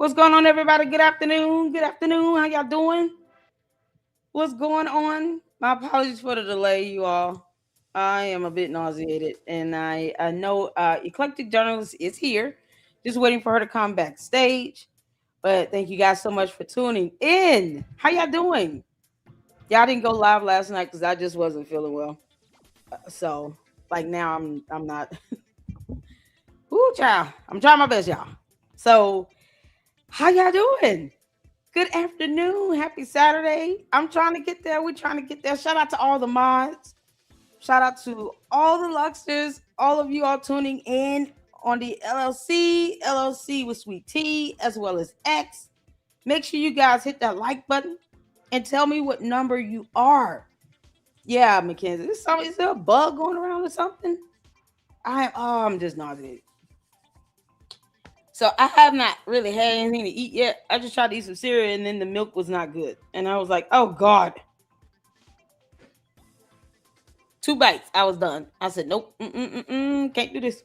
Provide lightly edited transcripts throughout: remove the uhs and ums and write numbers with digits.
What's going on, everybody? Good afternoon. Good afternoon. How y'all doing? What's going on? My apologies for the delay, you all. I am a bit nauseated, and I know Eclectic Journalist is here, just waiting for her to come backstage. But thank you guys so much for tuning in. How y'all doing? Y'all didn't go live last night because I just wasn't feeling well. So like now I'm not. Ooh, child. I'm trying my best, y'all. So how y'all doing? Good afternoon. Happy Saturday. I'm trying to get there. We're trying to get there. Shout out to all the mods. Shout out to all the Luxters, all of you all tuning in on the LLC with Sweet Tea, as well as X. Make sure you guys hit that like button and tell me what number you are. Yeah, Mackenzie. Is there a bug going around or something? I'm just nauseated. So I have not really had anything to eat yet. I just tried to eat some cereal and then the milk was not good. And I was like, oh God. 2 bites. I was done. I said, nope, can't do this.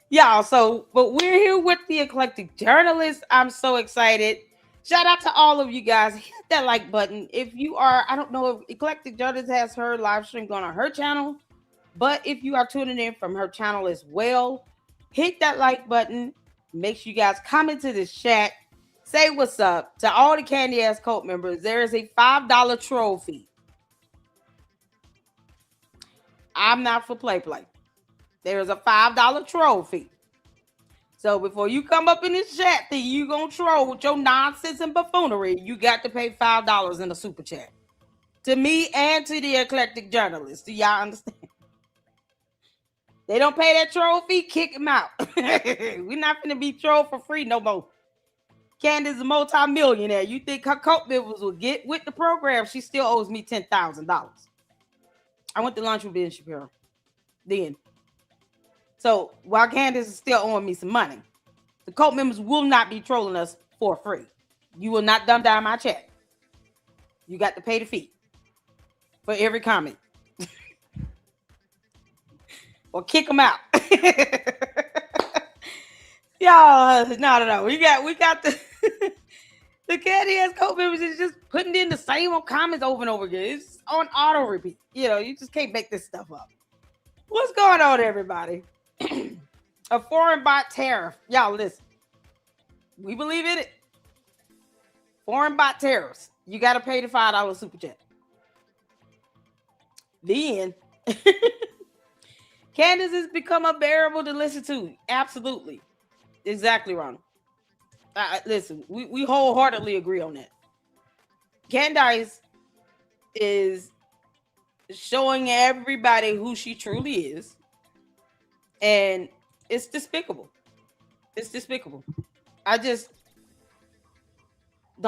Y'all, but we're here with the Eclectic Journalist. I'm so excited. Shout out to all of you guys. Hit that like button. If you are, I don't know if Eclectic Journalist has her live stream going on her channel, but if you are tuning in from her channel as well, hit that like button. Make sure you guys comment to this chat. Say what's up to all the Candy Ass Cult members. There is a $5 trophy. I'm not for play. There is a $5 trophy. So before you come up in this chat that you gonna troll with your nonsense and buffoonery, you got to pay $5 in a super chat. To me and to the Eclectic Journalist. Do y'all understand? They don't pay that trophy, kick them out. We're not gonna be trolled for free no more. Candace is a multi-millionaire. You think her cult members will get with the program? She still owes me $10,000. I went to lunch with Ben Shapiro. Then. So while Candace is still owing me some money, the cult members will not be trolling us for free. You will not dumb down my chat. You got to pay the fee for every comment. Or kick them out. Y'all, no. We got the the Candy Ass cult members is just putting in the same old comments over and over again. It's on auto repeat. You just can't make this stuff up. What's going on, everybody? A foreign bot tariff. Y'all listen. We believe in it. Foreign bot tariffs. You got to pay the $5 super chat. Then Candace has become unbearable to listen to. Absolutely. Exactly wrong. Listen, we wholeheartedly agree on that. Candace is showing everybody who she truly is. And it's despicable. It's despicable. The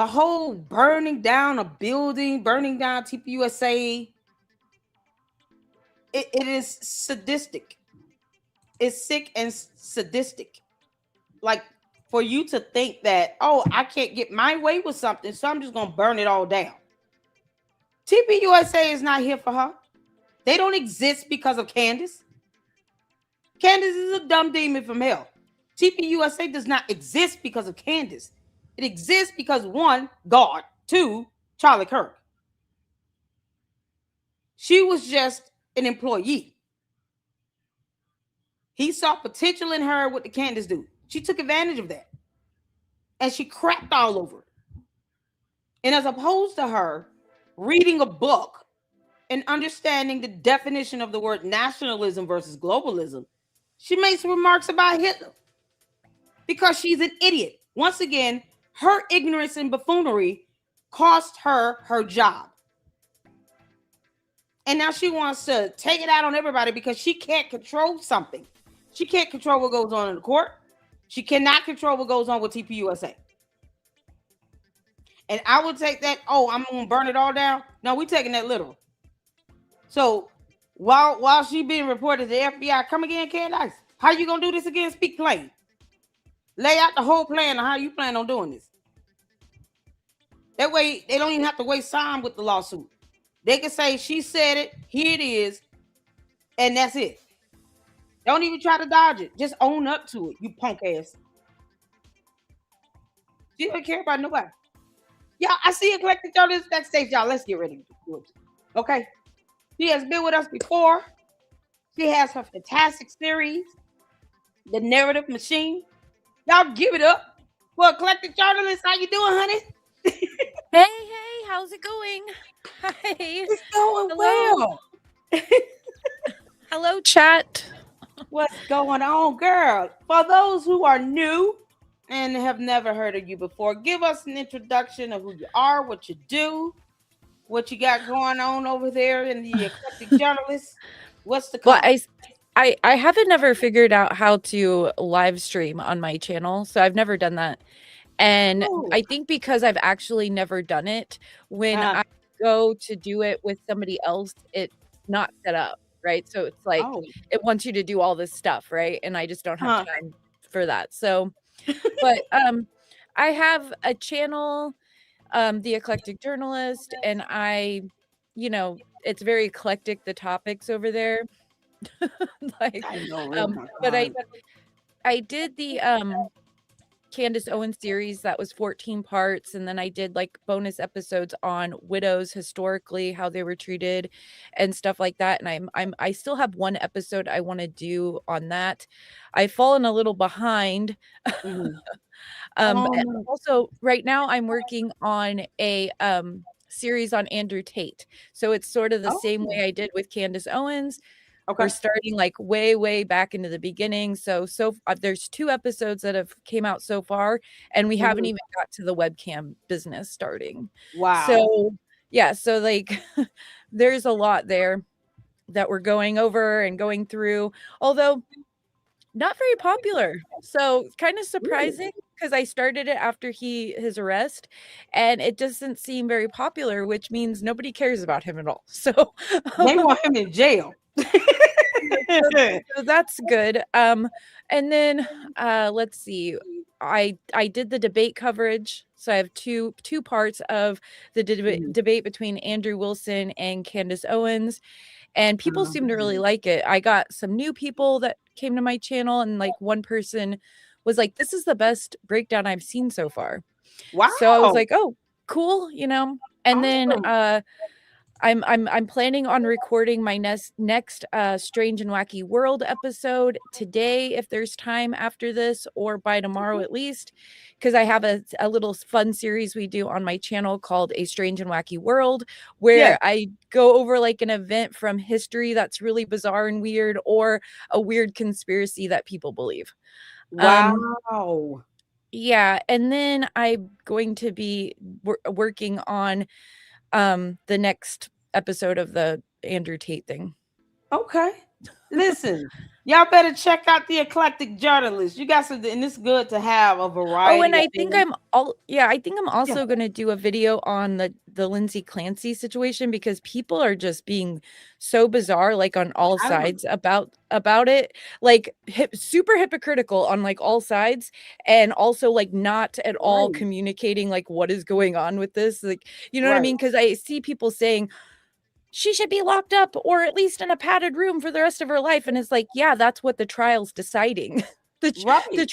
whole burning down a building, burning down TPUSA, it is sadistic. It's sick and sadistic. Like, for you to think that, oh, I can't get my way with something, so I'm just going to burn it all down. TPUSA is not here for her. They don't exist because of Candace. Candace is a dumb demon from hell. TPUSA does not exist because of Candace. It exists because, one, God, two, Charlie Kirk. She was just an employee. He saw potential in her with the Candace dude. She took advantage of that. And she crapped all over it. And as opposed to her reading a book and understanding the definition of the word nationalism versus globalism, she makes remarks about Hitler because she's an idiot. Once again, her ignorance and buffoonery cost her her job. And now she wants to take it out on everybody because she can't control something. She can't control what goes on in the court. She cannot control what goes on with TPUSA. And I would take that, oh, I'm going to burn it all down. No, we're taking that literal. So while she being reported to the FBI, come again, Candace. How you going to do this again? Speak plain. Lay out the whole plan on how you plan on doing this. That way, they don't even have to waste time with the lawsuit. They can say, she said it, here it is, and that's it. Don't even try to dodge it. Just own up to it, you punk ass. She don't care about nobody. Y'all, I see Eclectic Journalist backstage. Y'all, let's get ready to do it. Okay. She has been with us before. She has her fantastic series, The Narrative Machine. Y'all give it up for Eclectic Journalist. How you doing, honey? Hey, how's it going? Hi. It's going Hello. well. Hello, chat. What's going on, girl? For those who are new and have never heard of you before, give us an introduction of who you are, what you do, what you got going on over there in the Eclectic Journalist. What's the Well, con? I haven't never figured out how to live stream on my channel, so I've never done that. And Oh, I think because I've actually never done it, when uh, I go to do it with somebody else, it's not set up, right? So it's like oh, it wants you to do all this stuff, right? And I just don't have huh. time for that. So, but I have a channel, The Eclectic Journalist, and it's very eclectic, the topics over there. Like, I know, oh my but God. I did the Candace Owens series that was 14 parts, and then I did like bonus episodes on widows historically, how they were treated and stuff like that. And I still have one episode I want to do on that. I've fallen a little behind. Mhm. Oh no. Also, right now I'm working on a series on Andrew Tate. So it's sort of the same Oh, way I did with Candace Owens. We're okay. starting like way back into the beginning. So there's 2 episodes that have came out so far, and we haven't Mhm. even got to the webcam business starting. Wow. So yeah, so like there's a lot there that we're going over and going through. Although not very popular. So, kind of Really? surprising because I started it after his arrest, and it doesn't seem very popular, which means nobody cares about him at all. So, They want him in jail. so so that's good. And then, let's see. I did the debate coverage, so I have two parts of the Mhm. debate between Andrew Wilson and Candace Owens, and people seem to really Mhm. like it. I got some new people that came to my channel, and like one person was like, "This is the best breakdown I've seen so far." So I was Wow. like, "Oh, cool," you know. And then Awesome. I'm planning on recording my next Strange and Wacky World episode today if there's time after this, or by tomorrow at least, because I have a little fun series we do on my channel called A Strange and Wacky World, Yes. where I go over like an event from history that's really bizarre and weird, or a weird conspiracy that people believe. Um Wow. yeah, and then I'm going to be working on the next episode of the Andrew Tate thing. Okay. Listen, y'all better check out the Eclectic Journalist. You got something, and it's good to have a Oh, variety and of I think things. I think I'm Yeah, also gonna do a video on the Lindsay Clancy situation, because people are just being so bizarre, like on all I don't. sides about it, like super hypocritical on like all sides, and also like not at all Right. communicating like what is going on with this, like, you know what I Right. mean? Because I see people saying, she should be locked up or at least in a padded room for the rest of her life, and it's like, yeah, that's what the trial's deciding. The Right.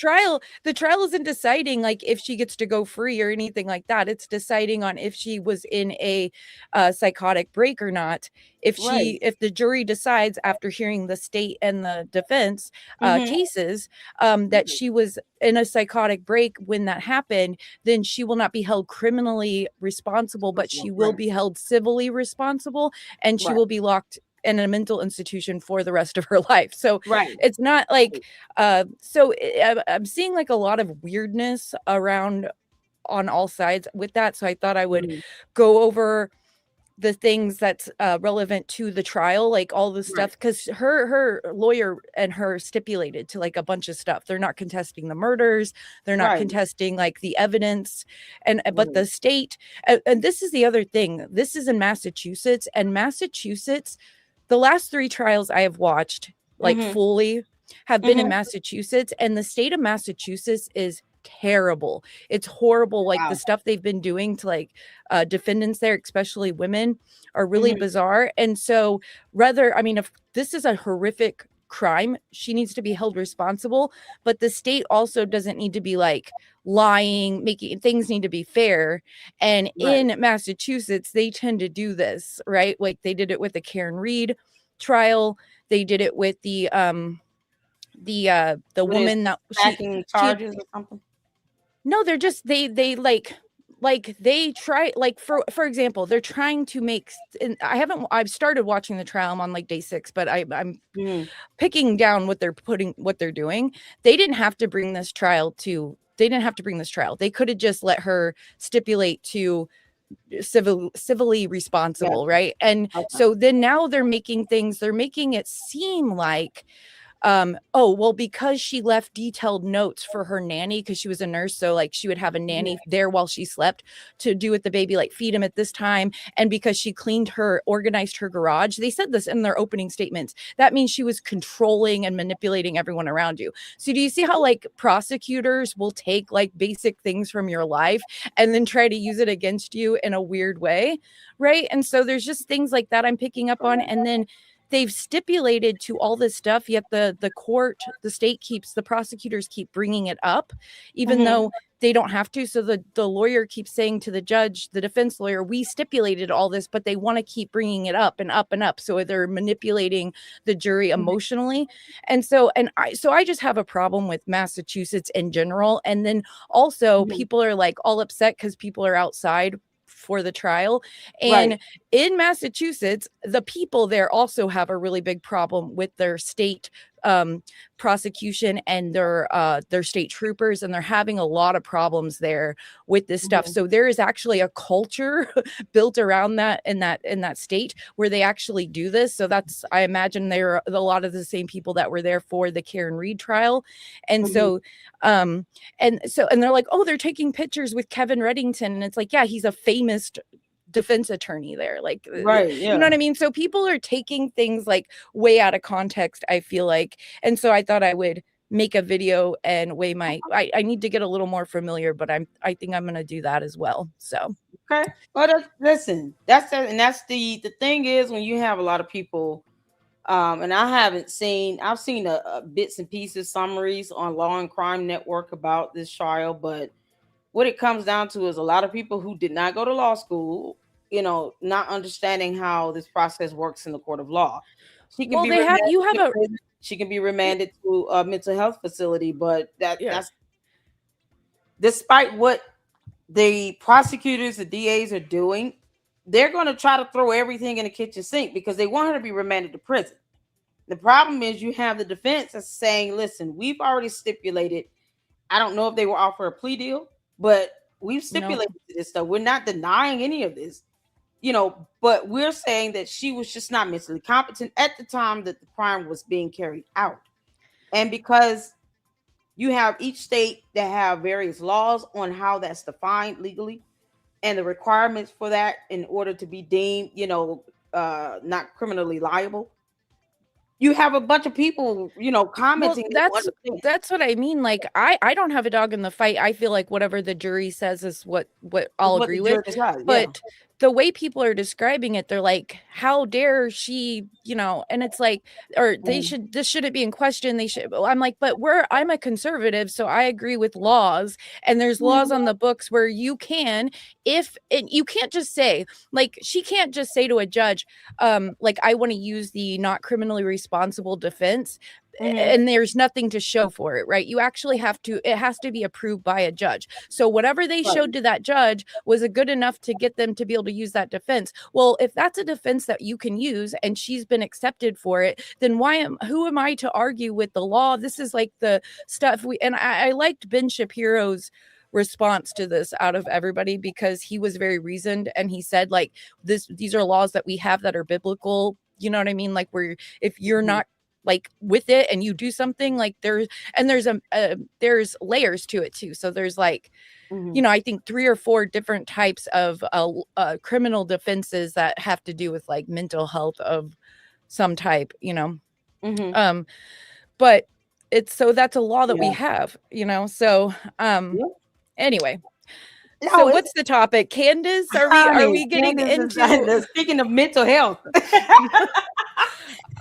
trial isn't deciding like if she gets to go free or anything like that. It's deciding on if she was in a psychotic break or not. Right. If the jury decides after hearing the state and the defense Mm-hmm. cases, that she was in a psychotic break when that happened, then she will not be held criminally responsible, but she will Right. be held civilly responsible, and she Right. will be locked in a mental institution for the rest of her life. So Right. it's not like I'm seeing like a lot of weirdness around on all sides with that. So I thought I would Mhm. go over the things that's relevant to the trial, like all the Right. stuff, because her lawyer and her stipulated to like a bunch of stuff. They're not contesting the murders, they're not Right. contesting like the evidence, and but Right. the state, and this is the other thing. This is in Massachusetts, and Massachusetts, the last 3 trials I have watched like Mm-hmm. fully have been in Mm-hmm. Massachusetts, and the state of Massachusetts is terrible. It's horrible. Like the Wow. stuff they've been doing to like defendants there, especially women, are really Mm-hmm. bizarre. And so, rather, I mean, if this is a horrific crime, she needs to be held responsible, but the state also doesn't need to be like lying, making things need to be fair. And Right. in Massachusetts, they tend to do this, right? Like they did it with the Karen Reed trial. They did it with the What is woman that stacking she charges or something? no, they're just they like they try like for example, they're trying to make and I've started watching the trial. I'm on like day 6, but I'm Mm-hmm. picking down what they're doing. They didn't have to bring this trial. They could have just let her stipulate to civilly responsible, Gotcha. right? And Okay. so then now they're making it seem like oh well, because she left detailed notes for her nanny because she was a nurse, so like she would have a Mhm. nanny there while she slept to do with the baby, like feed him at this time, and because she organized her garage. They said this in their opening statements. That means she was controlling and manipulating everyone around you. So do you see how like prosecutors will take like basic things from your life and then try to use it against you in a weird way, right? And so there's just things like that I'm picking up on. And then they've stipulated to all this stuff, yet the prosecutors keep bringing it up even Mhm. though they don't have to. So the lawyer keeps saying to the judge, the defense lawyer, we stipulated all this, but they want to keep bringing it up and up and up, so they're manipulating the jury Mhm. emotionally. And so I just have a problem with Massachusetts in general. And then also Mhm. people are like all upset because people are outside for the trial. Right. And in Massachusetts, the people there also have a really big problem with their state um, prosecution and their state troopers, and they're having a lot of problems there with this stuff. Mhm. So there is actually a culture built around that state where they actually do this. So that's, I imagine, they're a lot of the same people that were there for the Karen Reed trial. And Mhm. so um and they're like, oh, they're taking pictures with Kevin Reddington, and it's like, yeah, he's a famous defense attorney there, like Right. you know Yeah. what I mean? So people are taking things like way out of context, I feel like. And so I thought I would make a video and weigh I need to get a little more familiar, but I think I'm gonna do that as well. So Okay. Well, listen. That's the thing is when you have a lot of people. And I haven't seen. I've seen a bits and pieces summaries on Law and Crime Network about this trial, but what it comes down to is a lot of people who did not go to law school, not understanding how this process works in the court of law. She can well, be they have remanded you have to a prison. She can be remanded to a mental health facility, but yeah. that's despite what the prosecutors, the DAs are doing, they're going to try to throw everything in the kitchen sink because they want her to be remanded to prison. The problem is you have the defense that's saying, listen, we've already stipulated. I don't know if they will offer a plea deal, but we've No. stipulated to this stuff. We're not denying any of this, but we're saying that she was just not mentally competent at the time that the crime was being carried out. And because you have each state that have various laws on how that's defined legally and the requirements for that in order to be deemed, not criminally liable. You have a bunch of people, Well, commenting they don't understand that's what I mean. Like I don't have a dog in the fight. I feel like whatever the jury says is what is I'll what the agree with. jury decides. Yeah. But the way people are describing it, they're like, how dare she, and it's like, or Mhm. this shouldn't be in question. They should. I'm like, but I'm a conservative, so I agree with laws, and there's laws on Mhm. the books where you can, if and you can't just say, like, she can't just say to a judge, like, I want to use the not criminally responsible defense, Mhm. and there's nothing to show for it, right? You actually it has to be approved by a judge. So whatever they Right. showed to that judge was a good enough to get them to be able to use that defense. Well, if that's a defense that you can use and she's been accepted for it, then who am I to argue with the law? This is like the stuff and I liked Ben Shapiro's response to this out of everybody, because he was very reasoned, and he said, like, these are laws that we have that are biblical, you know what I mean? Like, where if you're Mhm. not like with it and you do something, like, there's layers to it too. So there's like, Mhm. I think 3 or 4 different types of criminal defenses that have to do with like mental health of some type. Mhm. um but it's so that's a law that we Yeah. have. So Yeah. anyway, So No, it's what's the topic? Candace? Are honey. we getting Candace is into speaking of mental health. This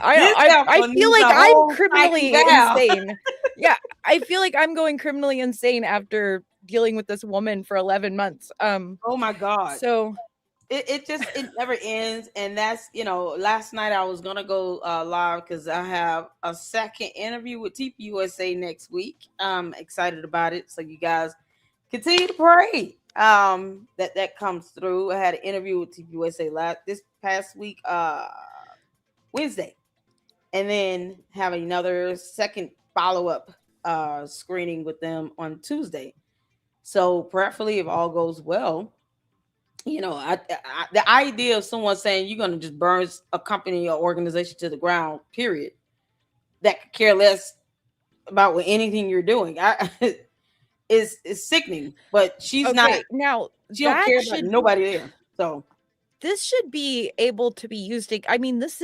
I heifer feel needs like a I'm whole psyche criminally valve. insane. Yeah, I feel like I'm going criminally insane after dealing with this woman for 11 months. Oh my god. So It never ends, and that's, last night I was gonna go live because I have a second interview with TPUSA next week. I'm excited about it, so you guys continue to pray that comes through. I had an interview with TPUSA last this past week, Wednesday, and then have another second follow-up screening with them on Tuesday. So prayerfully, if all goes well, the idea of someone saying you're going to just burn a company or organization to the ground, period, that could care less about what anything you're doing, is sickening. But she's not. okay, now She don't that care about should nobody there. So this should be able to be used I mean, this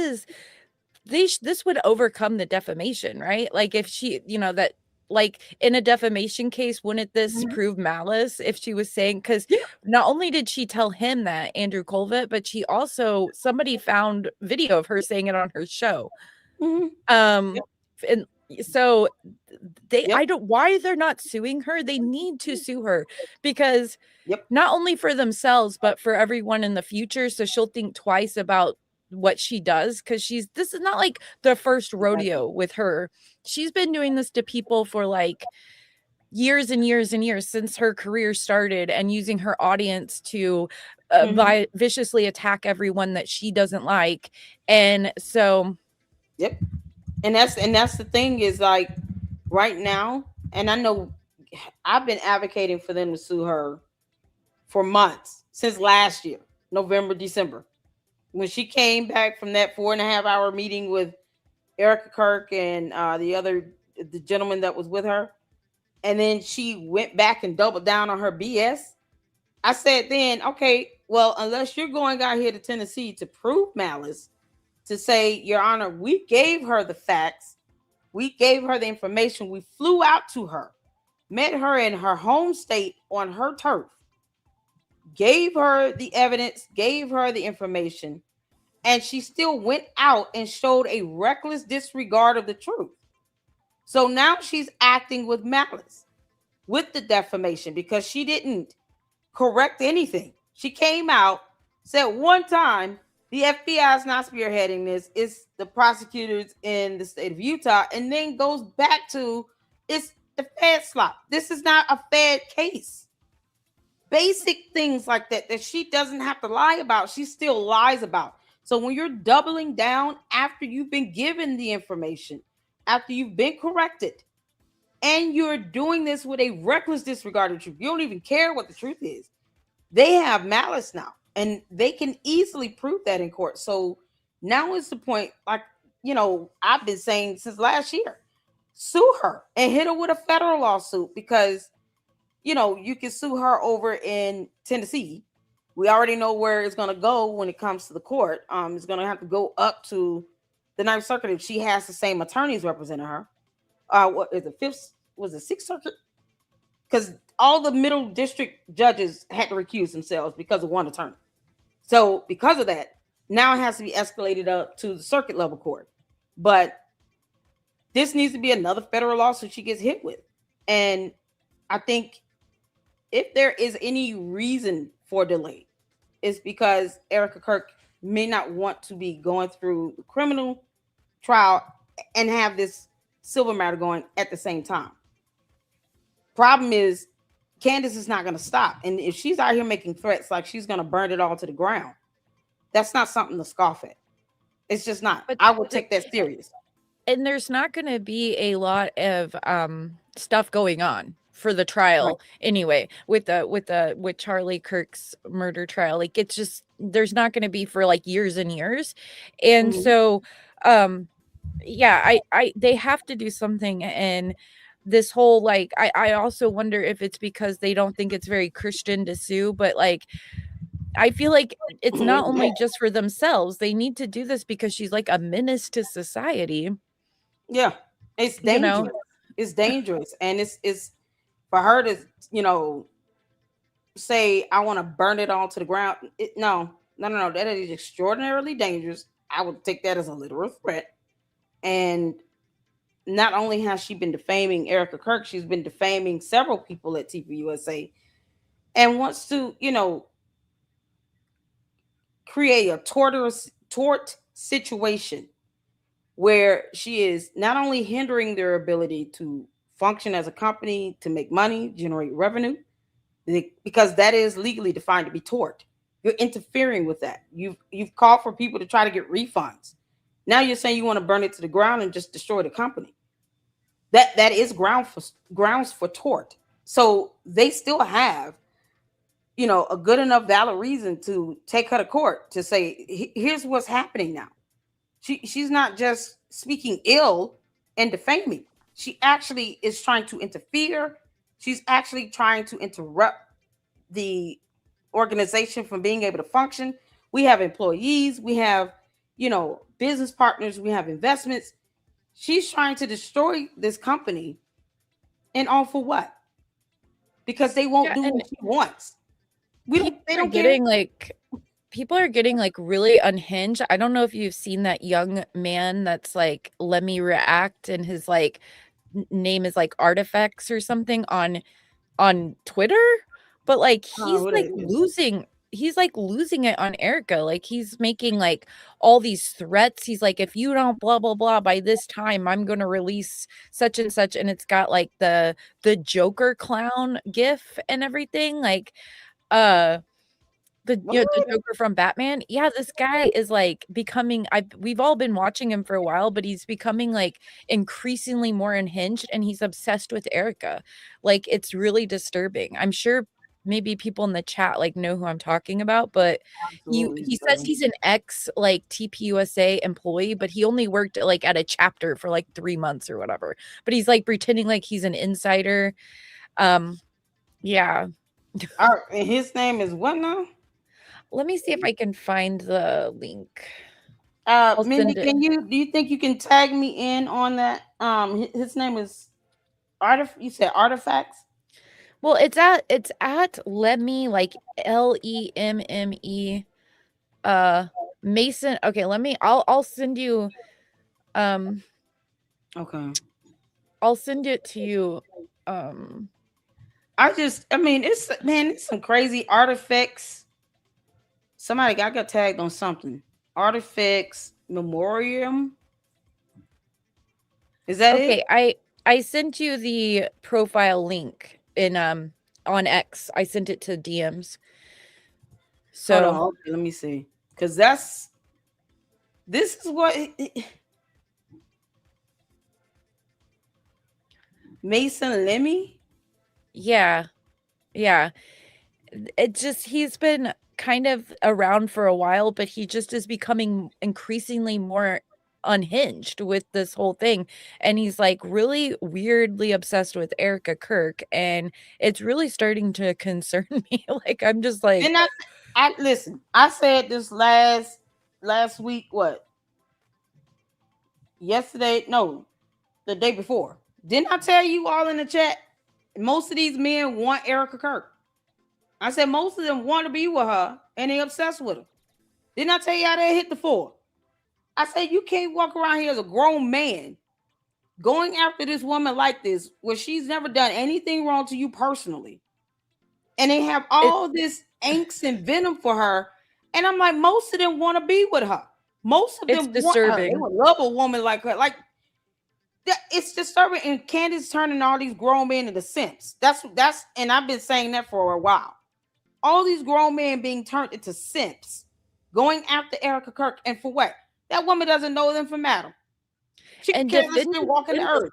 would overcome the defamation, right? Like if she, that like in a defamation case, wouldn't this mhm. prove malice if she was saying, because Yeah. not only did she tell him that, Andrew Colvett, but she also somebody found video of her saying it on her show. Mhm. Um Yep. and so they Yep. I don't why they're not suing her. They need to sue her because Yep. not only for themselves, but for everyone in the future. So she'll think twice about what she does because this is not like the first Exactly. rodeo with her. She's been doing this to people for like years and years and years since her career started and using her audience to Mhm. viciously attack everyone that she doesn't like. And so, Yep. And that's the thing is like right now, and I know I've been advocating for them to sue her for months since last year, November, December, when she came back from that 4.5 hour meeting with Erica Kirk and the gentleman that was with her, and then she went back and doubled down on her BS. I said then, okay, well, unless you're going out here to Tennessee to prove malice, to say, Your Honor, we gave her the facts, we gave her the information, we flew out to her, met her in her home state on her turf, gave her the evidence, gave her the information, and she still went out and showed a reckless disregard of the truth. So now she's acting with malice with the defamation because she didn't correct anything. She came out, said one time, the FBI is not spearheading this, it's the prosecutors in the state of Utah, and then goes back to it's the Fed slop. This is not a Fed case. Basic things like that she doesn't have to lie about, she still lies about. So when you're doubling down after you've been given the information, after you've been corrected, and you're doing this with a reckless disregard of truth, you don't even care what the truth is. They have malice now, and they can easily prove that in court. So now is the point, like, I've been saying since last year, sue her and hit her with a federal lawsuit because you can sue her over in Tennessee. We already know where it's going to go when it comes to the court. It's going to have to go up to the Ninth Circuit if she has the same attorneys representing her. What is the fifth? Was it Sixth Circuit? Because all the middle district judges had to recuse themselves because of one attorney. So because of that, now it has to be escalated up to the circuit level court. But this needs to be another federal lawsuit she gets hit with. And I think if there is any reason for delay, it's because Erica Kirk may not want to be going through the criminal trial and have this civil matter going at the same time. Problem is, Candace is not going to stop. And if she's out here making threats like she's going to burn it all to the ground, that's not something to scoff at. It's just not. but I would the, take that serious. and there's not going to be a lot of stuff going on for the Right. trial anyway with Charlie Kirk's murder trial. Like it's just there's not going to be for like years and years. And Mhm. so um yeah, I they have to do something. And this whole like I also wonder if it's because they don't think it's very Christian to sue, but like I feel like it's not only just for themselves. They need to do this because she's like a menace to society, Yeah, it's you know. dangerous. It's dangerous, and it's for her to you know say I want to burn it all to the ground. No, no, no, no. That is extraordinarily dangerous. I would take that as a literal threat. And not only has she been defaming Erica Kirk, she's been defaming several people at TPUSA and wants to, create a tort situation where she is not only hindering their ability to function as a company, to make money, generate revenue, because that is legally defined to be tort. You're interfering with that. You've called for people to try to get refunds. Now you're saying you want to burn it to the ground and just destroy the company. That is grounds for tort. So they still have, a good enough valid reason to take her to court to say, here's what's happening now. She's not just speaking ill and defaming. She actually is trying to interfere. She's actually trying to interrupt the organization from being able to function. We have employees, we have, business partners, we have investments. She's trying to destroy this company, and all for what? Because they won't Yeah, do and what she wants. people They are don't care. getting like people are getting like really unhinged. I don't know if you've seen that young man that's like let me react and his like name is like artifacts or something on Twitter, but like Oh, what is it? he's like losing it on Erica. Like he's making like all these threats. He's like, if you don't blah blah blah by this time, I'm gonna release such and such, and it's got like the Joker clown gif and everything. Like uh the What? Joker from Batman. Yeah, this guy is like becoming we've all been watching him for a while, but he's becoming like increasingly more unhinged and he's obsessed with Erica. Like it's really disturbing. I'm sure maybe people in the chat like know who I'm talking about, but Absolutely he says disturbing. he's an ex like TPUSA employee, but he only worked like at a chapter for like 3 months or whatever. But he's like pretending like he's an insider. Um yeah. And his name is what now? Let me see if I can find the link. I'll Mindy, send it. do you think you can tag me in on that? His name is you said Artifacts? Well, it's at Lemme, like Lemme, uh, Mason. Okay, I'll send you, um, Okay. I'll send it to you, um, I mean, it's some crazy artifacts. Got tagged on something. Artifacts Memoriam. Is that okay, it? I sent you the profile link in, on X. I sent it to DMs. Hold So, on. Okay, let me see. Because this is what Mason Lemmy. yeah, yeah. It just he's been kind of around for a while, but he just is becoming increasingly more unhinged with this whole thing. And he's like really weirdly obsessed with Erica Kirk. And it's really starting to concern me. Like, I'm just like, Then I listen. I said this last week. What, yesterday? No, the day before. Didn't I tell you all in the chat? Most of these men want Erica Kirk. I said most of them want to be with her and they obsessed with her. Didn't I tell you how they hit the floor? I said you can't walk around here as a grown man going after this woman like this where she's never done anything wrong to you personally. And they have it, all this angst and venom for her. And I'm like, most of them want to be with her. Most of it's them want her. They disturbing. would love a woman like her. Like that, it's disturbing. And Candace turning all these grown men into simps. And I've been saying that for a while. All these grown men being turned into simps, going after Erica Kirk, and for what? That woman doesn't know them from Adam. She And can't understand defending walking the Candace, earth.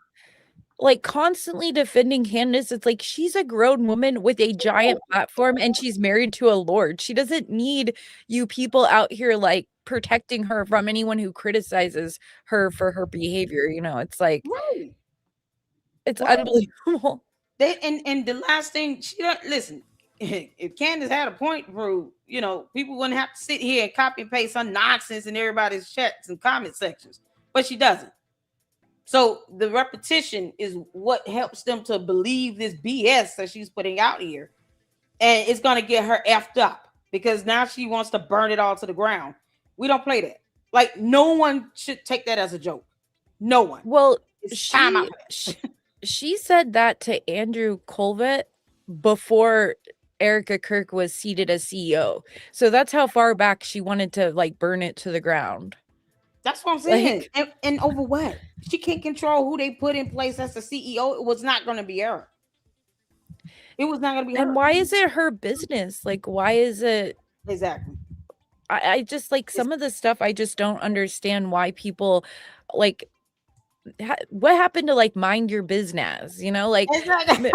like constantly defending Candace, it's like she's a grown woman with a giant platform and she's married to a lord. She doesn't need you people out here like protecting her from anyone who criticizes her for her behavior. It's like Right. it's Right. unbelievable. And the last thing she don't listen. If Candace had a point to prove, people wouldn't have to sit here and copy and paste some nonsense in everybody's chats and comment sections. But she doesn't. So the repetition is what helps them to believe this BS that she's putting out here. and it's gonna get her effed up because now she wants to burn it all to the ground. We don't play that. Like no one should take that as a joke. No one. Well, It's time out she for sh that. she said that to Andrew Colvett before Erica Kirk was seated as CEO. So that's how far back she wanted to, like, burn it to the ground. That's what I'm saying. Like, And over what? She can't control who they put in place as the CEO. It was not gonna be her. It was not gonna be and her. why is it her business? Like, why is it Exactly. I just, like, It's some of the stuff I just don't understand why people, like, what happened to, like, mind your business, you know? Like, exactly. me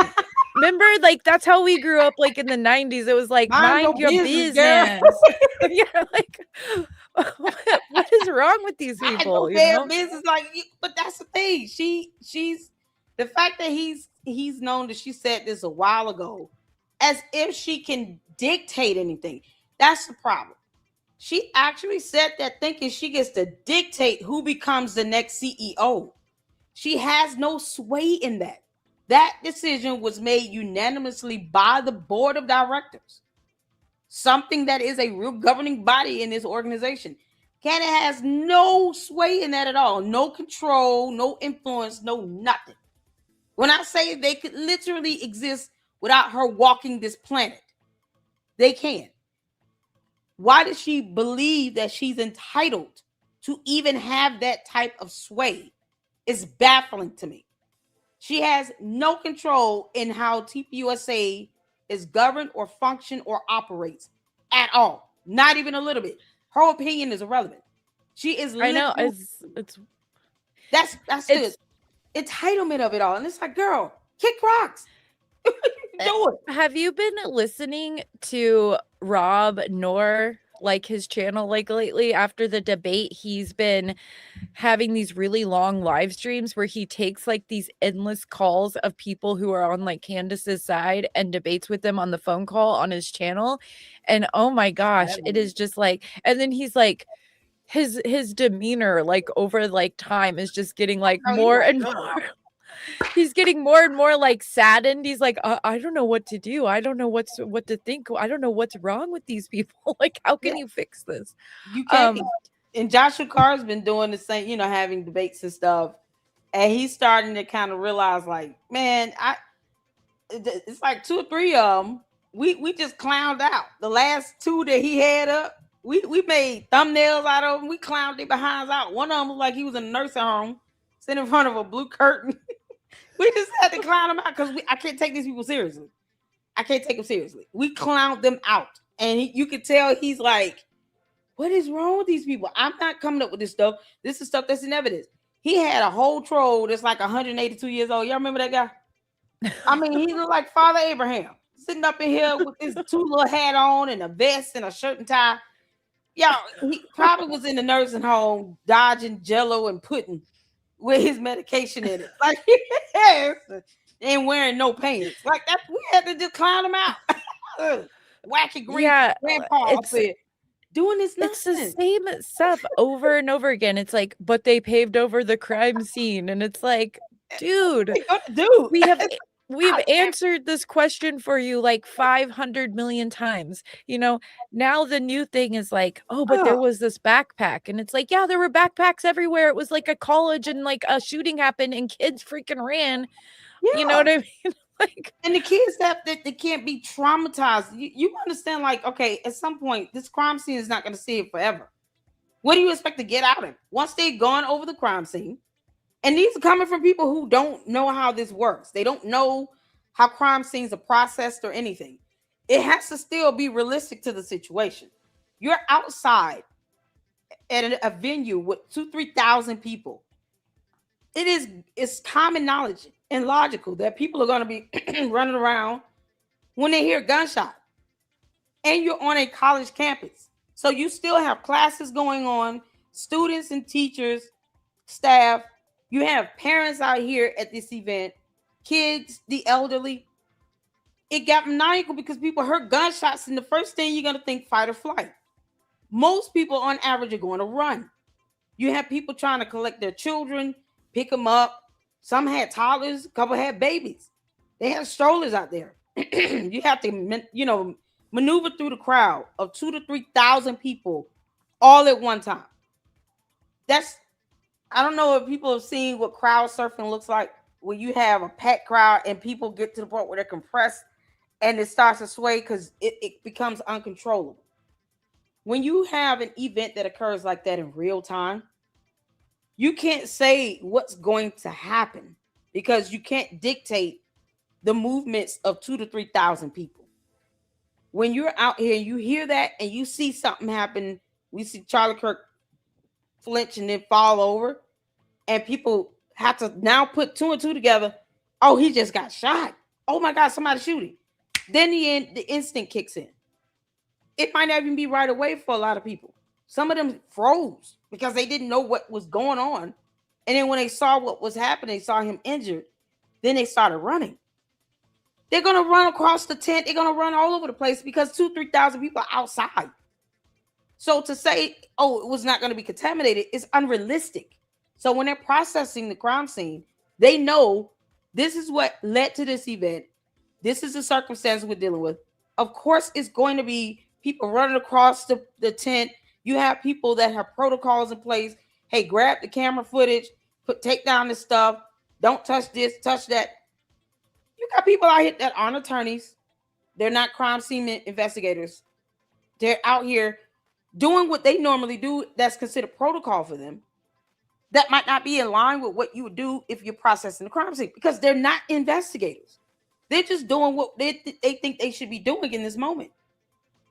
remember, like, that's how we grew up, like, in the '90s, it was like, Mind "Mind your your business, girl. business." Yeah, like, what is wrong with these Mind people, your you damn know? business. But that's the thing. She's the fact that he's known that she said this a while ago, as if she can dictate anything. That's the problem. She actually said that thinking she gets to dictate who becomes the next CEO. She has no sway in that. That decision was made unanimously by the board of directors, something that is a real governing body in this organization. Canada has no sway in that at all, no control, no influence, no nothing. When I say they could literally exist without her walking this planet, they can. Why does she believe that she's entitled to even have that type of sway? It's baffling to me. She has no control in how TPUSA is governed or function or operates at all. Not even a little bit. Her opinion is irrelevant. She is I know, literally it's that's the it's entitlement of it all. And it's like, girl, kick rocks. Eh, Do it. have you been listening to Rob Noor, like, his channel, like, lately? After the debate, he's been having these really long live streams where he takes, like, these endless calls of people who are on, like, Candace's side and debates with them on the phone call on his channel, and, oh my gosh, it is just, like and then he's, like his demeanor, like, over, like, time is just getting, like, Oh, you more like, and girl. more he's getting more and more, like, saddened. He's like, I don't know what to do. I don't know what to think. I don't know what's wrong with these people. Like, how Yeah, can you fix this?" you can't. Um, And Joshua Carr's been doing the same, having debates and stuff. And he's starting to kind of realize, like, man, it's like two or three of them. We just clowned out. The last two that he had up, we made thumbnails out of them. We clowned their behinds out. One of them was like he was in a nursing home, sitting in front of a blue curtain. We just had to clown them out because I can't take these people seriously. I can't take them seriously. We clowned them out, and you could tell he's like, "What is wrong with these people? I'm not coming up with this stuff. This is stuff that's in evidence." He had a whole troll that's like 182 years old. Y'all remember that guy? I mean, he looked like Father Abraham sitting up in here with his two little hat on and a vest and a shirt and tie. Y'all, he probably was in the nursing home dodging jello and pudding with his medication in it. Like, yes, and wearing no pants. Like that, we had to just clown him out. Wacky green yeah, grandpa up there doing this it's the nonsense. same stuff over and over again. It's like, "But they paved over the crime scene," and it's like, What "Dude, they gonna do? we have we've Out there. answered this question for you like 500 million times." Now the new thing is like, "Oh, but Oh, there was this backpack." And it's like, "Yeah, there were backpacks everywhere. It was like a college and like a shooting happened and kids freaking ran." You know yeah. what I mean? Like, And the kids that they can't be traumatized. You understand, like, okay, at some point, this crime scene is not going to see it forever. What do you expect to get out of it? Once they've gone over the crime scene, and these are coming from people who don't know how this works. They don't know how crime scenes are processed or anything. It has to still be realistic to the situation. You're outside at a venue with 2,000 3,000 people. It's common knowledge and logical that people are going to be running around when they hear gunshot, and you're on a college campus, so you still have classes going on, students and teachers, staff. You have parents out here at this event, kids, the elderly. It got maniacal because people heard gunshots, and the first thing you're going to think fight or flight. Most people on average are going to run. You have people trying to collect their children, pick them up. Some had toddlers, a couple had babies. They had strollers out there. You have to, maneuver through the crowd of 2 to 3 thousand people all at one time. That's I don't know if people have seen what crowd surfing looks like, when you have a packed crowd and people get to the point where they're compressed and it starts to sway because it becomes uncontrollable. When you have an event that occurs like that in real time, you can't say what's going to happen because you can't dictate the movements of 2 to 3 thousand people. When you're out here and you hear that and you see something happen, we see Charlie Kirk flinch and then fall over, and people have to now put two and two together. Oh, he just got shot. Oh my God, somebody shooting. Then the instinct kicks in. It might not even be right away for a lot of people. Some of them froze because they didn't know what was going on. And then when they saw what was happening, they saw him injured, then they started running. They're going to run across the tent. They're going to run all over the place because 3,000 people are outside. So to say, oh, it was not going to be contaminated is unrealistic. So when they're processing the crime scene, they know this is what led to this event. This is the circumstance we're dealing with. Of course, it's going to be people running across the tent. You have people that have protocols in place. Hey, grab the camera footage, take down this stuff. Don't touch this, touch that. You got people out here that aren't attorneys. They're not crime scene investigators. They're out here doing what they normally do that's considered protocol for them. That might not be in line with what you would do if you're processing the crime scene because they're not investigators. They're just doing what they think they should be doing in this moment.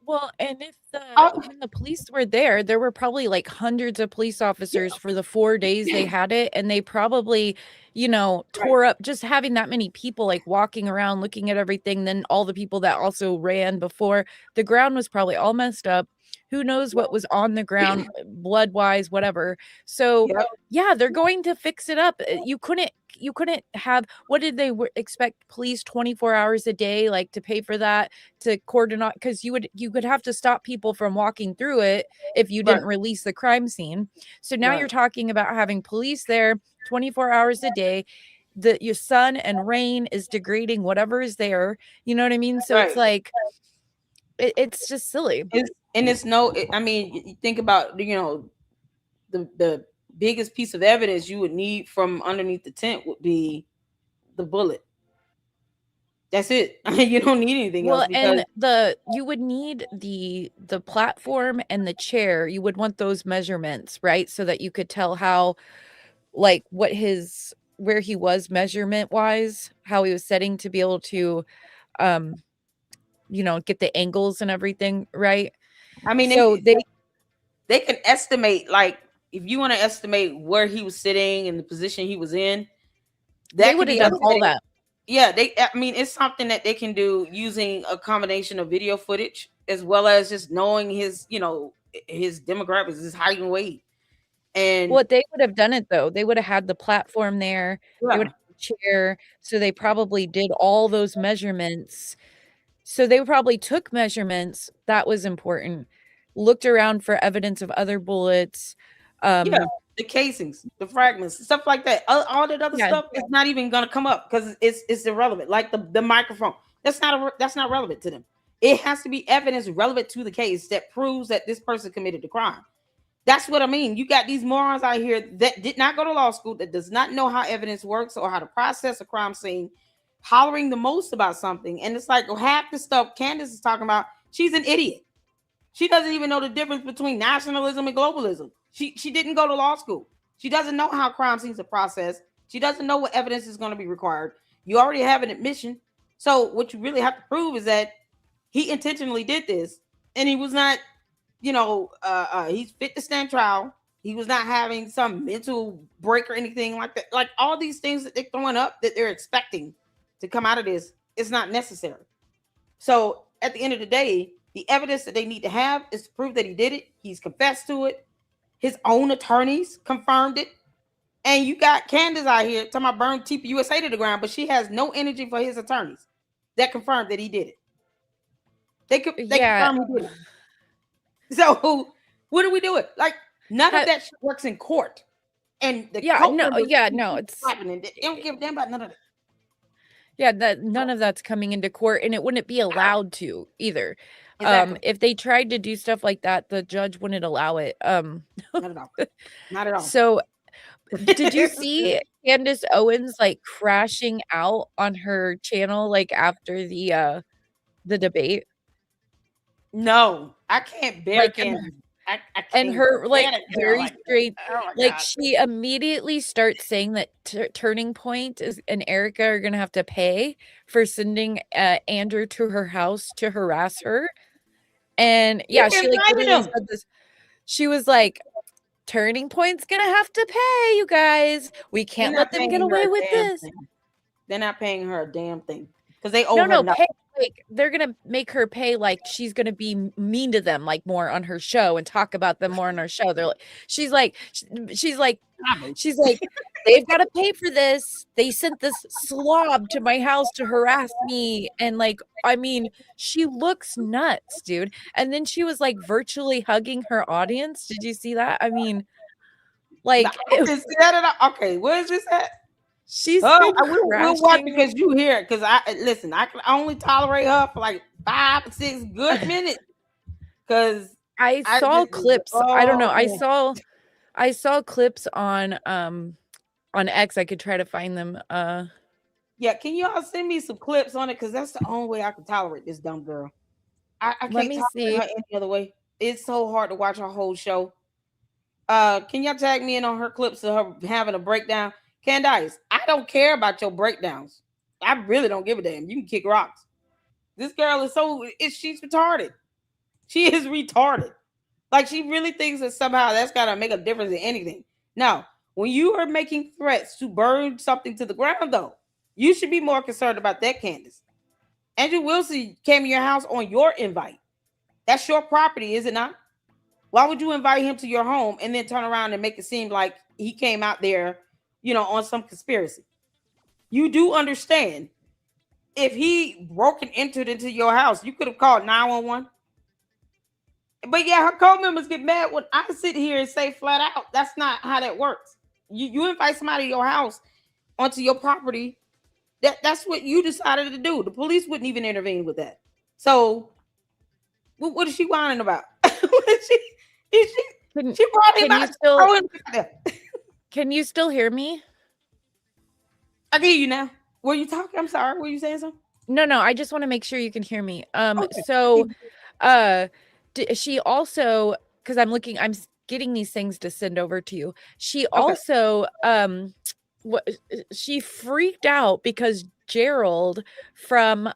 Well, and if Oh, when the police were there were probably like hundreds of police officers for the 4 days they had it, and they probably, right, tore up just having that many people like walking around looking at everything, then all the people that also ran before. The ground was probably all messed up. Who knows what was on the ground, blood-wise, whatever. So, yep, yeah, they're going to fix it up. You couldn't have, what did they expect, police 24 hours a day, like, to pay for that, to cordon off, because you could have to stop people from walking through it if you right, didn't release the crime scene. So now you're right, talking about having police there 24 hours a day. Your sun and rain is degrading whatever is there. You know what I mean? So it's right. like it's just silly. It's no. I mean, you think about the biggest piece of evidence you would need from underneath the tent would be the bullet. That's it. You don't need anything else Well, because and you would need the platform and the chair. You would want those measurements, right? So that you could tell how, like, where he was measurement wise, how he was setting to be able to um get the angles and everything right. I mean So they can estimate, like, if you want to estimate where he was sitting and the position he was in, they that could would have be done all estimated. that. Yeah, I mean, it's something that they can do using a combination of video footage as well as just knowing his demographics, his height and weight. And What they would have done it though. They would have had the platform there. They would yeah, have the chair. So they probably did all those measurements. So they probably took measurements, that was important, looked around for evidence of other bullets. yeah, Um, the casings, the fragments, stuff like that. All that other yeah, stuff is not even gonna come up because it's irrelevant. Like the microphone, that's not relevant to them. It has to be evidence relevant to the case that proves that this person committed the crime. That's what I mean. You got these morons out here that did not go to law school, that does not know how evidence works or how to process a crime scene, hollering the most about something. And it's like, well, half the stuff Candace is talking about, she's an idiot. She doesn't even know the difference between nationalism and globalism. She didn't go to law school. She doesn't know how crime scenes are processed. She doesn't know what evidence is going to be required. You already have an admission. So what you really have to prove is that he intentionally did this, and he was not, he's fit to stand trial. He was not having some mental break or anything like that. Like all these things that they're throwing up that they're expecting to come out of this, it's not necessary. So at the end of the day, the evidence that they need to have is to prove that he did it. He's confessed to it. His own attorneys confirmed it. And you got Candace out here talking about burn TPUSA to the ground, but she has no energy for his attorneys that confirmed that he did it. They yeah. confirmed he did it. So what do we do it? Like, none of Ha that shit works in court. And the yeah, court no, members yeah, no, it's happening. They don't give a damn about none of that. Yeah, that none of that's coming into court, and it wouldn't be allowed to either. Exactly. If they tried to do stuff like that, the judge wouldn't allow it. Not at all. Not at all. So did you see Candace Owens, like, crashing out on her channel, like, after the debate? No, I can't bear Like, Candace. I and can't her, stand like, a girl very like that. straight Oh my like, god. she immediately starts saying that Turning Point is and Erica are gonna have to pay for sending, Andrew to her house to harass her, and, You yeah, she, like, invited literally them. said this. She was like, "Turning Point's gonna have to pay, you guys. We They're can't not let them get paying her away a with damn this." thing. They're not paying her a damn thing because they owe No, her no, pay nothing. like, they're gonna make her pay, like, she's gonna be mean to them, like, more on her show and talk about them more on her show. They're like she's like sh she's like Probably. she's like, "They've gotta pay for this. They sent this slob to my house to harass me," and, like, I mean, she looks nuts, dude, and then she was, like, virtually hugging her audience. Did you see that? I mean, No, like, I didn't see that at all. Okay, where is this at? she's Oh, been we'll watch crashing. because you hear it. Because I listen, I can only tolerate her for like 5 or 6 good minutes. Because I I saw just clips. I don't know. oh I man. saw clips on X. I could try to find them. Yeah, can y'all send me some clips on it? Because that's the only way I can tolerate this dumb girl. I Let can't me tolerate see. her any other way. It's so hard to watch her whole show. Can y'all tag me in on her clips of her having a breakdown? Candace, I don't care about your breakdowns. I really don't give a damn. You can kick rocks. This girl is she's retarded. She is retarded. Like she really thinks that somehow that's gotta make a difference in anything. Now, when you are making threats to burn something to the ground, though, you should be more concerned about that, Candace. Andrew Wilson came to your house on your invite. That's your property, is it not? Why would you invite him to your home and then turn around and make it seem like he came out there, on some conspiracy? You do understand if he broke and entered into your house, you could have called 911. But yeah, her co-members get mad when I sit here and say flat out, that's not how that works. You invite somebody to your house onto your property. That's what you decided to do. The police wouldn't even intervene with that. So what is she whining about? What is she? Is she? Can She brought him can you out. still Throw him out there. can you still hear me? I get you now. Were you talking? I'm sorry. Were you saying something? No, I just want to make sure you can hear me. Okay. So, uh, she also because getting these things to send over to you. She Okay. also what she freaked out because Gerald from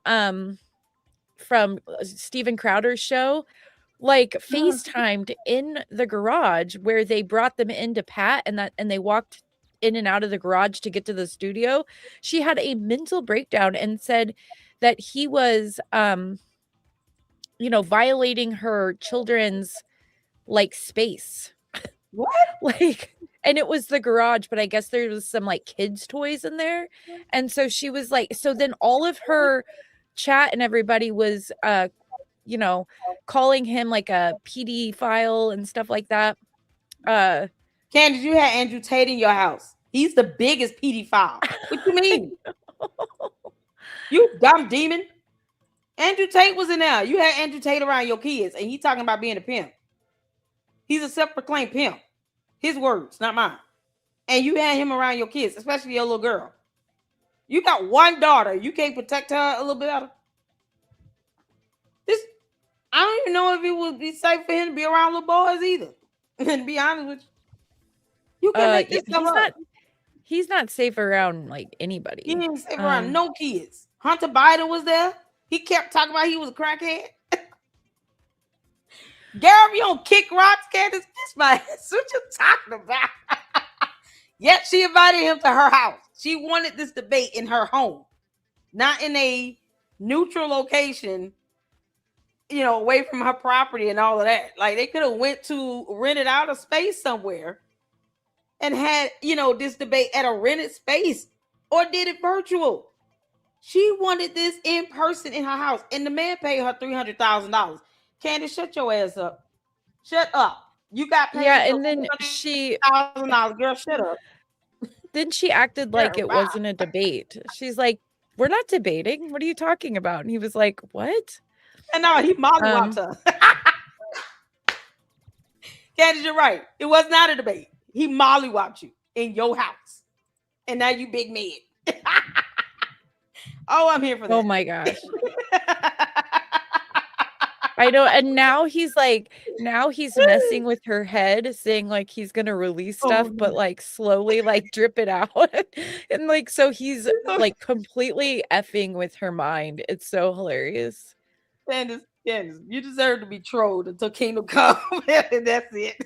Steven Crowder's show, like, FaceTimed in the garage where they brought them in to Pat and they walked in and out of the garage to get to the studio. She had a mental breakdown and said that he was, violating her children's, like, space. What? Like and it was the garage, but I guess there was some, like, kids' toys in there, and so she was like so then all of her chat and everybody was, you know, calling him, like, a PD file and stuff like that. Candace, you had Andrew Tate in your house. He's the biggest pedophile. What you mean? You dumb demon. Andrew Tate was in there. You had Andrew Tate around your kids, and he talking about being a pimp. He's a self-proclaimed pimp. His words, not mine. And you had him around your kids, especially your little girl. You got one daughter. You can't protect her a little bit better. This, I don't even know if it would be safe for him to be around little boys either. And to be honest with you can make Yeah, this stuff up. he's not safe around, like, He anybody. ain't safe around no kids. Hunter Biden was there. He kept talking about he was a crackhead. Gary, you don't kick rocks, Candace. Kiss my ass. What you talking about? Yet she invited him to her house. She wanted this debate in her home, not in a neutral location, away from her property and all of that. Like they could have went to rented out a space somewhere and had, this debate at a rented space or did it virtual. She wanted this in person in her house, and the man paid her $300,000. Candace, shut your ass up. Shut up. You got paid Yeah, for and then $300,000. Girl, shut up. then she acted like it Wow. wasn't a debate. She's like, we're not debating. What are you talking about? And he was like, what? And no, he mollywopped her. Candace, you're right. It was not a debate. He mollywopped you in your house. And now you big mad. Oh, I'm here for that. Oh my gosh. I know. And now he's messing with her head, saying like he's gonna release stuff, but like slowly like drip it out. And like so he's like completely effing with her mind. It's so hilarious. Candace, you deserve to be trolled until Kingdom Come. And that's it.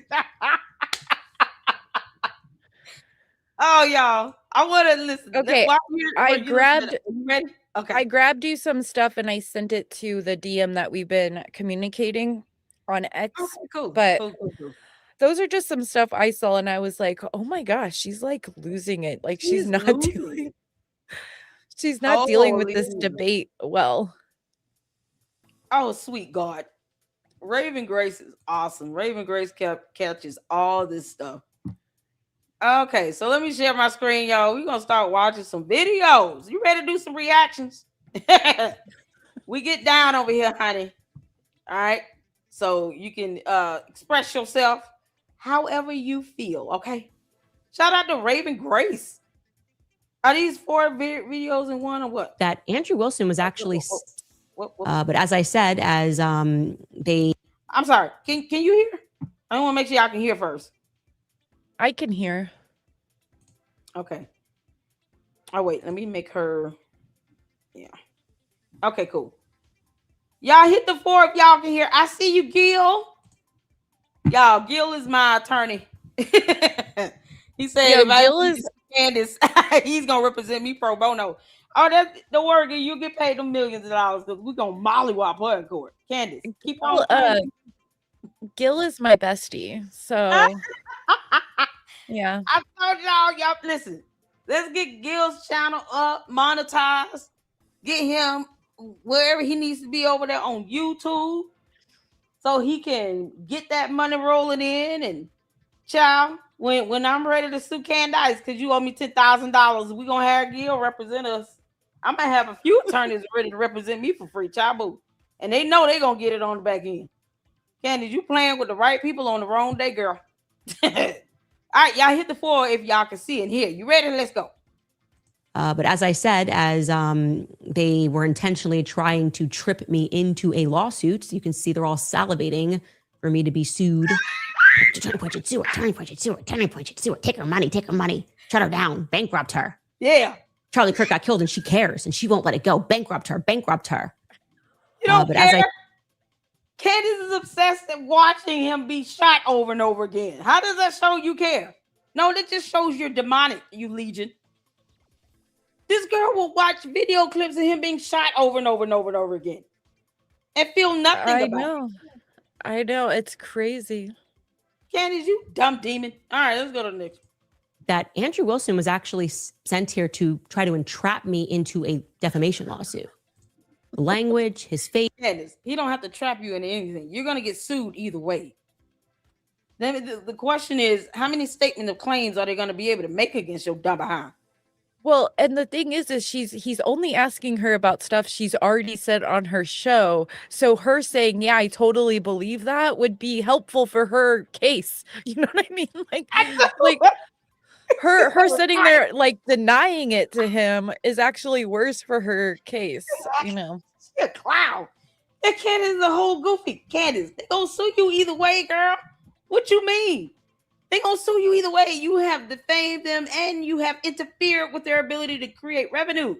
Oh, y'all. I want to listen. Okay. You ready? Okay. I grabbed you some stuff and I sent it to the DM that we've been communicating on X. Okay, cool. But Cool. those are just some stuff I saw and I was like, oh my gosh, she's like losing it. Like she's not dealing. She's not dealing with this debate well. Oh, sweet God. Raven Grace is awesome. Raven Grace catches all this stuff. Okay, so let me share my screen, y'all. We're going to start watching some videos. You ready to do some reactions? We get down over here, honey. All right. So you can express yourself however you feel, okay? Shout out to Raven Grace. Are these 4 videos in one or what? That Andrew Wilson was actually, but as I said, as they... I'm sorry. Can you hear? I want to make sure y'all can hear first. I can hear. Okay. Oh, wait. Let me make her. Yeah. Okay, cool. Y'all hit the 4 if y'all can hear. I see you, Gil. Y'all, Gil is my attorney. He said, if Gil is Candace, he's going to represent me pro bono. Oh, that's the word. You get paid them millions of dollars because we're going to mollywop her in court. Candace, keep on. Gil is my bestie. So... Yeah, I told y'all listen. Let's get Gil's channel up, monetized, get him wherever he needs to be over there on YouTube, so he can get that money rolling in. And child, when I'm ready to sue Candace because you owe me $10,000, we gonna have Gil represent us. I might have a few attorneys ready to represent me for free, child boo, and they know they gonna get it on the back end. Candace, you playing with the right people on the wrong day, girl. All right, y'all hit the 4 if y'all can see and hear. You ready? Let's go. But as I said, as they were intentionally trying to trip me into a lawsuit, you can see they're all salivating for me to be sued. Attorney point it, sue her. Attorney point it, sue her. Attorney point it, sue her. Take her money. Take her money. Shut her down. Bankrupt her. Yeah. Charlie Kirk got killed and she cares and she won't let it go. Bankrupt her. Bankrupt her. You don't care. Candace is obsessed with watching him be shot over and over again. How does that show you care? No, that just shows you're demonic, you legion. This girl will watch video clips of him being shot over and over and over and over again and feel nothing about it. I know. It's crazy. Candace, you dumb demon. All right, let's go to the next. That Andrew Wilson was actually sent here to try to entrap me into a defamation lawsuit. Language, his face. Candace, he don't have to trap you into anything. You're going to get sued either way. Then the question is, how many statement of claims are they going to be able to make against your dumb behind? Well, and the thing is he's only asking her about stuff she's already said on her show. So her saying, yeah, I totally believe that would be helpful for her case. You know what I mean? Like her sitting there like denying it to him is actually worse for her case, you know. She a clown. That Candace is a whole goofy. Candace, they gonna sue you either way, girl. What you mean? They gonna sue you either way. You have defamed them and you have interfered with their ability to create revenue.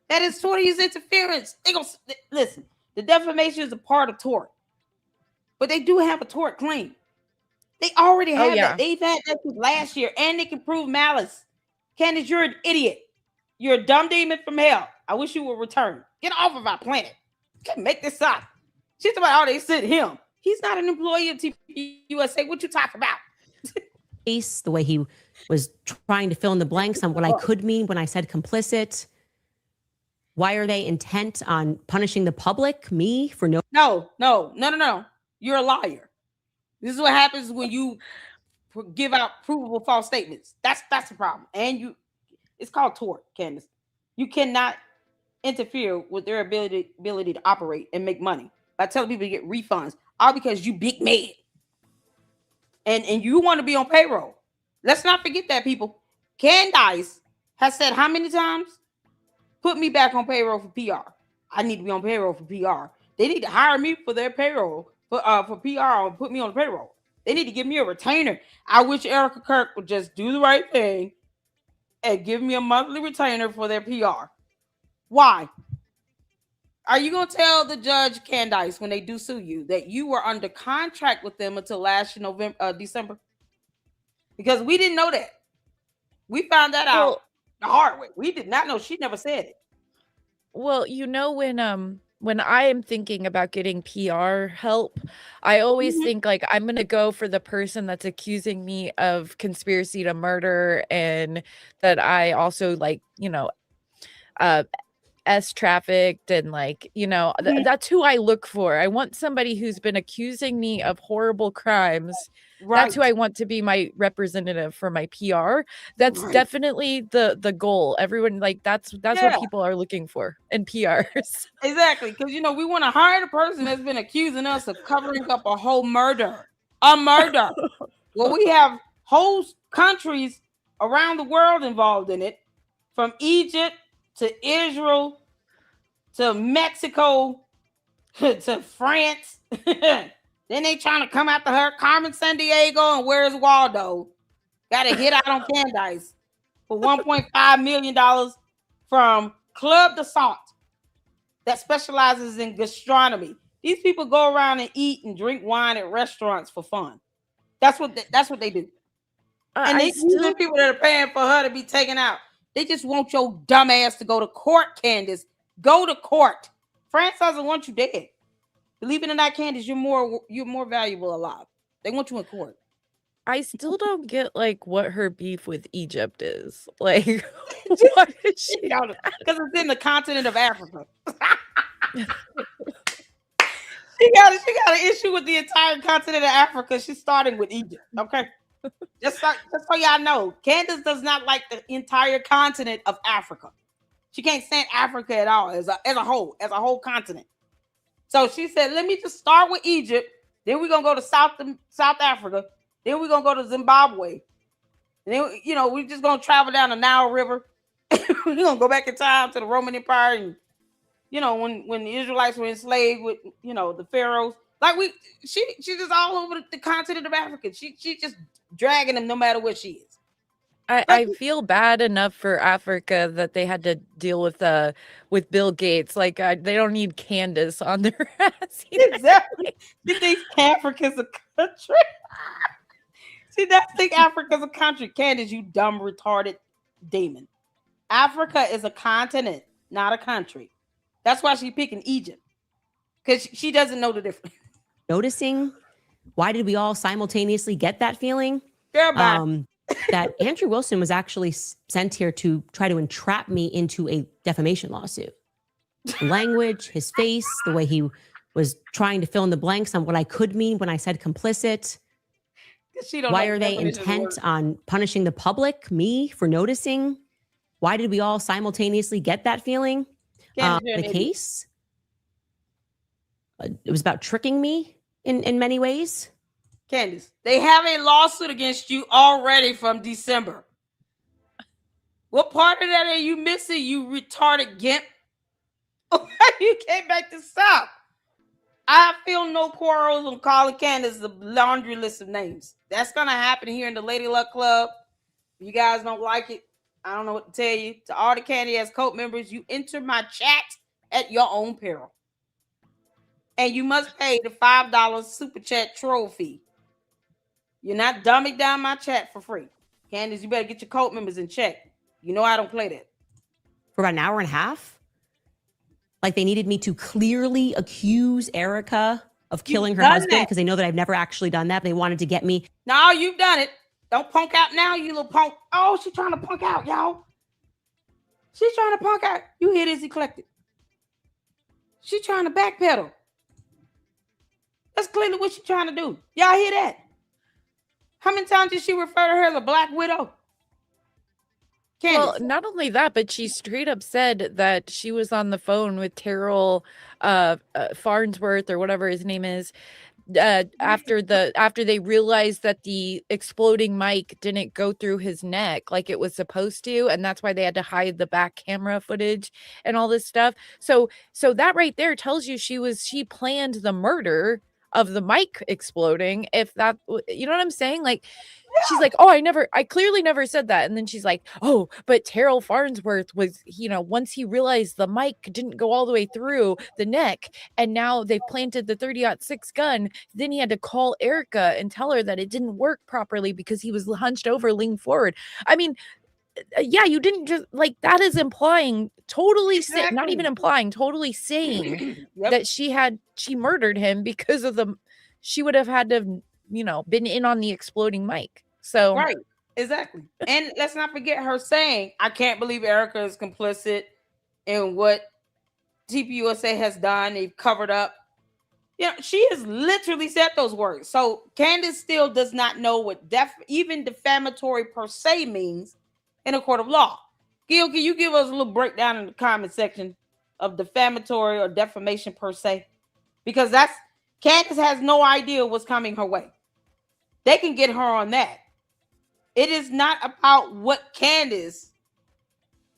That is tort is interference. They gonna listen. The defamation is a part of tort, but they do have a tort claim. They already have that. They've had that last year, and they can prove malice. Candace, you're an idiot. You're a dumb demon from hell. I wish you would return. Get off of our planet. Can't make this up. She's about, they sent him. He's not an employee of TPUSA. What you talking about? The way he was trying to fill in the blanks on what I could mean when I said complicit. Why are they intent on punishing the public? Me for no. No. You're a liar. This is what happens when you give out provable false statements. That's the problem. And it's called tort, Candace. You cannot interfere with their ability to operate and make money by telling people to get refunds, all because you big mad and you want to be on payroll. Let's not forget that, people. Candace has said how many times? Put me back on payroll for PR. I need to be on payroll for PR. They need to hire me for their payroll for PR or put me on the payroll. They need to give me a retainer. I wish Erica Kirk would just do the right thing and give me a monthly retainer for their PR. Why? Are you going to tell the judge, Candace, when they do sue you, that you were under contract with them until last December? Because we didn't know that. We found that out the hard way. We did not know. She never said it. Well, when I am thinking about getting PR help, I always think like I'm going to go for the person that's accusing me of conspiracy to murder and that I also like, trafficked and like, that's who I look for. I want somebody who's been accusing me of horrible crimes. Right. That's who I want to be my representative for my PR. That's Right. definitely the goal. Everyone like that's what people are looking for in PRs. Exactly, because we want to hire the person that's been accusing us of covering up a whole murder. A murder. Well, we have whole countries around the world involved in it, from Egypt to Israel to Mexico to France. Then they trying to come after her. Carmen Sandiego and Where's Waldo got a hit out on Candace for $1.5 million from Club de Salt that specializes in gastronomy. These people go around and eat and drink wine at restaurants for fun. That's what they do. And these people that are paying for her to be taken out. They just want your dumb ass to go to court, Candace. Go to court. France doesn't want you dead. Believe it or not, Candace, you're more valuable alive. They want you in court. I still don't get like what her beef with Egypt is. Like, what is she? Because it's in the continent of Africa. She got an issue with the entire continent of Africa. She's starting with Egypt. Okay. Just so y'all know, Candace does not like the entire continent of Africa. She can't stand Africa at all as a whole continent. So she said, let me just start with Egypt. Then we're going to go to South Africa. Then we're going to go to Zimbabwe. And then, we're just going to travel down the Nile River. We're going to go back in time to the Roman Empire. And, when the Israelites were enslaved with, the pharaohs. Like she's just all over the continent of Africa. She just dragging them no matter where she is. I feel bad enough for Africa that they had to deal with Bill Gates. Like they don't need Candace on their ass. Exactly. You think Africa's a country? She does think Africa's a country. Candace, you dumb, retarded demon. Africa is a continent, not a country. That's why she's picking Egypt. Because she doesn't know the difference. Noticing, why did we all simultaneously get that feeling? That Andrew Wilson was actually sent here to try to entrap me into a defamation lawsuit. Language, his face, the way he was trying to fill in the blanks on what I could mean when I said complicit. Why are they intent on punishing the public, me, for noticing? Why did we all simultaneously get that feeling? The case, it was about tricking me in many ways. Candace, they have a lawsuit against you already from December. What part of that are you missing, you retarded gimp? You came back to stop. I feel no quarrels on calling Candace the laundry list of names. That's going to happen here in the Lady Luck Club. If you guys don't like it, I don't know what to tell you. To all the Candy Ass Cult members, you enter my chat at your own peril. And you must pay the $5 super chat troll fee. You're not dumbing down my chat for free. Candace, you better get your cult members in check. You know I don't play that. For about an hour and a half? Like they needed me to clearly accuse Erica of killing her husband because they know that I've never actually done that. But they wanted to get me. No, you've done it. Don't punk out now, you little punk. Oh, she's trying to punk out, y'all. She's trying to punk out. You hear this, Eclectic? She's trying to backpedal. That's clearly what she's trying to do. Y'all hear that? How many times did she refer to her as a black widow? Well, Candace. not only that, but she straight up said that she was on the phone with Terrell Farnsworth or whatever his name is, after they realized that the exploding mic didn't go through his neck like it was supposed to, and that's why they had to hide the back camera footage and all this stuff. So that right there tells you she planned the murder of the mic exploding. If that, you know what I'm saying? Like, she's like, "Oh, I clearly never said that." And then she's like, "Oh, but Terrell Farnsworth was, once he realized the mic didn't go all the way through the neck, and now they've planted the 30-06 gun, then he had to call Erica and tell her that it didn't work properly because he was hunched over, leaned forward." I mean, yeah, you didn't just like that is implying totally not even Exactly. implying, totally saying Yep. that she murdered him because of she would have had to have, been in on the exploding mic. So Right. Exactly. And let's not forget her saying, I can't believe Erica is complicit in what TPUSA has done. They've covered up. Yeah, she has literally said those words. So Candace still does not know what even defamatory per se means in a court of law. Gil, can you give us a little breakdown in the comment section of defamatory or defamation per se? Because Candace has no idea what's coming her way. They can get her on that. It is not about what Candace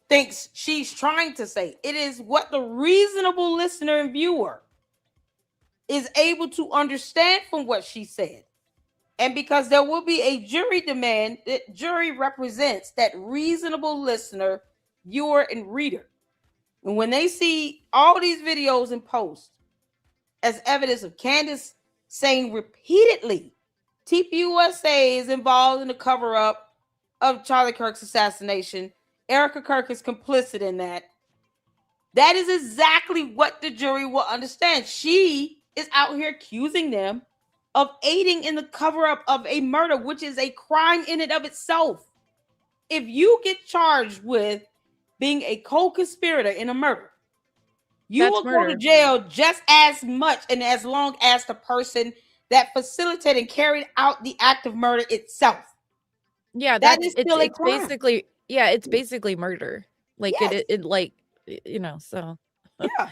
thinks she's trying to say. It is what the reasonable listener and viewer is able to understand from what she said. And because there will be a jury demand, the jury represents that reasonable listener, viewer, and reader. And when they see all these videos and posts as evidence of Candace saying repeatedly, TPUSA is involved in the cover up of Charlie Kirk's assassination. Erica Kirk is complicit in that. That is exactly what the jury will understand. She is out here accusing them of aiding in the cover up of a murder, which is a crime in and of itself. If you get charged with being a co-conspirator in a murder, you That's will go to murder. jail just as much and as long as the person that facilitated and carried out the act of murder itself. Yeah, That that's is still a it's crime. basically, yeah, it's basically murder. Like Yes. it like, so Yeah.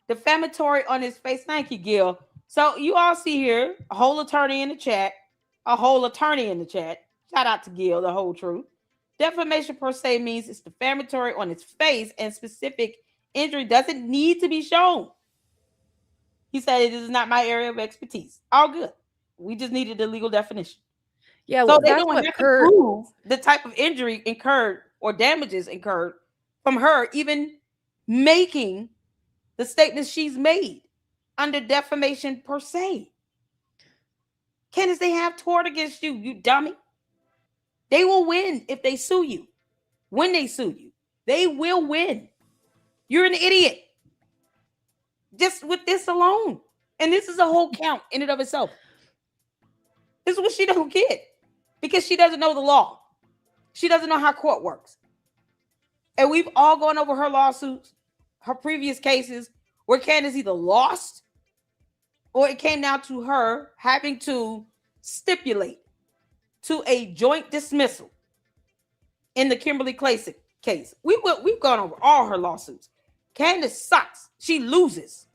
Defamatory on his face. Thank you, Gil. So you all see here a whole attorney in the chat, a whole attorney in the chat. Shout out to Gil, the whole truth. Defamation per se means it's defamatory on its face and specific injury doesn't need to be shown. He said it is not my area of expertise. All good. We just needed the legal definition. yeah, So well, they that's don't what have to Kirk. prove the type of injury incurred or damages incurred from her even making the statements she's made under defamation per se. Candace, they have tort against you, you dummy. They will win if they sue you. When they sue you, they will win. You're an idiot. Just with this alone. And this is a whole count in and of itself. This is what she don't get because she doesn't know the law. She doesn't know how court works. And we've all gone over her lawsuits, her previous cases, where Candace either lost or it came down to her having to stipulate to a joint dismissal in the Kimberly Classic case. We've gone over all her lawsuits. Candace sucks. She loses.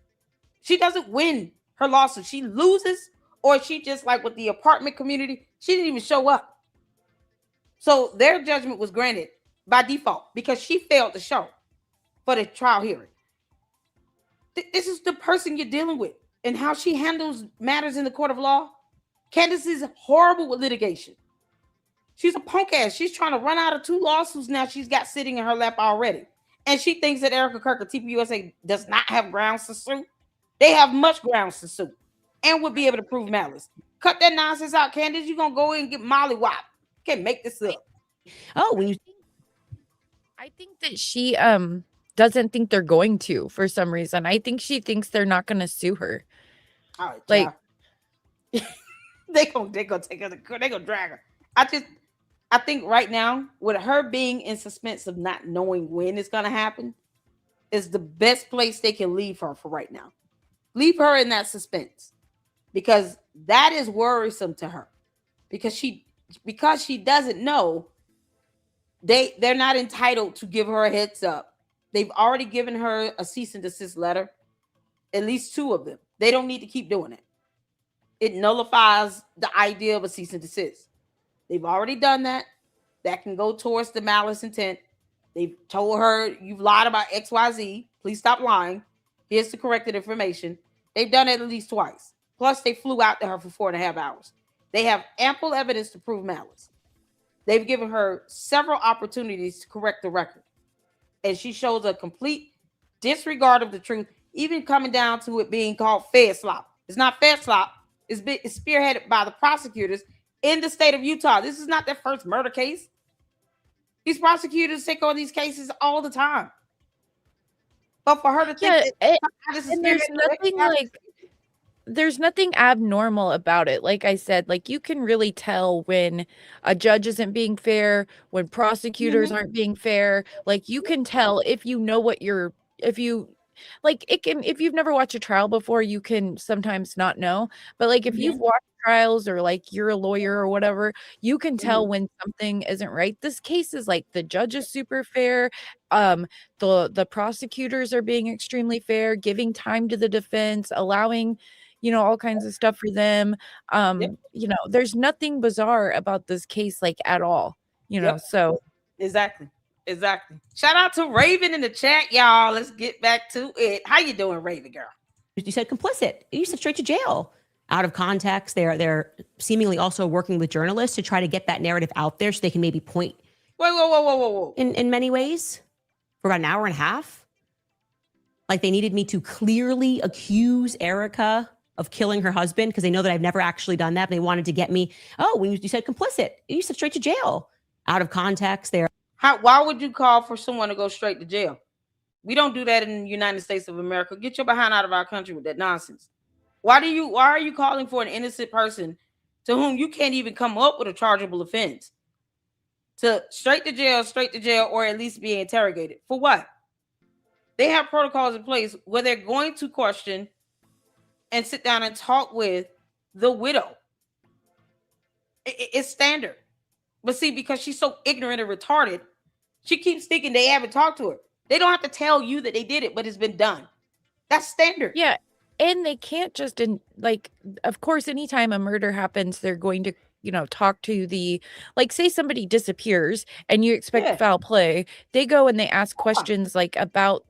She doesn't win her lawsuit. She loses, or she just like with the apartment community, she didn't even show up. So their judgment was granted by default because she failed to show for the trial hearing. This is the person you're dealing with and how she handles matters in the court of law. Candace is horrible with litigation. She's a punk ass. She's trying to run out of 2 lawsuits now she's got sitting in her lap already. And she thinks that Erica Kirk or TPUSA does not have grounds to sue. They have much grounds to sue and would be able to prove malice. Cut that nonsense out, Candace. You're going to go in and get mollywop. Can't make this up. Oh, when you I think that she doesn't think they're going to for some reason. I think she thinks they're not going to sue her. All right, Like, they gonna take her. They gonna drag her. I think right now, with her being in suspense of not knowing when it's gonna happen, is the best place they can leave her for right now. Leave her in that suspense because that is worrisome to her because she doesn't know they're not entitled to give her a heads up. They've already given her a cease and desist letter, at least 2 of them. They don't need to keep doing it. It nullifies the idea of a cease and desist. They've already done that. That can go towards the malice intent. They've told her, you've lied about XYZ. Please stop lying. Here's the corrected information. They've done it at least twice. Plus, they flew out to her for 4.5 hours. They have ample evidence to prove malice. They've given her several opportunities to correct the record. And she shows a complete disregard of the truth, even coming down to it being called Fed slop. It's not Fed slop. It's spearheaded by the prosecutors in the state of Utah. This is not their first murder case. These prosecutors take on these cases all the time. But for her to think that this is and there's nothing abnormal about it. Like I said, like you can really tell when a judge isn't being fair, when prosecutors aren't being fair. Like you can tell if you know what if you've never watched a trial before, you can sometimes not know. But like if you've watched trials or like you're a lawyer or whatever, you can tell when something isn't right. This case is like the judge is super fair. The prosecutors are being extremely fair, giving time to the defense, allowing, all kinds of stuff for them. There's nothing bizarre about this case, like at all, so. Exactly. Shout out to Raven in the chat, y'all. Let's get back to it. How you doing, Raven girl? You said complicit. You said straight to jail. Out of context, they're seemingly also working with journalists to try to get that narrative out there so they can maybe point. Whoa. In many ways, for about an hour and a half. Like they needed me to clearly accuse Erica of killing her husband because they know that I've never actually done that. But they wanted to get me. Oh, when you said complicit, you said straight to jail. Out of context, why would you call for someone to go straight to jail? We don't do that in the United States of America. Get your behind out of our country with that nonsense. Why are you calling for an innocent person to whom you can't even come up with a chargeable offense to straight to jail, or at least be interrogated? For what? They have protocols in place where they're going to question and sit down and talk with the widow. It's standard. But see, because she's so ignorant and retarded, she keeps thinking they haven't talked to her. They don't have to tell you that they did it, but it's been done. That's standard. Yeah. And they can't just of course, anytime a murder happens, they're going to, talk to say somebody disappears and you expect foul play. They go and they ask questions about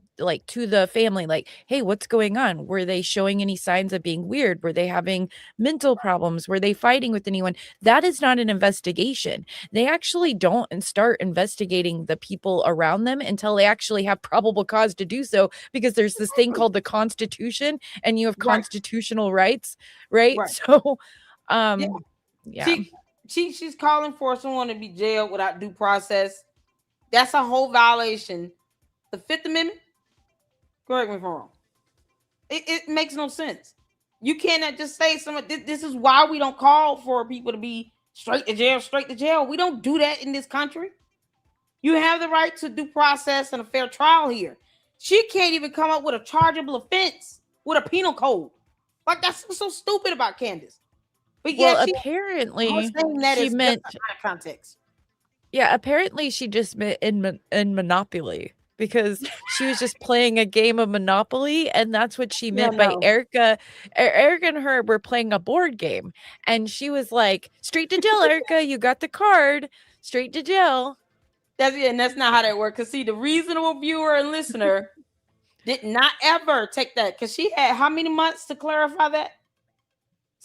to the family, hey, what's going on? Were they showing any signs of being weird? Were they having mental problems? Were they fighting with anyone? That is not an investigation. They actually don't start investigating the people around them until they actually have probable cause to do so, because there's this thing called the Constitution and you have constitutional rights, right? So, yeah. She's calling for someone to be jailed without due process. That's a whole violation. The Fifth Amendment. Correct me if I'm wrong. It makes no sense. You cannot just say this is why we don't call for people to be straight to jail. We don't do that in this country. You have the right to due process and a fair trial here. She can't even come up with a chargeable offense with a penal code. Like, that's so stupid about Candace. But apparently she meant out of context. Yeah, apparently she just meant in Monopoly, because she was just playing a game of Monopoly, and that's what she meant by Erica. Erica and her were playing a board game, and she was like, straight to jail, Erica, you got the card, straight to jail. That's not how that works. Because see, the reasonable viewer and listener did not ever take that, because she had how many months to clarify that?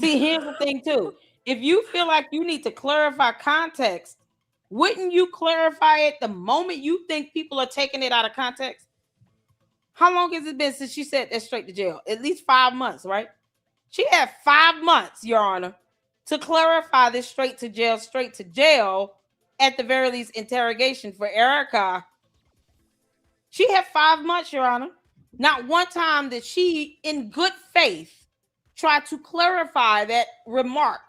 See, here's the thing too. If you feel like you need to clarify context, wouldn't you clarify it the moment you think people are taking it out of context? How long has it been since she said that straight to jail? At least 5 months, right? She had 5 months, Your Honor, to clarify this straight to jail, at the very least interrogation for Erica. She had 5 months, Your Honor. Not one time did she, in good faith, try to clarify that remark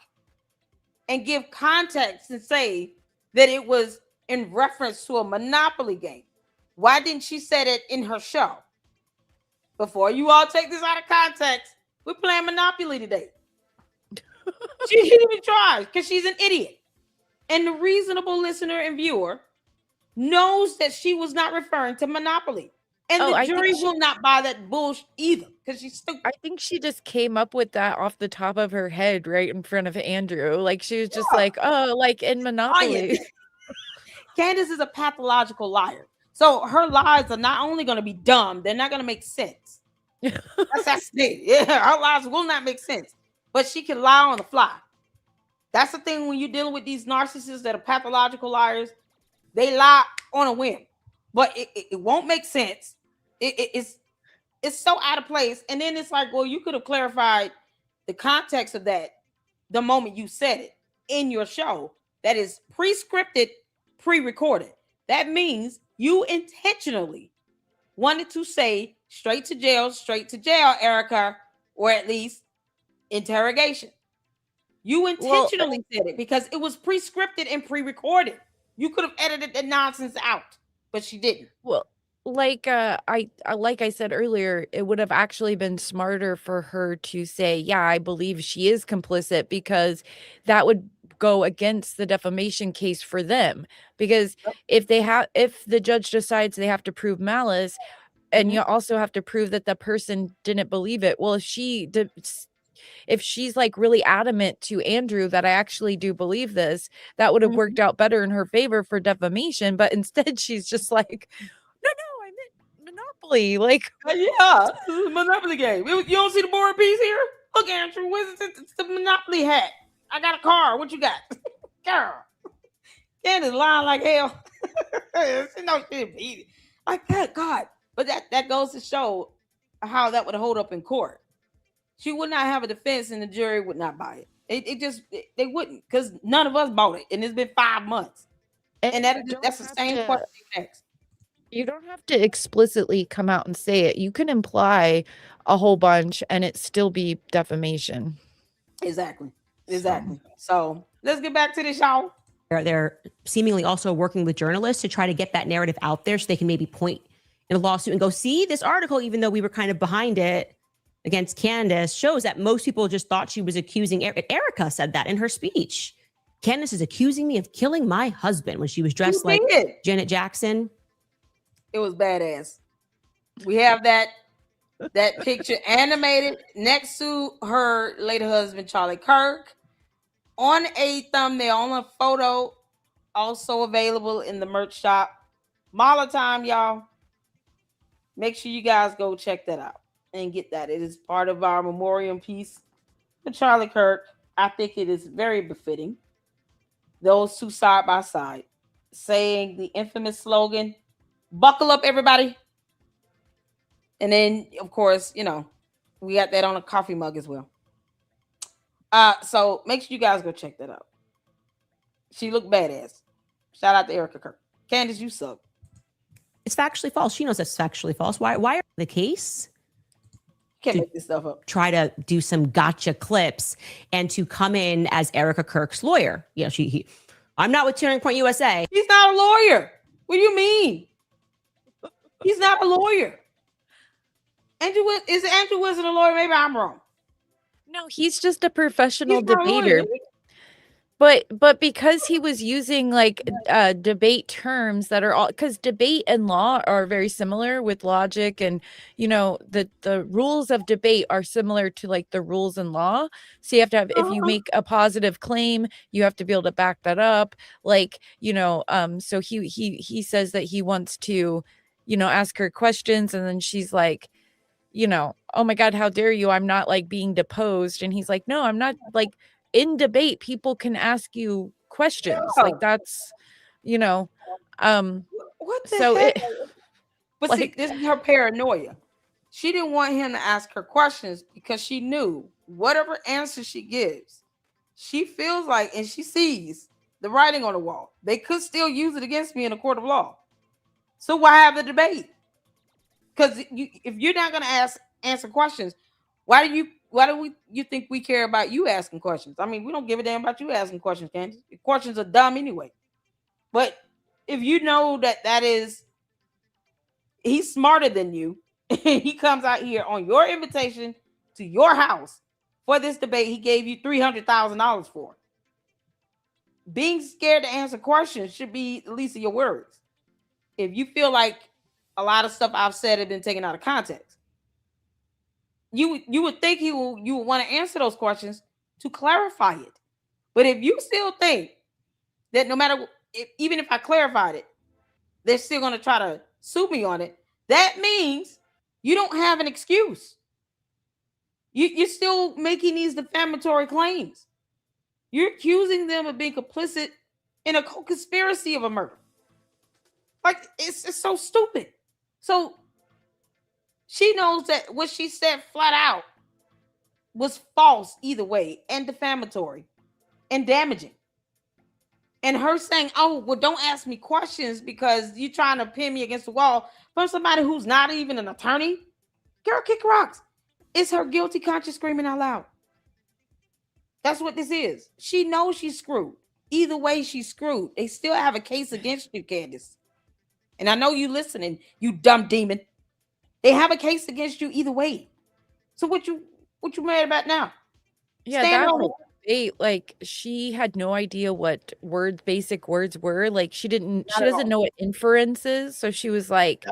and give context and say that it was in reference to a Monopoly game. Why didn't she say it in her show? Before you all take this out of context, we're playing Monopoly today. She didn't even try because she's an idiot. And the reasonable listener and viewer knows that she was not referring to Monopoly. And Oh, the I think jury will not buy that bullshit either because she's stupid. I think she just came up with that off the top of her head right in front of Andrew. Like she was just Yeah, like, "Oh, like in lying. Monopoly." Candace is a pathological liar. So her lies are not only going to be dumb, they're not going to make sense. That's the thing. Yeah, her lies will not make sense. But she can lie on the fly. That's the thing when you're dealing with these narcissists that are pathological liars. They lie on a whim, but it won't make sense. It's so out of place. And then it's like, well, you could have clarified the context of that the moment you said it in your show. That is pre-scripted, pre-recorded. That means you intentionally wanted to say straight to jail, Erica, or at least interrogation. You intentionally said it because it was pre-scripted and pre-recorded. You could have edited the nonsense out, but she didn't. Well, like I said earlier, it would have actually been smarter for her to say, "Yeah, I believe she is complicit," because that would go against the defamation case for them. Because if the judge decides they have to prove malice, and you also have to prove that the person didn't believe it. Well, if she's like really adamant to Andrew that I actually do believe this, that would have worked out better in her favor for defamation. But instead, she's just like, no, I meant Monopoly. Like, yeah, this is a Monopoly game. You don't see the board piece here? Look, Andrew, it's the Monopoly hat. I got a car. What you got? Girl. Candace lying like hell. She knows she beat it. Like, good God. But that goes to show how that would hold up in court. She would not have a defense and the jury would not buy it. They wouldn't, because none of us bought it. And it's been 5 months. And that's the same question next. You don't have to explicitly come out and say it. You can imply a whole bunch and it still be defamation. Exactly. So let's get back to this, y'all. They're seemingly also working with journalists to try to get that narrative out there so they can maybe point in a lawsuit and go, see, this article, even though we were kind of behind it against Candace, shows that most people just thought she was accusing Erica said that in her speech. Candace is accusing me of killing my husband when she was dressed like Janet Jackson. It was badass. We have that picture animated next to her late husband, Charlie Kirk, on a thumbnail, on a photo, also available in the merch shop. Mala time, y'all. Make sure you guys go check that out and get that. It is part of our memoriam piece for Charlie Kirk. I think it is very befitting. Those two side by side, saying the infamous slogan, "Buckle up, everybody." And then, of course, we got that on a coffee mug as well. So make sure you guys go check that out. She looked badass. Shout out to Erica Kirk. Candace, you suck. It's factually false. She knows that's factually false. Why are the case? Can't make this stuff up. Try to do some gotcha clips and to come in as Erica Kirk's lawyer. I'm not with Turning Point USA. He's not a lawyer. What do you mean? He's not a lawyer. Andrew wasn't a lawyer? Maybe I'm wrong. No, he's just a professional debater. But because he was using like debate terms that are all, because debate and law are very similar with logic, and the rules of debate are similar to like the rules in law. So you have to have, if you make a positive claim, you have to be able to back that up. Like, so he says that he wants to, ask her questions, and then she's like, oh my God, how dare you? I'm not like being deposed. And he's like, no, I'm not. Like, in debate, people can ask you questions. Like, that's, what the heck? But see, this is her paranoia. She didn't want him to ask her questions because she knew whatever answer she gives, she feels like, and she sees the writing on the wall. They could still use it against me in a court of law. So why have the debate? Because if you're not going to answer questions, why do you think we care about you asking questions? I mean, we don't give a damn about you asking questions, Candace. Questions are dumb anyway. But if you know that is, he's smarter than you, and he comes out here on your invitation to your house for this debate he gave you $300,000 for. Being scared to answer questions should be the least of your worries. if you feel like a lot of stuff I've said have been taken out of context, you would think you would want to answer those questions to clarify it. But if you still think that no matter even if I clarified it, they're still going to try to sue me on it, that means you don't have an excuse. You're still making these defamatory claims. You're accusing them of being complicit in a conspiracy of a murder. Like, it's so stupid. So she knows that what she said flat out was false either way, and defamatory and damaging. And her saying, "Oh, well, don't ask me questions because you're trying to pin me against the wall," from somebody who's not even an attorney. Girl, kick rocks. It's her guilty conscience screaming out loud. That's what this is. She knows she's screwed. Either way, she's screwed. They still have a case against you, Candace. And I know you listening, you dumb demon. They have a case against you either way. So what you mad about now? Yeah, Stand that on it. whole debate, like, she had no idea what basic words were. Like, she doesn't know what inference is. So she was like,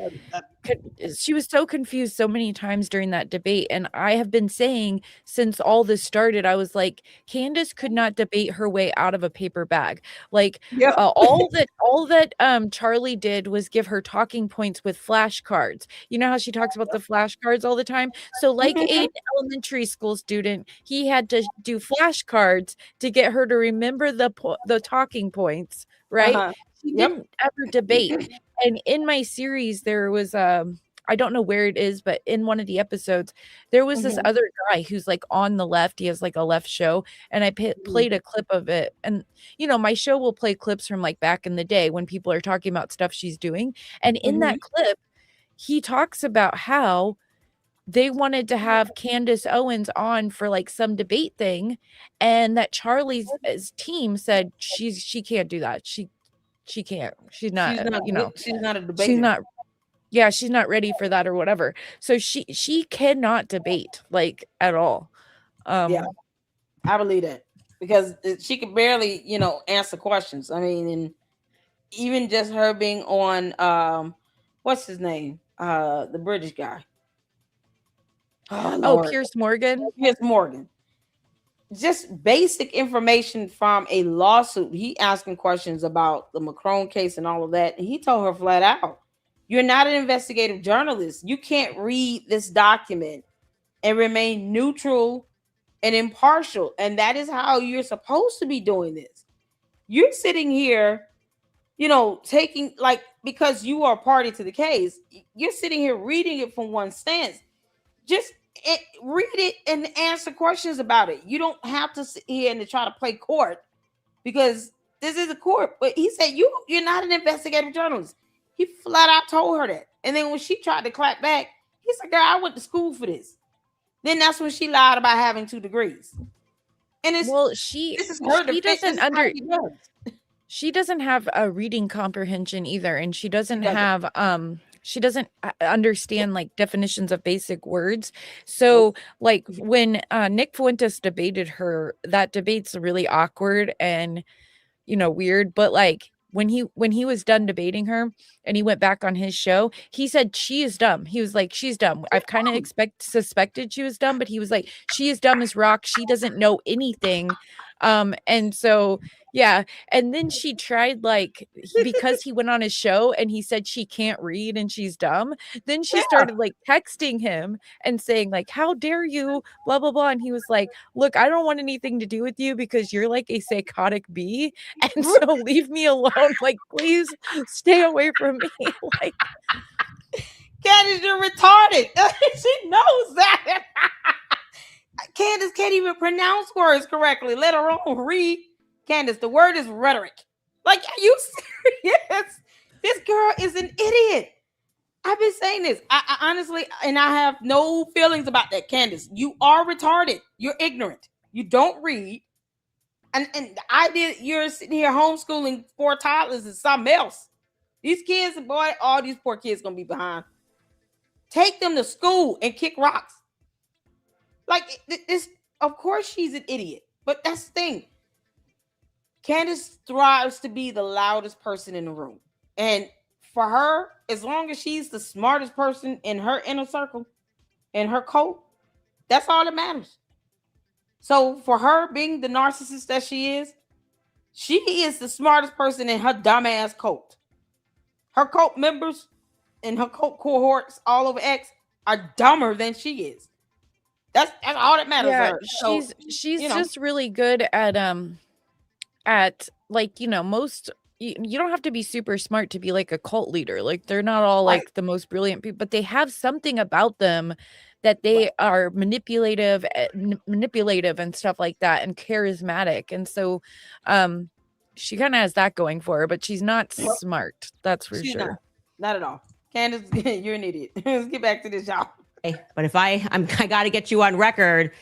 she was so confused so many times during that debate. And I have been saying since all this started, I was like, Candace could not debate her way out of a paper bag. Like, Yeah. all that Charlie did was give her talking points with flashcards. You know how she talks about the flashcards all the time? So like an elementary school student, he had to do flashcards to get her to remember the talking points, right? She Yep. didn't ever debate. And in my series, there was I don't know where it is, but in one of the episodes, there was this other guy who's like on the left. He has like a left show, and I played a clip of it. And my show will play clips from like back in the day when people are talking about stuff she's doing. And in that clip, he talks about how they wanted to have Candace Owens on for like some debate thing, and that Charlie's team said she can't do that. She can't. She's not, She's not a debater. she's not she's not ready for that or whatever. So she cannot debate like at all. Yeah, I believe that because she could barely, answer questions. I mean, and even just her being on, what's his name? The British guy. Oh, Lord. Piers Morgan. Piers Morgan. Just basic information from a lawsuit. He asking questions about the Macron case and all of that. And he told her flat out, "You're not an investigative journalist. You can't read this document and remain neutral and impartial. And that is how you're supposed to be doing this. You're sitting here, taking because you are a party to the case, you're sitting here reading it from one stance. Just read it and answer questions about it. You don't have to sit here and try to play court because this is a court." But he said, you're not an investigative journalist. He flat out told her that. And then when she tried to clap back, he said, "Girl, I went to school for this." Then that's when she lied about having 2 degrees. And she doesn't have a reading comprehension either, and she doesn't have understand like definitions of basic words. So like when Nick Fuentes debated her, that debate's really awkward and weird, but like when he was done debating her and he went back on his show, he said she is dumb. He was like, "She's dumb. I've kind of suspected she was dumb," but he was like, "She is dumb as rock. She doesn't know anything." And so yeah, and then she tried because he went on his show and he said she can't read and she's dumb. Then she started like texting him and saying like, "How dare you, blah blah blah," and he was like, "Look, I don't want anything to do with you because you're like a psychotic bee, and so leave me alone. Like, please stay away from me." Like, Candace, you're retarded. She knows that. Candace can't even pronounce words correctly, let alone read. Candace, the word is rhetoric. Like, are you serious? This girl is an idiot. I've been saying this. I honestly, and I have no feelings about that, Candace. You are retarded. You're ignorant. You don't read. And you're sitting here homeschooling 4 toddlers and something else. These kids, boy, all these poor kids gonna be behind. Take them to school and kick rocks. Like this, of course she's an idiot. But that's the thing. Candace thrives to be the loudest person in the room. And for her, as long as she's the smartest person in her inner circle, in her cult, that's all that matters. So for her being the narcissist that she is the smartest person in her dumbass cult. Her cult members and her cult cohorts all over X are dumber than she is. That's all that matters. Yeah, So, she's just really good at like, most you don't have to be super smart to be like a cult leader. Like they're not all right, like the most brilliant people, but they have something about them that they right. are manipulative and stuff like that and charismatic. And so she kind of has that going for her, but she's not smart. That's for She's sure. not at all. Candace, you're an idiot. Let's get back to this, y'all. But if I got to get you on record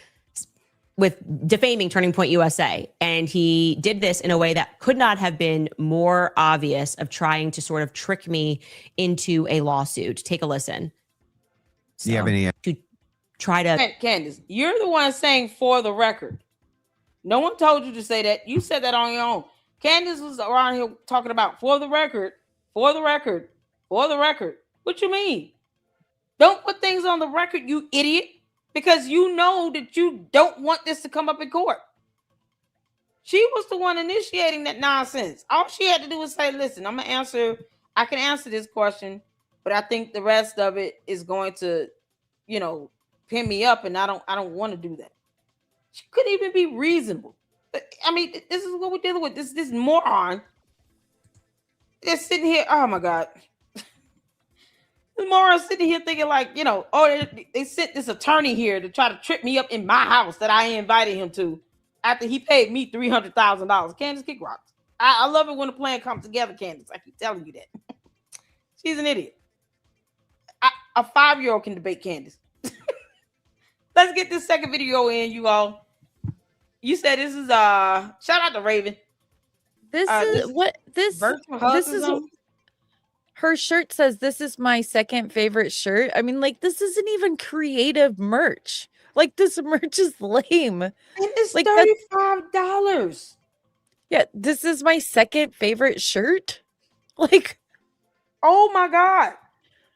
with defaming Turning Point USA. And he did this in a way that could not have been more obvious of trying to sort of trick me into a lawsuit. Take a listen. Do you have any? To try to... Candace, you're the one saying for the record. No one told you to say that. You said that on your own. Candace was around here talking about for the record, for the record, for the record. What you mean? Don't put things on the record, you idiot. Because you know that you don't want this to come up in court. She was the one initiating that nonsense. All she had to do was say, listen, I can answer this question, but I think the rest of it is going to, pin me up, and I don't want to do that. She couldn't even be reasonable. I mean, this is what we're dealing with. This moron is sitting here. Oh my God. Moron sitting here thinking like, they sent this attorney here to try to trip me up in my house that I invited him to after he paid me $300,000. Candace, kick rocks. I love it when the plan comes together, Candace. I keep telling you that. She's an idiot. A 5-year-old can debate Candace. Let's get this second video in, you all. You said this is shout out to Raven. This is her shirt says this is my second favorite shirt. I mean, like, this isn't even creative merch. Like, this merch is lame. And it's like $35. Yeah, this is my second favorite shirt. Like, oh my God.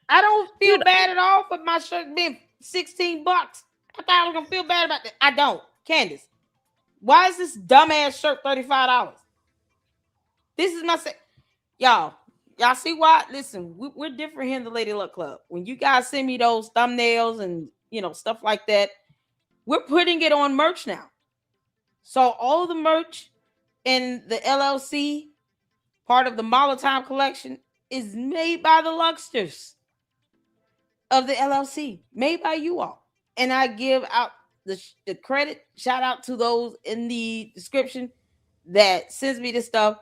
I don't feel bad at all for my shirt being $16. I thought I was gonna feel bad about that. I don't. Candace, why is this dumbass shirt $35? This is my y'all see why? Listen, we're different here in the Lady Luck Club. When you guys send me those thumbnails and stuff like that, we're putting it on merch now. So all the merch in the LLC, part of the Molotov collection, is made by the Lucksters of the LLC, made by you all. And I give out the credit, shout out to those in the description that sends me this stuff.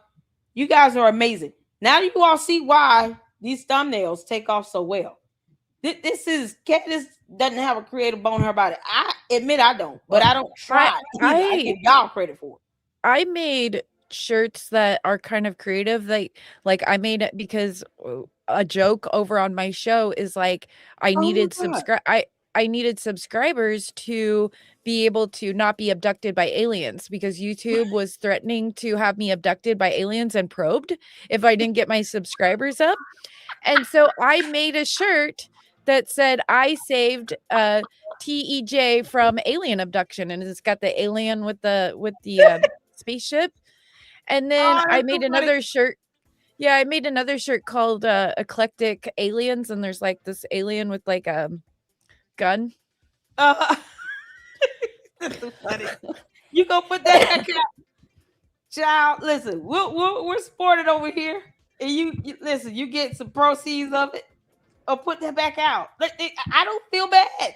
You guys are amazing. Now you all see why these thumbnails take off so well. This is Candace doesn't have a creative bone in her body. I admit I don't, but I don't try. I give y'all credit for it. I made shirts that are kind of creative. Like I made it because a joke over on my show is like I needed I needed subscribers to be able to not be abducted by aliens because YouTube was threatening to have me abducted by aliens and probed if I didn't get my subscribers up. And so I made a shirt that said I saved TEJ from alien abduction, and it's got the alien with the spaceship. And then I made another shirt. Yeah, I made another shirt called Eclectic Aliens, and there's like this alien with like a gun. That's so funny. You go put that child. Listen, we're supported over here, and you listen. You get some proceeds of it, or put that back out. I don't feel bad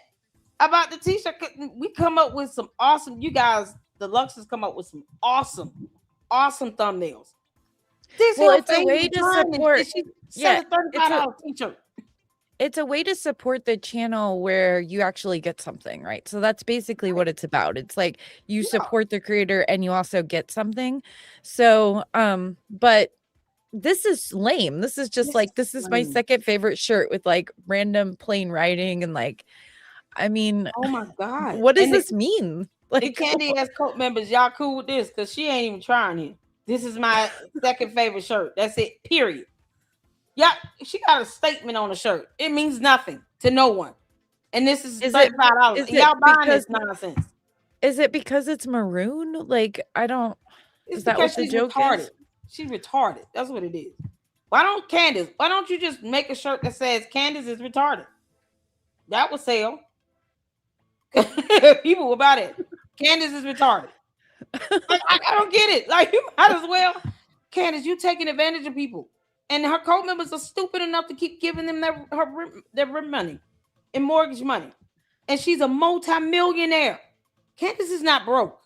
about the t-shirt. We come up with some awesome. You guys, the Luxers, come up with some awesome thumbnails. It's a way to support. $35 t-shirt. It's a way to support the channel where you actually get something, right? So that's basically what it's about. It's like you support the creator and you also get something. So, but this is lame. This is just this is my second favorite shirt with like random plain writing and like, I mean, oh my God, what does this mean? Like, Candy has cult members. Y'all cool with this? Because she ain't even trying here. This is my second favorite shirt. That's it. Period. Yeah, she got a statement on the shirt. It means nothing to no one. And this is Is it $35. is And it y'all buying because this nonsense. it's maroon? Like, I don't It's is that because what the she's joke retarded. is? She's retarded. That's what it is. Candace, why don't you just make a shirt that says Candace is retarded? That would sell. People will buy it. Candace is retarded. Like, I don't get it. Like, you might as well. Candace, you taking advantage of people. And her co-members are stupid enough to keep giving them their rent money and mortgage money. And she's a multi-millionaire. Candace is not broke.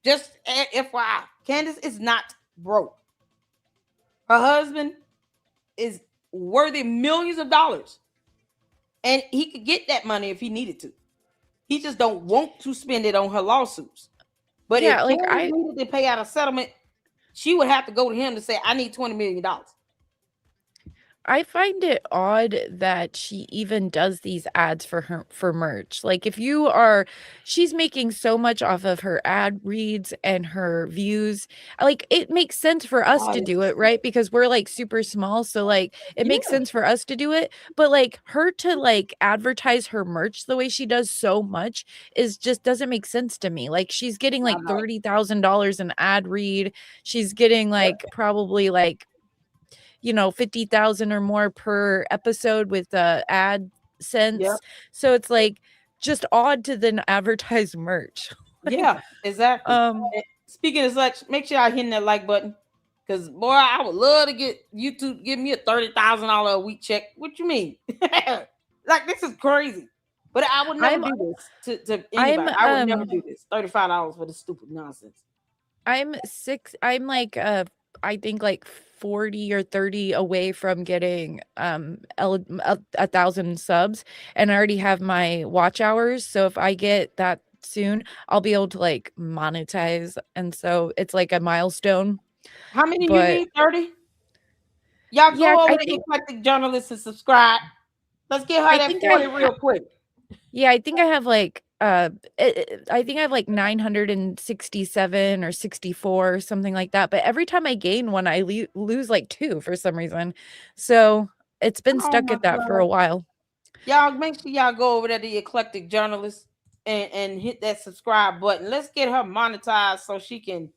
Just FYI, Candace is not broke. Her husband is worthy millions of dollars. And he could get that money if he needed to. He just don't want to spend it on her lawsuits. But Yeah, if like Candace needed to pay out a settlement, she would have to go to him to say, I need $20 million. I find it odd that she even does these ads for merch. Like, she's making so much off of her ad reads and her views. Like, it makes sense for us to do it, right? Because we're like super small, so like it makes sense for us to do it. But like her to like advertise her merch the way she does so much is just doesn't make sense to me. Like, she's getting like $30,000 an ad read. She's getting like probably like 50,000 or more per episode with ad sense. Yep. So it's like just odd to then advertise merch. Yeah, exactly. Speaking of such, make sure y'all hitting that like button. Because boy, I would love to get YouTube give me a $30,000 a week check. What you mean? Like, this is crazy. But I would never do this to anybody. I would never do this. $35 for this stupid nonsense. I'm like I think like 40 or 30 away from getting a 1,000 subs, and I already have my watch hours. So if I get that soon, I'll be able to like monetize, and so it's like a milestone. How many you need? 30? Y'all go over to Eclectic Journalist and subscribe. Let's get her that 40 real quick. Yeah, I think I have like I think I have like 967 or 64 or something like that. But every time I gain one, I lose like 2 for some reason. So it's been stuck at that for a while. Y'all make sure y'all go over there to the Eclectic Journalist and hit that subscribe button. Let's get her monetized so she can,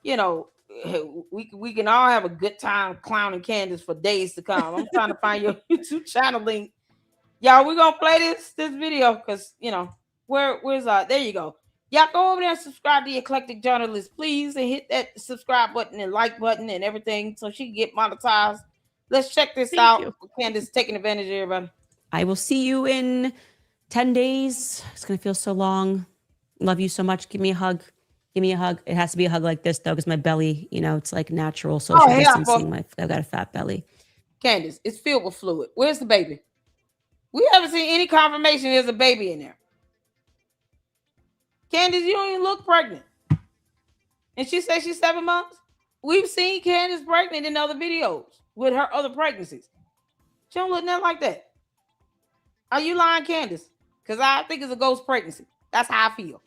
we can all have a good time clowning Candace for days to come. I'm trying to find your YouTube channel link. Y'all, we're gonna play this video because where's there you go. Y'all go over there and subscribe to the Eclectic Journalist, please, and hit that subscribe button and like button and everything so she can get monetized. Let's check this out. Candace taking advantage of everybody. I will see you in 10 days. It's gonna feel so long. Love you so much. Give me a hug. Give me a hug. It has to be a hug like this though, because my belly, it's like natural social distancing. I've got a fat belly. Candace, it's filled with fluid. Where's the baby? We haven't seen any confirmation there's a baby in there. Candace, you don't even look pregnant. And she says she's 7 months. We've seen Candace pregnant in other videos with her other pregnancies. She don't look nothing like that. Are you lying, Candace? Because I think it's a ghost pregnancy. That's how I feel.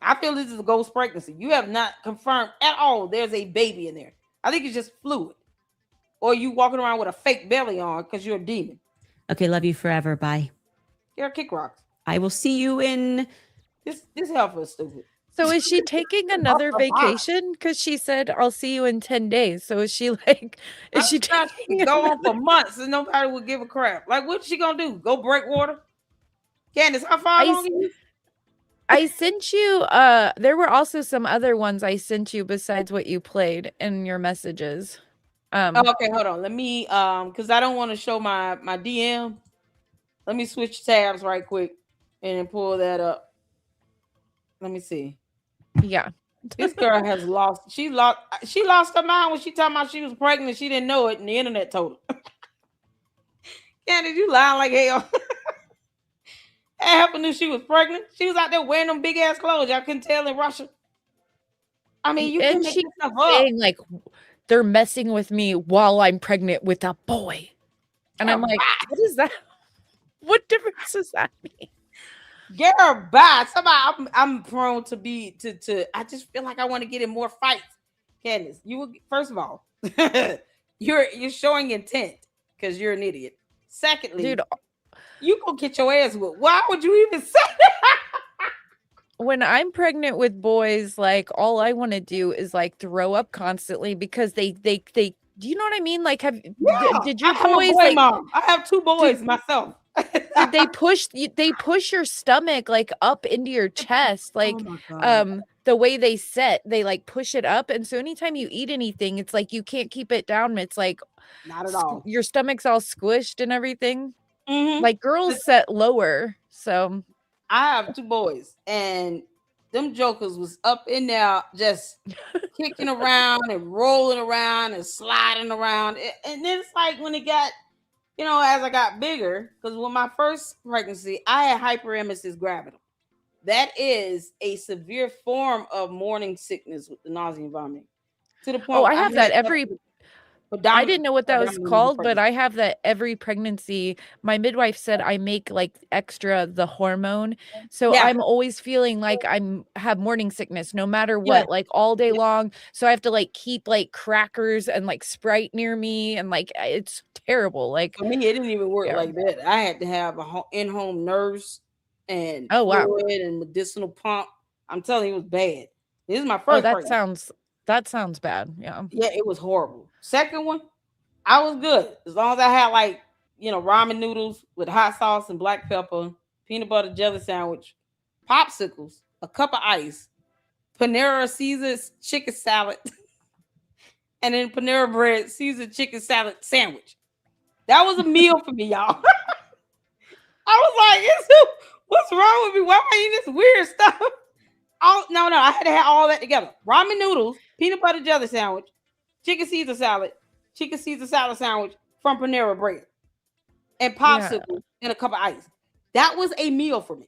I feel this is a ghost pregnancy. You have not confirmed at all there's a baby in there. I think it's just fluid. Or you walking around with a fake belly on because you're a demon. Okay, love you forever. Bye. You're kick rocks. I will see you in... This help is stupid. So is she taking another vacation? Because she said, I'll see you in 10 days. So is she like... Is she taking go on for months and nobody would give a crap? Like, what's she going to do? Go break water? Candace, how far along are you? I sent you... there were also some other ones I sent you besides what you played in your messages. Okay, hold on. Let me because I don't want to show my DM. Let me switch tabs right quick and pull that up. Let me see. Yeah. This girl has she lost her mind when she talking about she was pregnant. She didn't know it, and the internet told her. Candace, you lying like hell. That happened when she was pregnant. She was out there wearing them big ass clothes. Y'all couldn't tell in Russia. I mean, you can make this stuff up. Saying like they're messing with me while I'm pregnant with a boy. And I'm like, what is that? What difference does that mean? Girl, bye. Somehow I'm prone to be I just feel like I want to get in more fights. Candace, you will first of all, you're showing intent because you're an idiot. Secondly, Dude, you gonna get your ass whooped. Why would you even say that? when I'm pregnant with boys, like all I want to do is like throw up constantly because they do you know what I mean? Like Yeah, did your I'm a boys boy like mom. I have 2 did boys myself. did they push your stomach like up into your chest Oh like my god, the way they set they like push it up, and so anytime you eat anything it's like you can't keep it down, it's like not at all. your stomach's all squished and everything. Mm-hmm. Like girls set lower, so I have 2 boys, and them jokers was up in there just kicking around and rolling around and sliding around. And then it's like when it got, as I got bigger, because with my first pregnancy, I had hyperemesis gravidum. That is a severe form of morning sickness with the nausea and vomiting. To the point oh, where I have that every I didn't know what that was called, but I have that every pregnancy. My midwife said I make like extra the hormone. So Yeah, I'm always feeling like I'm have morning sickness no matter yeah. what, like all day long. So I have to like keep like crackers and like Sprite near me, and like it's terrible. Like, For me, it didn't even work yeah. like that. I had to have a in-home nurse and Oh wow. fluid and medicinal pump. I'm telling you, it was bad. This is my Oh, first pregnancy. that sounds bad. Yeah. Yeah, it was horrible. Second one, I was good as long as I had like ramen noodles with hot sauce and black pepper, peanut butter jelly sandwich, popsicles, a cup of ice, Panera Caesar's chicken salad, and then Panera bread Caesar chicken salad sandwich. That was a meal for me, y'all. I was like, what's wrong with me? Why am I eating this weird stuff? Oh no, I had to have all that together. Ramen noodles, peanut butter jelly sandwich, chicken Caesar salad sandwich from Panera bread, and popsicle and a cup of ice. That was a meal for me.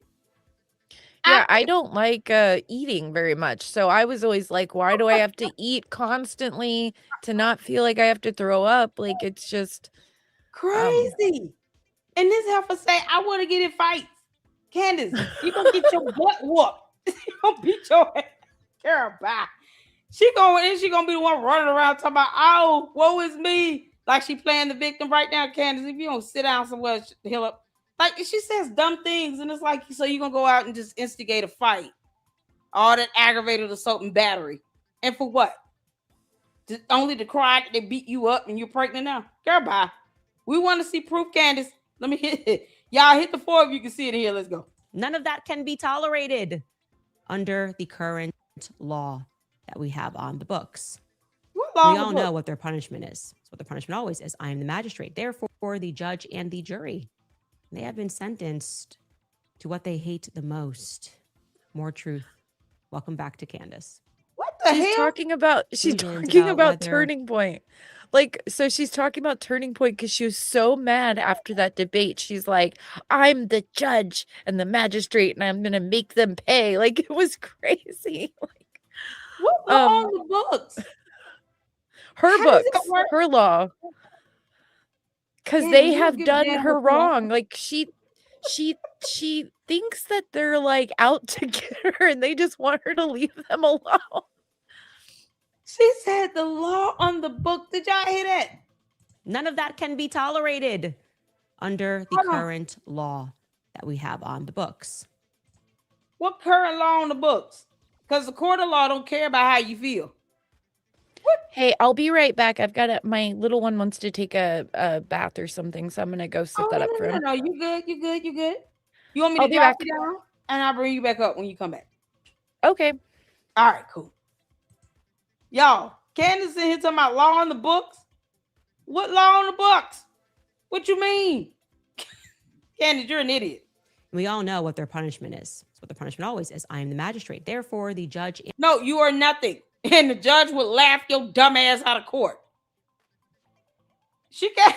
Yeah, I don't like eating very much. So I was always like, why do I have to eat constantly to not feel like I have to throw up? Like it's just crazy. And this heifer say, I want to get in fights. Candace, you gonna get your butt whooped. You gonna beat your ass. Girl, bye. She gonna be the one running around talking about, oh, woe is me. Like she playing the victim right now, Candace. If you don't sit down somewhere, heal up. Like she says dumb things, and it's like, so you gonna go out and just instigate a fight. All that aggravated assault and battery. And for what? Only to cry that they beat you up and you're pregnant now. Girl, bye. We want to see proof, Candace. Let me hit it. Y'all hit the 4 if you can see it here. Let's go. None of that can be tolerated under the current law that we have on the books. What law? We all know what their punishment is. It's what their punishment always is. I am the magistrate, therefore the judge and the jury. They have been sentenced to what they hate the most. More truth. Welcome back to Candace. What the hell? She's talking about Turning Point. Like, so she's talking about Turning Point because she was so mad after that debate. She's like, I'm the judge and the magistrate, and I'm gonna make them pay. Like, it was crazy. Like, what law on the books? Her law. Because they have done her wrong. Like she thinks that they're like out to get her and they just want her to leave them alone. She said the law on the book. Did y'all hear that? None of that can be tolerated under the current law that we have on the books. What current law on the books? Because the court of law don't care about how you feel. Hey, I'll be right back. I've got my little one wants to take a bath or something, so I'm gonna go set that up for him. No, you good. You want me to drop you down, and I'll bring you back up when you come back. Okay. All right, cool. Y'all, Candace in here talking about law on the books. What law on the books? What you mean? Candace, you're an idiot. We all know what their punishment is. It's what their punishment always is. I am the magistrate, therefore the judge. No, you are nothing. And the judge would laugh your dumb ass out of court. She can't.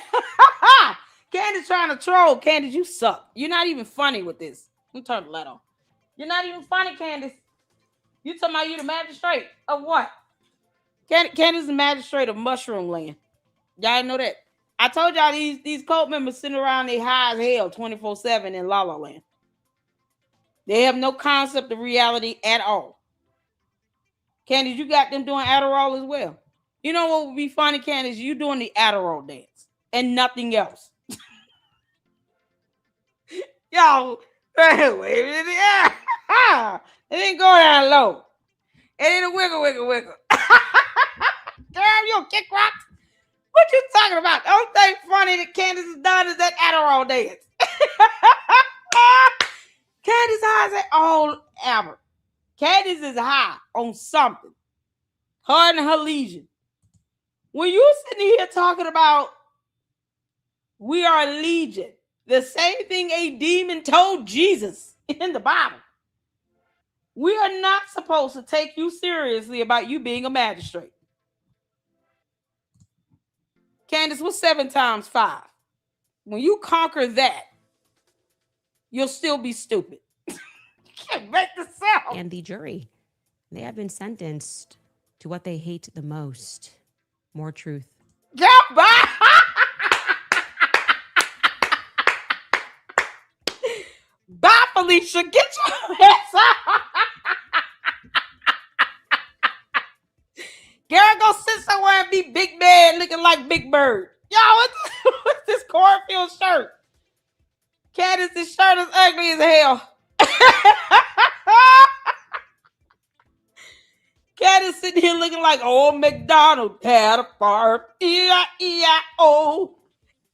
Candace trying to troll. Candace, you suck. You're not even funny with this. Let me turn the light on. You're not even funny, Candace. You talking about you the magistrate of what? Candace is the magistrate of Mushroom Land. Y'all know that. I told y'all these cult members sitting around they high as hell 24/7 in La La Land. They have no concept of reality at all. Candace, you got them doing Adderall as well. You know what would be funny, Candace? You doing the Adderall dance and nothing else. Yo, wait a minute. Yeah. It didn't go down low. It ain't a wiggle, wiggle, wiggle. Girl, you don't kick rocks? What you talking about? The only thing funny that Candace has done is that Adderall dance. Candace high as all ever. Candace is high on something. Her and her legion. When you sitting here talking about we are legion, the same thing a demon told Jesus in the Bible. We are not supposed to take you seriously about you being a magistrate. Candace, what's 7 times 5? When you conquer that, you'll still be stupid. You can't make this up. And the jury, they have been sentenced to what they hate the most. More truth. Get back! Bye, Felicia. Get your ass up. Girl, go sit somewhere and be Big Man looking like Big Bird. Yo, what's this cornfield shirt? Candace, this shirt is ugly as hell. Candace sitting here looking like old McDonald had a farm. E-I-E-I-O.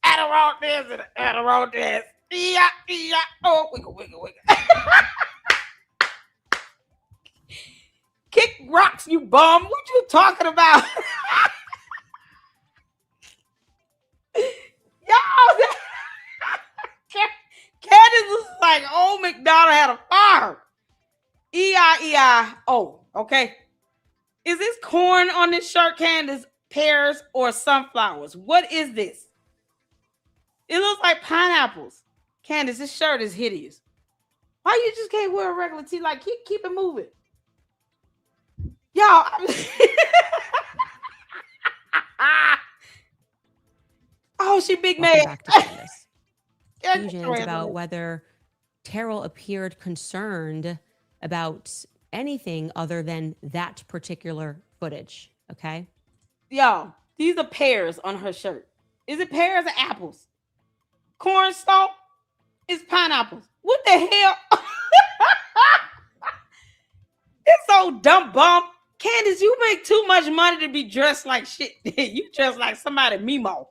Adderall dance and Adderall dance. E-I-E-I-O. Wiggle, wiggle, wiggle. Kick rocks, you bum. What you talking about? Yo, Candace was like old McDonald had a farm. E-I-E-I-O. Okay. Is this corn on this shirt, Candace? Pears or sunflowers? What is this? It looks like pineapples. Candace, this shirt is hideous. Why you just can't wear a regular tee? Like, keep it moving. Y'all. Oh, she big man. Back to Candace. Conclusions about whether Terrell appeared concerned about anything other than that particular footage. Okay. Y'all, these are pears on her shirt. Is it pears or apples? Corn stalk is pineapples. What the hell? It's so dumb bum. Candace, you make too much money to be dressed like shit. You dress like somebody Mimo.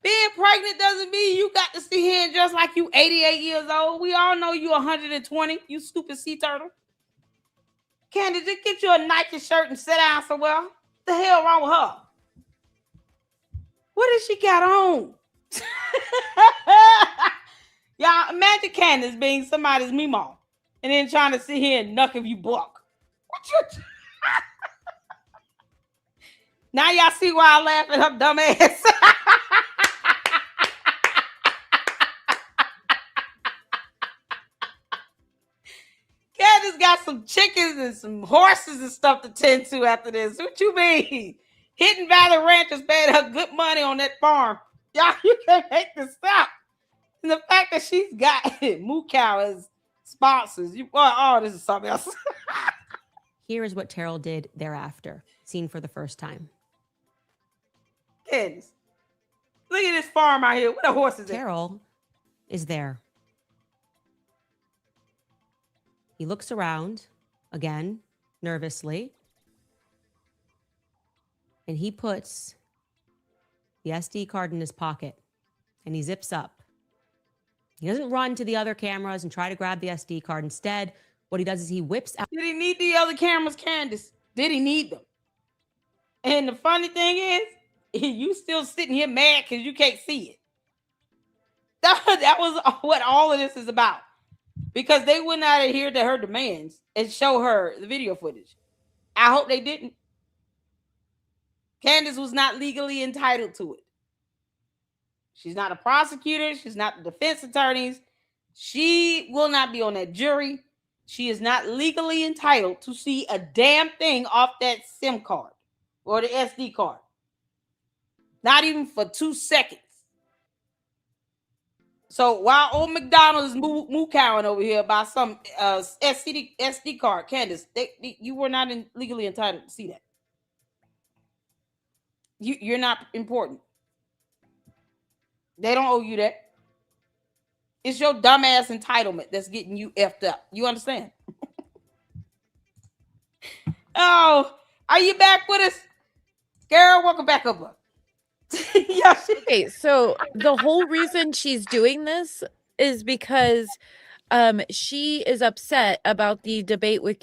Being pregnant doesn't mean you got to sit here and dress like you 88 years old. We all know you 120, you stupid sea turtle. Candace, just get you a Nike shirt and sit down somewhere. What the hell wrong with her? What does she got on? Y'all, imagine Candace being somebody's Mimo and then trying to sit here and knuck if you buck. What you... Now y'all see why I laugh at her dumb ass. Candace got some chickens and some horses and stuff to tend to after this. What you mean? Hidden Valley Ranchers paid her good money on that farm. Y'all, you can't make this up. And the fact that she's got Moo Cow as sponsors. This is something else. Here is what Terrell did thereafter, seen for the first time. Candace, look at this farm out here. What the horses at? Terrell is there. He looks around again, nervously, and he puts the SD card in his pocket and he zips up. He doesn't run to the other cameras and try to grab the SD card. Instead, what he does is he whips out. Did he need the other cameras, Candace? Did he need them? And the funny thing is, you still sitting here mad because you can't see it. That was what all of this is about. Because they would not adhere to her demands and show her the video footage. I hope they didn't. Candace was not legally entitled to it. She's not a prosecutor. She's not the defense attorneys. She will not be on that jury. She is not legally entitled to see a damn thing off that SIM card or the SD card. Not even for 2 seconds. So while old McDonald is moo cowing over here by some SD card, Candace, you were not legally entitled to see that. You're not important. They don't owe you that. It's your dumbass entitlement that's getting you effed up. You understand? Oh, are you back with us? Girl, welcome back up. Yeah, Okay, so the whole reason she's doing this is because she is upset about the debate with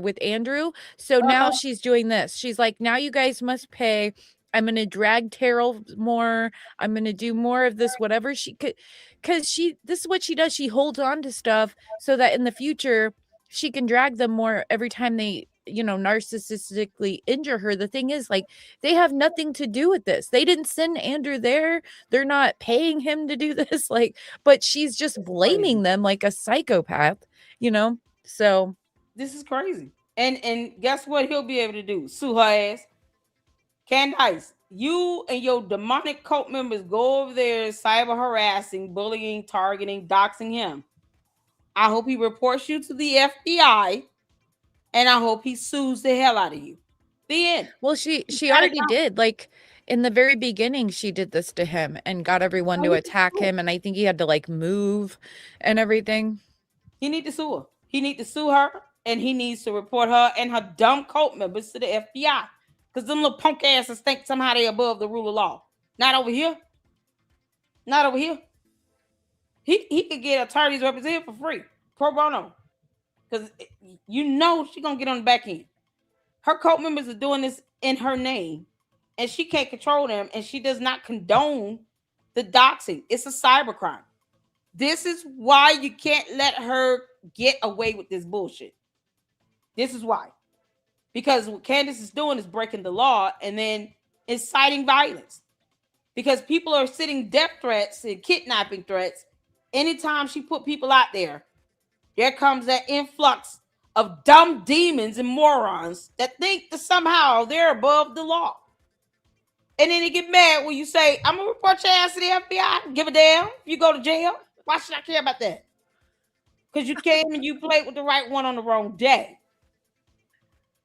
with Andrew. So now she's doing this. She's like, now you guys must pay. I'm gonna drag Terrell more. I'm gonna do more of this, whatever she could, because this is what she does. She holds on to stuff so that in the future she can drag them more every time they, narcissistically injure her. The thing is, like, they have nothing to do with this. They didn't send Andrew there. They're not paying him to do this. Like, but she's just blaming them like a psychopath, So this is crazy. And guess what he'll be able to do? Sue her ass. Candace, you and your demonic cult members go over there cyber harassing, bullying, targeting, doxing him. I hope he reports you to the FBI, and I hope he sues the hell out of you. The end. Well, she already did. Like, in the very beginning, she did this to him and got everyone to attack him, and I think he had to like move and everything. He need to sue her. He need to sue her, and he needs to report her and her dumb cult members to the FBI. Because them little punk asses think somehow they above the rule of law. Not over here. Not over here. He could get attorneys represented for free. Pro bono. Because she's going to get on the back end. Her cult members are doing this in her name. And she can't control them. And she does not condone the doxing. It's a cybercrime. This is why you can't let her get away with this bullshit. This is why. Because what Candace is doing is breaking the law and then inciting violence. Because people are sending death threats and kidnapping threats. Anytime she put people out there comes that influx of dumb demons and morons that think that somehow they're above the law. And then they get mad when you say, I'm going to report your ass to the FBI. Give a damn if you go to jail. Why should I care about that? Because you came and you played with the right one on the wrong day.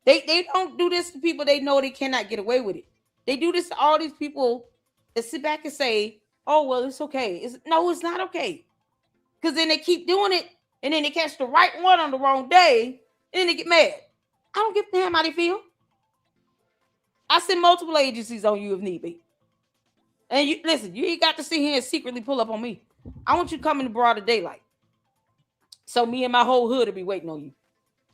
They don't do this to people they know they cannot get away with it. They do this to all these people that sit back and say, oh, well, it's okay. No, it's not okay. Because then they keep doing it, and then they catch the right one on the wrong day, and then they get mad. I don't give a damn how they feel. I send multiple agencies on you if need be. And you listen, you ain't got to sit here and secretly pull up on me. I want you to come in the broader daylight. So me and my whole hood will be waiting on you.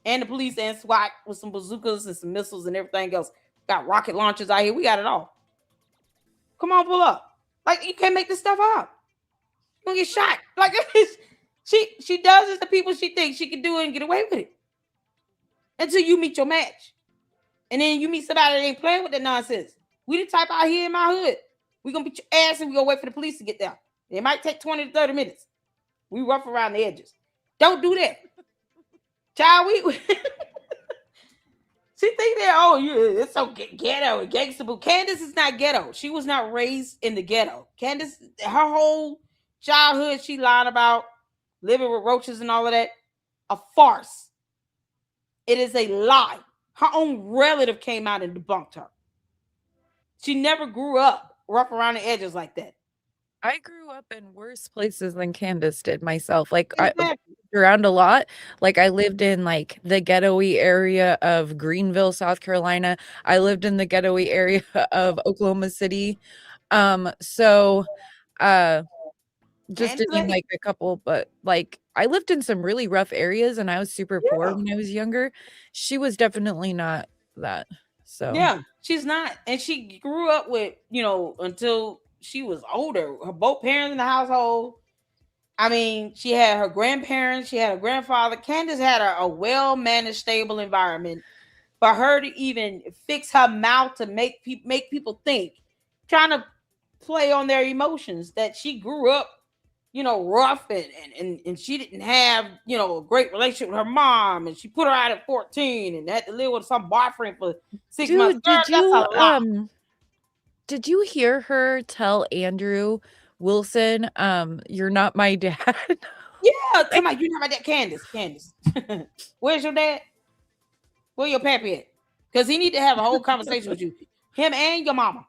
And the police and SWAT with some bazookas and some missiles and everything else. Got rocket launchers out here. We got it all. Come on, pull up. Like, you can't make this stuff up. You're gonna get shot. Like, she does this to people she thinks she can do it and get away with it. Until you meet your match. And then you meet somebody that ain't playing with that nonsense. We the type out here in my hood. We gonna beat your ass and we gonna wait for the police to get there. It might take 20 to 30 minutes. We rough around the edges. Don't do that. Child, we she think that, it's so ghetto and gangster. But Candace is not ghetto. She was not raised in the ghetto. Candace, her whole childhood, she lied about living with roaches and all of that. A farce. It is a lie. Her own relative came out and debunked her. She never grew up rough around the edges like that. I grew up in worse places than Candace did myself. Like, exactly. I moved around a lot. Like, I lived in like the ghetto-y area of Greenville, South Carolina. I lived in the ghetto-y area of Oklahoma City. Just to name like a couple, but like I lived in some really rough areas and I was super poor when I was younger. She was definitely not that. So yeah, she's not. And she grew up with, until she was older, her both parents in the household. I mean, she had her grandparents, she had her grandfather. Candace had a well-managed, stable environment. For her to even fix her mouth to make people think, trying to play on their emotions, that she grew up, rough and she didn't have, a great relationship with her mom, and she put her out at 14 and had to live with some boyfriend for 6 months. Did you hear her tell Andrew Wilson, you're not my dad? Yeah, come on, you're not my dad. Candace. Where's your dad? Where your pappy at? Because he need to have a whole conversation with you. Him and your mama.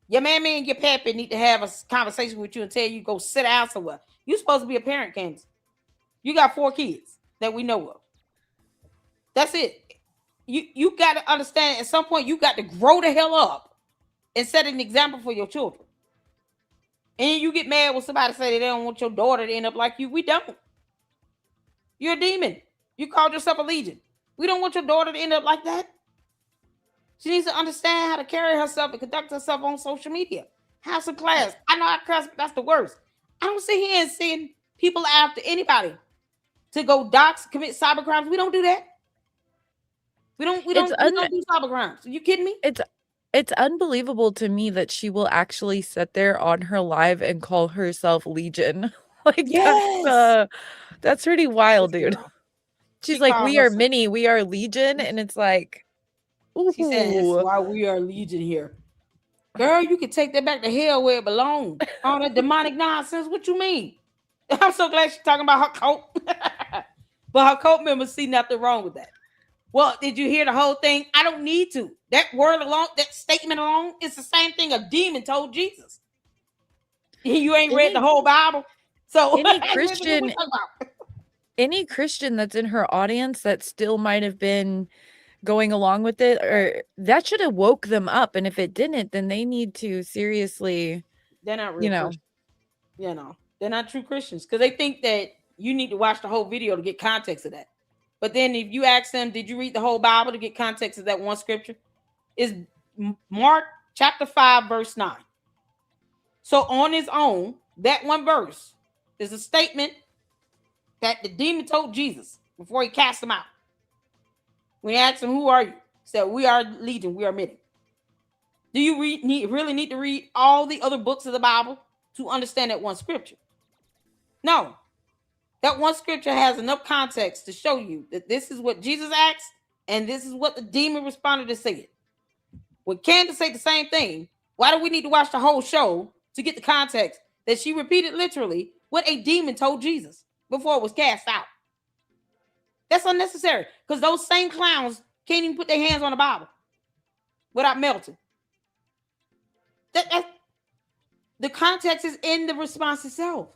Your mammy and your pappy need to have a conversation with you and tell you go sit down somewhere. You're supposed to be a parent, Candace. You got 4 kids that we know of. That's it. You got to understand at some point you got to grow the hell up and set an example for your children. And you get mad when somebody say they don't want your daughter to end up like you. We don't. You're a demon. You called yourself a legion. We don't want your daughter to end up like that. She needs to understand how to carry herself and conduct herself on social media. Have some class. I know I cuss, but that's the worst. I don't sit here and send people after anybody to go dox, commit cyber crimes. We don't do that. We don't do cyber crimes. Are you kidding me? It's unbelievable to me that she will actually sit there on her live and call herself Legion. Like, yes, that's pretty wild, dude. She's like, we are many, we are Legion, and it's like, ooh. She said, that's why we are Legion here. Girl, you can take that back to hell where it belongs. All that demonic nonsense. What you mean? I'm so glad she's talking about her cult. But her cult members see nothing wrong with that. Well, did you hear the whole thing? I don't need to. That word alone, that statement alone, it's the same thing a demon told Jesus. You ain't read the whole Bible. So any Christian that's in her audience that still might have been going along with it, or that should have woke them up. And if it didn't, then they need to seriously, they're not real Christians. They're not true Christians because they think that you need to watch the whole video to get context of that. But then if you ask them, did you read the whole Bible to get context of that one scripture? Is Mark chapter 5, verse 9. So on his own, that one verse is a statement that the demon told Jesus before he cast him out. When he asked him, who are you? He said, we are Legion, we are many. Do you really need to read all the other books of the Bible to understand that one scripture? No. That one scripture has enough context to show you that this is what Jesus asked and this is what the demon responded to say it. When Candace said the same thing, why do we need to watch the whole show to get the context that she repeated literally what a demon told Jesus before it was cast out? That's unnecessary because those same clowns can't even put their hands on the Bible without melting. The context is in the response itself.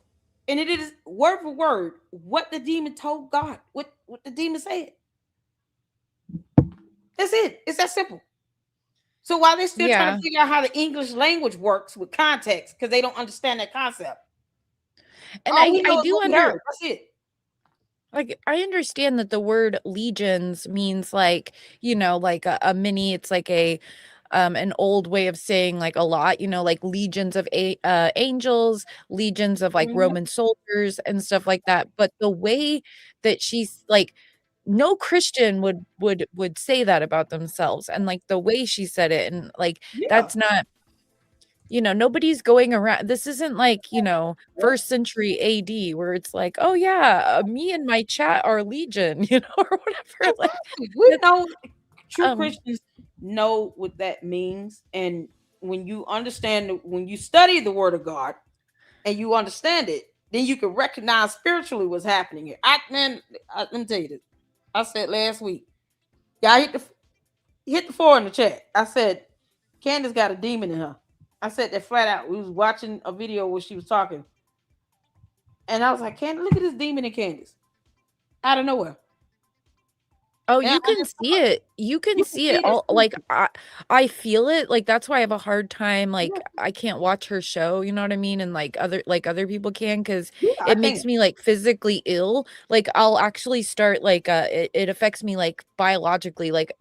And it is word for word what the demon told God, what the demon said. That's it. It's that simple. So while they're still trying to figure out how the English language works with context, because they don't understand that concept. And I do understand. That's it. Like, I understand that the word legions means like, like a mini, it's like an old way of saying like a lot, like legions of angels, legions of like Roman soldiers and stuff like that. But the way that she's like, no Christian would say that about themselves. And like the way she said it, and like, that's not, nobody's going around. This isn't like, first century AD where it's like, oh yeah, me and my chat are Legion, or whatever. Like, we know true Christians know what that means. And when you understand, when you study the word of God and you understand it, then you can recognize spiritually what's happening here. Let me tell you this. I said last week, I hit the 4 in the chat. I said, Candace got a demon in her. I said that flat out. We was watching a video where she was talking. And I was like, Candace, look at this demon in Candace. Out of nowhere. Oh, you can see it. You can see it all. Like, I feel it. Like, that's why I have a hard time. Like, I can't watch her show. You know what I mean? And like other people can, because it makes me like physically ill. Like, I'll actually start like it affects me like biologically, like,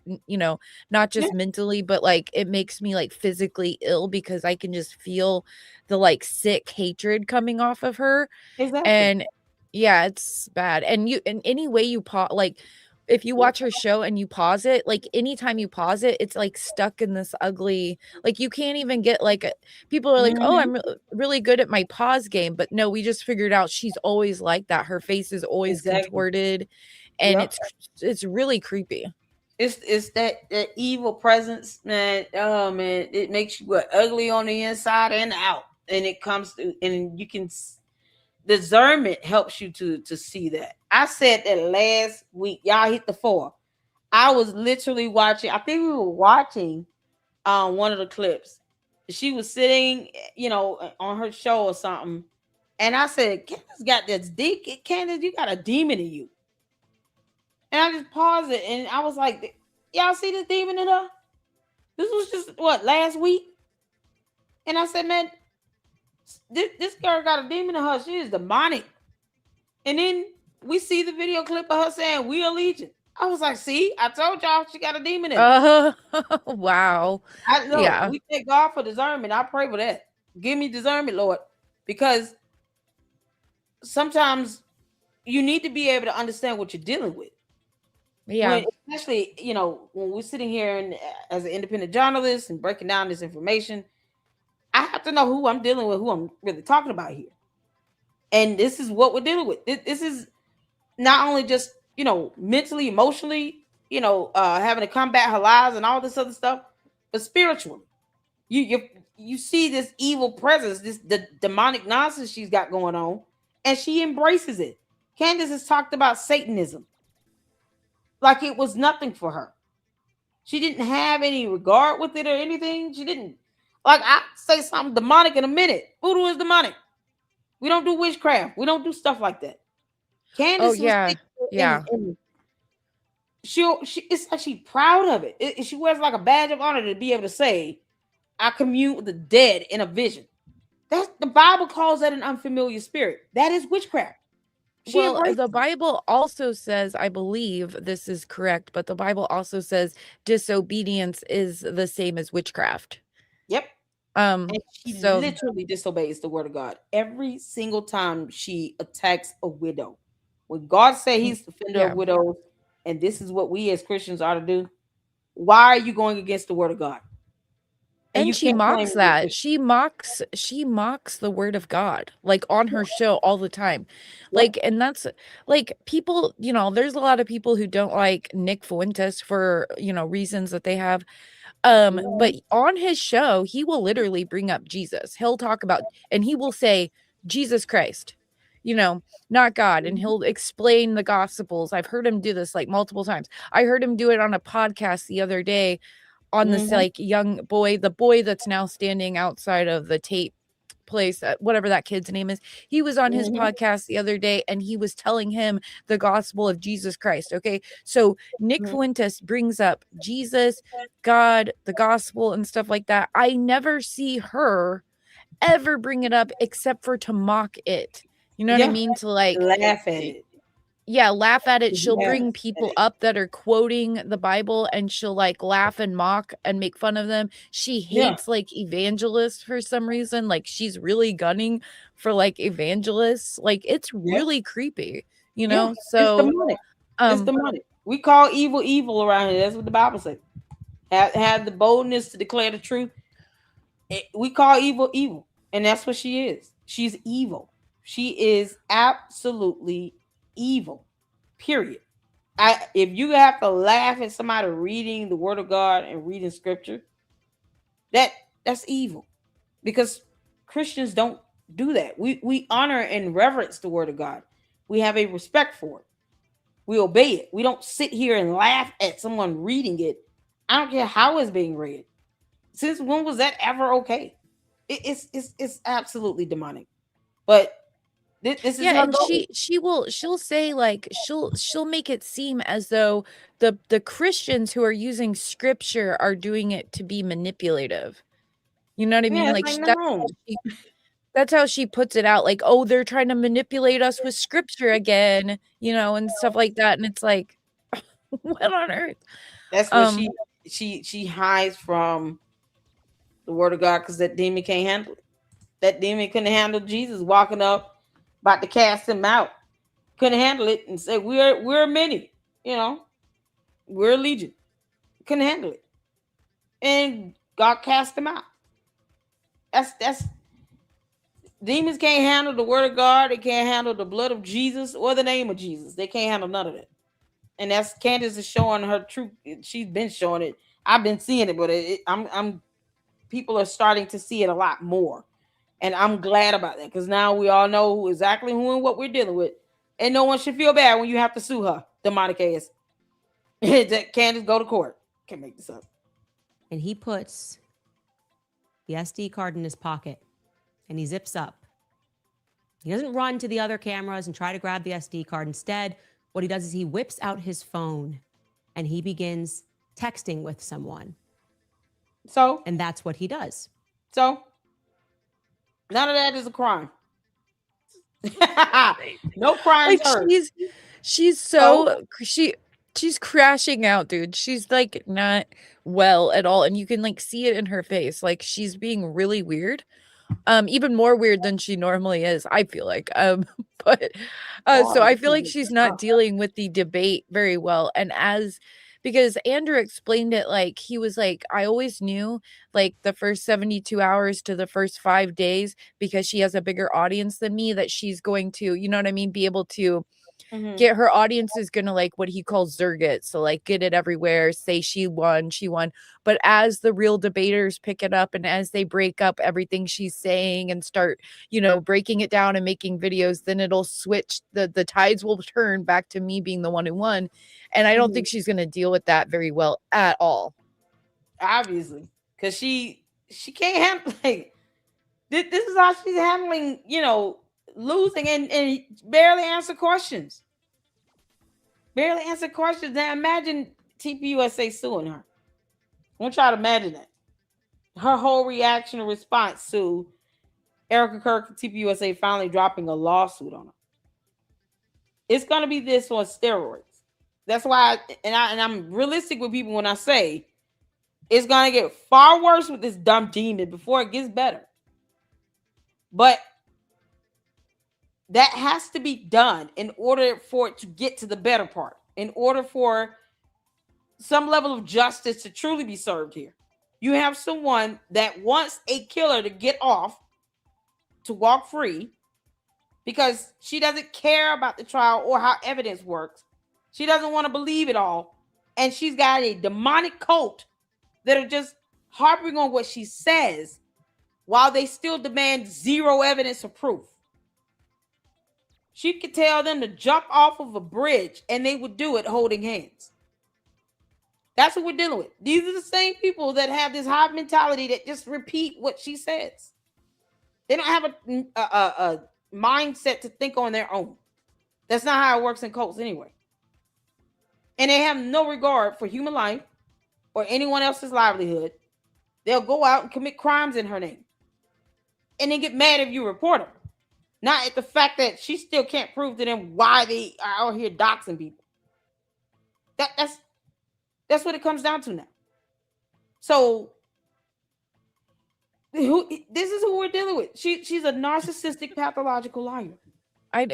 not just mentally, but like it makes me like physically ill because I can just feel the like sick hatred coming off of her. Exactly. And yeah, it's bad. And in any way you like, if you watch her show and you pause it, like anytime you pause it, it's like stuck in this ugly, like you can't even get like, people are like, oh, I'm really good at my pause game. But no, we just figured out she's always like that. Her face is always contorted and it's really creepy. It's that evil presence, man. Oh man, it makes you ugly on the inside and out. And it comes to, and you can, discernment helps you to see that. I said that last week. Y'all hit the 4. I was literally watching. I think we were watching one of the clips, she was sitting, on her show or something, and I said, Candace got this Candace, you got a demon in you. And I just paused it, and I was like, y'all see this demon in her? This was just what, last week? And I said, man, this girl got a demon in her. She is demonic. And then we see the video clip of her saying, we are legion. I was like, see, I told y'all she got a demon in her. Wow. I know. Yeah. We thank God for discernment. I pray for that. Give me discernment, Lord. Because sometimes you need to be able to understand what you're dealing with. Yeah. Especially, when we're sitting here and as an independent journalist and breaking down this information, I have to know who I'm dealing with, who I'm really talking about here. And this is what we're dealing with. This is not only just, mentally, emotionally, having to combat her lies and all this other stuff, but spiritually. You see this evil presence, the demonic nonsense she's got going on, and she embraces it. Candace has talked about Satanism like it was nothing for her. She didn't have any regard with it or anything. She didn't, like, I say something demonic in a minute. Voodoo is demonic. We don't do witchcraft. We don't do stuff like that. Candace was Yeah. it's like she's proud of it. She wears like a badge of honor to be able to say, I commune with the dead in a vision. That's the Bible calls that an unfamiliar spirit. That is witchcraft. Well, the Bible also says, I believe this is correct, but the Bible also says disobedience is the same as witchcraft. Yep. And she literally disobeys the word of God every single time she attacks a widow. When God said he's the defender of widows, and this is what we as Christians are to do, why are you going against the word of God? And she mocks that. She mocks the word of God, like on her show all the time. Like, and that's like people, there's a lot of people who don't like Nick Fuentes for, reasons that they have. But on his show, he will literally bring up Jesus. He'll talk about, and he will say, Jesus Christ, not God. And he'll explain the gospels. I've heard him do this like multiple times. I heard him do it on a podcast the other day on this like young boy, the boy that's now standing outside of the Tate place, whatever that kid's name is. He was on his podcast the other day, and he was telling him the gospel of Jesus Christ. Okay, so Nick Fuentes brings up Jesus, God, the gospel, and stuff like that. I never see her ever bring it up except for to mock it. You know what I mean? To like laugh at it. Yeah, laugh at it. She'll bring people up that are quoting the Bible, and she'll like laugh and mock and make fun of them. She hates like evangelists for some reason. Like she's really gunning for like evangelists. Like it's really creepy, So it's demonic. It's demonic. We call evil evil around here. That's what the Bible says. Have the boldness to declare the truth. We call evil evil, and that's what she is. She's evil. She is absolutely evil, period. If you have to laugh at somebody reading the word of God and reading scripture, that's evil, because Christians don't do that. We honor and reverence the word of God. We have a respect for it. We obey it. We don't sit here and laugh at someone reading it. I don't care how it's being read. Since when was that ever okay? It's absolutely demonic. But this is and she'll say like she'll make it seem as though the Christians who are using scripture are doing it to be manipulative. You know what I mean? Like that's how she puts it out. Like, oh, they're trying to manipulate us with scripture again, and stuff like that. And it's like, what on earth? That's what she hides from the word of God, because that demon can't handle it. That demon couldn't handle Jesus walking up, about to cast him out. Couldn't handle it and say, we're many, we're a legion. Couldn't handle it. And God cast him out. That's demons can't handle the word of God. They can't handle the blood of Jesus or the name of Jesus. They can't handle none of that. And that's Candace is showing her truth. She's been showing it. I've been seeing it, but I'm people are starting to see it a lot more. And I'm glad about that, because now we all know exactly who and what we're dealing with. And no one should feel bad when you have to sue her, demonic ass. Candace, go to court. Can't make this up. And he puts the SD card in his pocket, and he zips up. He doesn't run to the other cameras and try to grab the SD card. Instead, what he does is he whips out his phone and he begins texting with someone. So? And that's what he does. So? None of that is a crime. No crimes heard. She's so she's crashing out, dude. She's like not well at all, and you can like see it in her face. Like she's being really weird, even more weird than she normally is. I feel like, but so I feel like she's not dealing with the debate very well, and because Andrew explained it, like he was like, I always knew like the first 72 hours to the first 5 days, because she has a bigger audience than me, that she's going to, you know what I mean, be able to get her audience is gonna like what he calls zerg it, so like get it everywhere, say she won. But as the real debaters pick it up and as they break up everything she's saying and start, breaking it down and making videos, then it'll switch, the tides will turn back to me being the one who won. And I don't think she's gonna deal with that very well at all. Obviously, because she can't handle, like, this is how she's handling, losing and barely answer questions. Barely answer questions. Now imagine TPUSA suing her. I want y'all to imagine that. Her whole reaction or response to Erica Kirk and TPUSA finally dropping a lawsuit on her. It's gonna be this on steroids. That's why, I'm realistic with people when I say it's gonna get far worse with this dumb demon before it gets better. But that has to be done in order for it to get to the better part, in order for some level of justice to truly be served here. You have someone that wants a killer to get off, to walk free, because she doesn't care about the trial or how evidence works. She doesn't want to believe it all. And she's got a demonic cult that are just harping on what she says while they still demand zero evidence or proof. She could tell them to jump off of a bridge and they would do it holding hands. That's what we're dealing with. These are the same people that have this hive mentality that just repeat what she says. They don't have a mindset to think on their own. That's not how it works in cults anyway. And they have no regard for human life or anyone else's livelihood. They'll go out and commit crimes in her name. And then get mad if you report her. Not at the fact that she still can't prove to them why they are out here doxing people. That's what it comes down to now. So this is who we're dealing with. She's a narcissistic, pathological liar.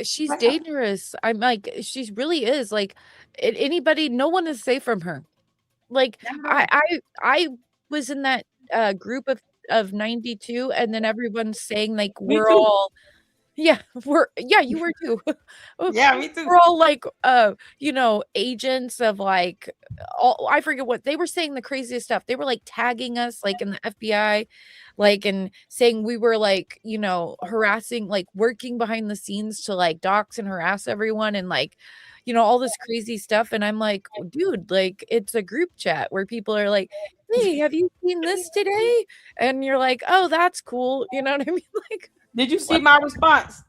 She's dangerous. I'm like, she really is. Like, anybody, no one is safe from her. Like, I was in that group of 92, and then everyone's saying like we're all. Yeah, you were too. Yeah, me too. We're all like, agents of like, I forget what they were saying, the craziest stuff. They were like tagging us like in the FBI, like, and saying we were like, harassing, like working behind the scenes to like dox and harass everyone and like, all this crazy stuff. And I'm like, dude, like it's a group chat where people are like, hey, have you seen this today? And you're like, oh, that's cool. You know what I mean? Like, did you see my response?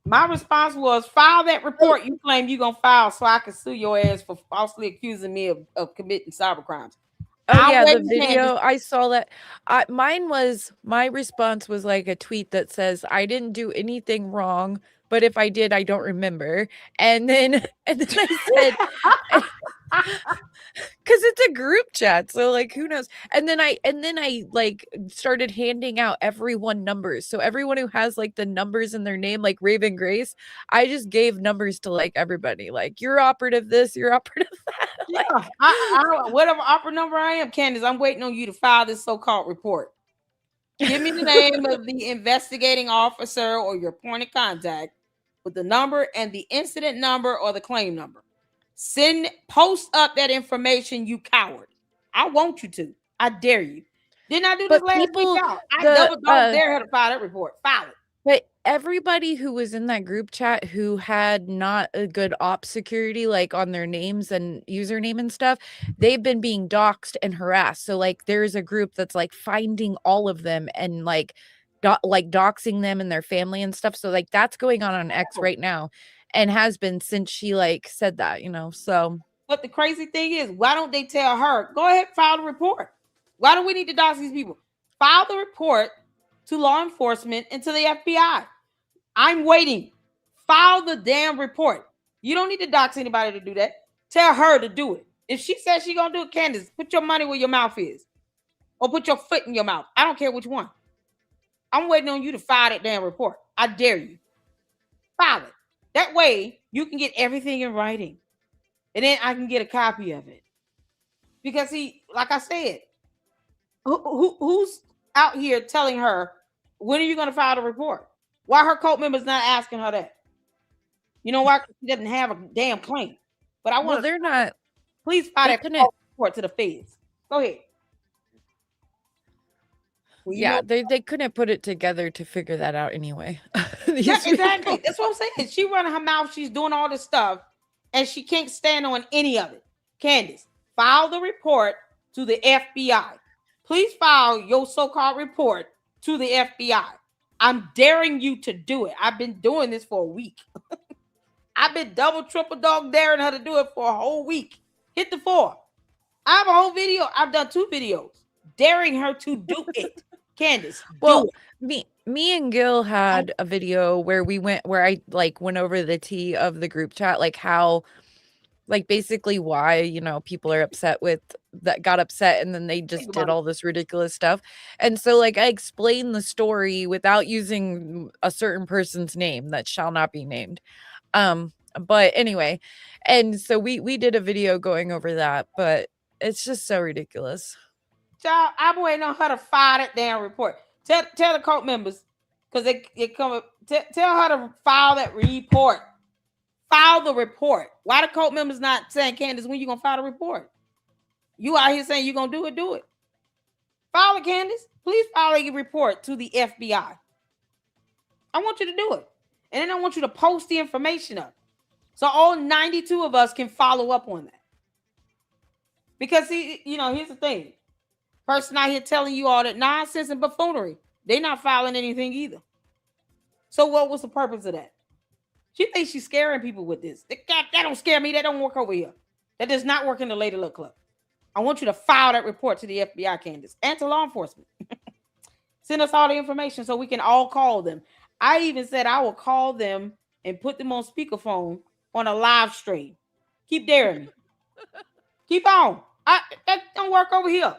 My response was, file that report you claim you're going to file so I can sue your ass for falsely accusing me of committing cyber crimes. Oh, yeah, the video, I saw that. My response was like a tweet that says, I didn't do anything wrong, but if I did, I don't remember. And then I said, because it's a group chat, so like who knows. And then I like started handing out everyone numbers, so everyone who has like the numbers in their name, like Raven Grace, I just gave numbers to like everybody, like you're operative this, you're operative that. Yeah, I whatever operative number I am, Candace, I'm waiting on you to file this so-called report. Give me the name of the investigating officer or your point of contact with the number and the incident number or the claim number. Post up that information, you coward. I want you to. I dare you. Didn't I do this last week, y'all? I double dare her to file that report. File it. But everybody who was in that group chat who had not a good op security, like on their names and username and stuff, they've been being doxxed and harassed. So like there's a group that's like finding all of them and like doxing them and their family and stuff. So like that's going on X right now and has been since she like said that, so. But the crazy thing is, why don't they tell her, go ahead, file the report? Why do we need to dox these people? File the report to law enforcement and to the FBI. I'm waiting. File the damn report. You don't need to dox anybody to do that. Tell her to do it. If she says she's going to do it, Candace, put your money where your mouth is. Or put your foot in your mouth. I don't care which one. I'm waiting on you to file that damn report. I dare you. File it. That way, you can get everything in writing. And then I can get a copy of it. Because like I said, who's out here telling her, when are you going to file the report? Why her cult members not asking her that? You know why? She doesn't have a damn claim. But I want Well, they're not. Please file that report to the feds. Go ahead. Well, yeah, they couldn't put it together to figure that out anyway. Yeah, exactly. That's what I'm saying. She running her mouth. She's doing all this stuff. And she can't stand on any of it. Candace, file the report to the FBI. Please file your so-called report to the FBI. I'm daring you to do it. I've been doing this for a week. I've been double, triple dog daring her to do it for a whole week. Hit the 4. I have a whole video. I've done 2 videos daring her to do it. Candace, well, do it. Me and Gil had a video where I like went over the tea of the group chat, like how, like basically why, people are upset got upset and then they just did all this ridiculous stuff. And so like I explained the story without using a certain person's name that shall not be named. But anyway, and so we did a video going over that, but it's just so ridiculous. Child, I'm waiting on her to file that damn report. Tell the cult members, because they come. Tell her to file that report. File the report. Why the cult members not saying, Candace, when you gonna file the report? You out here saying you gonna do it, do it. File it, Candace. Please file a report to the FBI. I want you to do it. And then I want you to post the information up. So all 92 of us can follow up on that. Because here's the thing. Person out here telling you all that nonsense and buffoonery. They're not filing anything either. So what was the purpose of that? She thinks she's scaring people with this. That don't scare me. That don't work over here. That does not work in the Lady Luck Club. I want you to file that report to the FBI, Candace, and to law enforcement. Send us all the information so we can all call them. I even said I will call them and put them on speakerphone on a live stream. Keep daring me. Keep on. That don't work over here.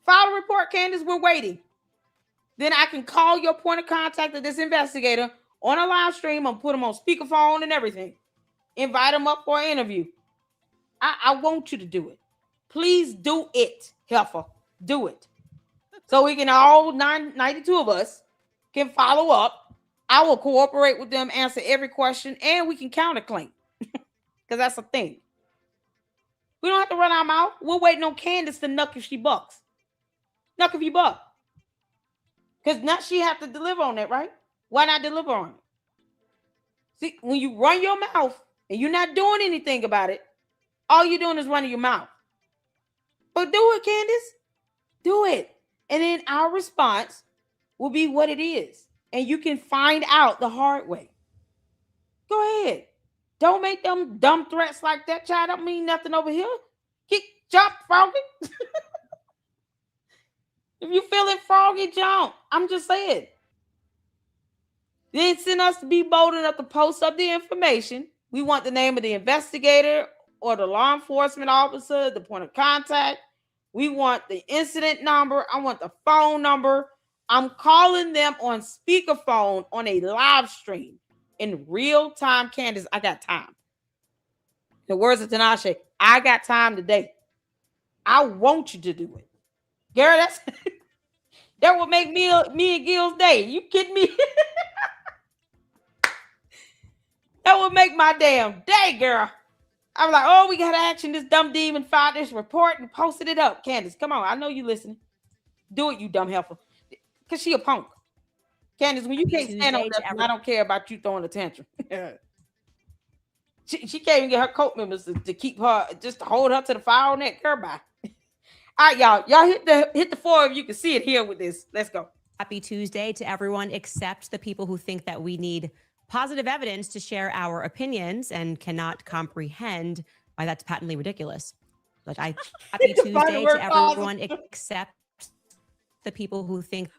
File a report, Candace. We're waiting. Then I can call your point of contact of this investigator on a live stream and put them on speakerphone and everything. Invite them up for an interview. I want you to do it. Please do it, Heifer. Do it. So we can all 92 of us can follow up. I will cooperate with them, answer every question, and we can counterclaim. Because that's the thing. We don't have to run our mouth. We're waiting on Candace to knuck if she bucks. Knuck if you buck. Because now she have to deliver on that, right? Why not deliver on it? See, when you run your mouth and you're not doing anything about it, all you're doing is running your mouth. But do it, Candace. Do it. And then our response will be what it is. And you can find out the hard way. Go ahead. Don't make them dumb threats like that, child. Don't mean nothing over here. Jump, froggy. If you feeling froggy, jump. I'm just saying. Then send us to be bold enough to post up the information. We want the name of the investigator or the law enforcement officer, the point of contact. We want the incident number. I want the phone number. I'm calling them on speakerphone on a live stream in real time. Candace, I got time. The words of Tinashe, I got time today. I want you to do it. Gary, that would make me and Gil's day. You kidding me? That would make my damn day, girl. I'm like, oh, we got to action. This dumb demon filed this report and posted it up. Candace, come on. I know you listening. Do it, you dumb heifer. Because she a punk. Candace, when you can't stand on nothing, I don't care about you throwing a tantrum. She can't even get her coat members to keep her, just to hold her to the fire neck. Goodbye. All right, y'all hit the four of you can see it here with this. Let's go. Happy Tuesday to everyone except the people who think that we need positive evidence to share our opinions and cannot comprehend why that's patently ridiculous. Happy Tuesday to everyone except the people who think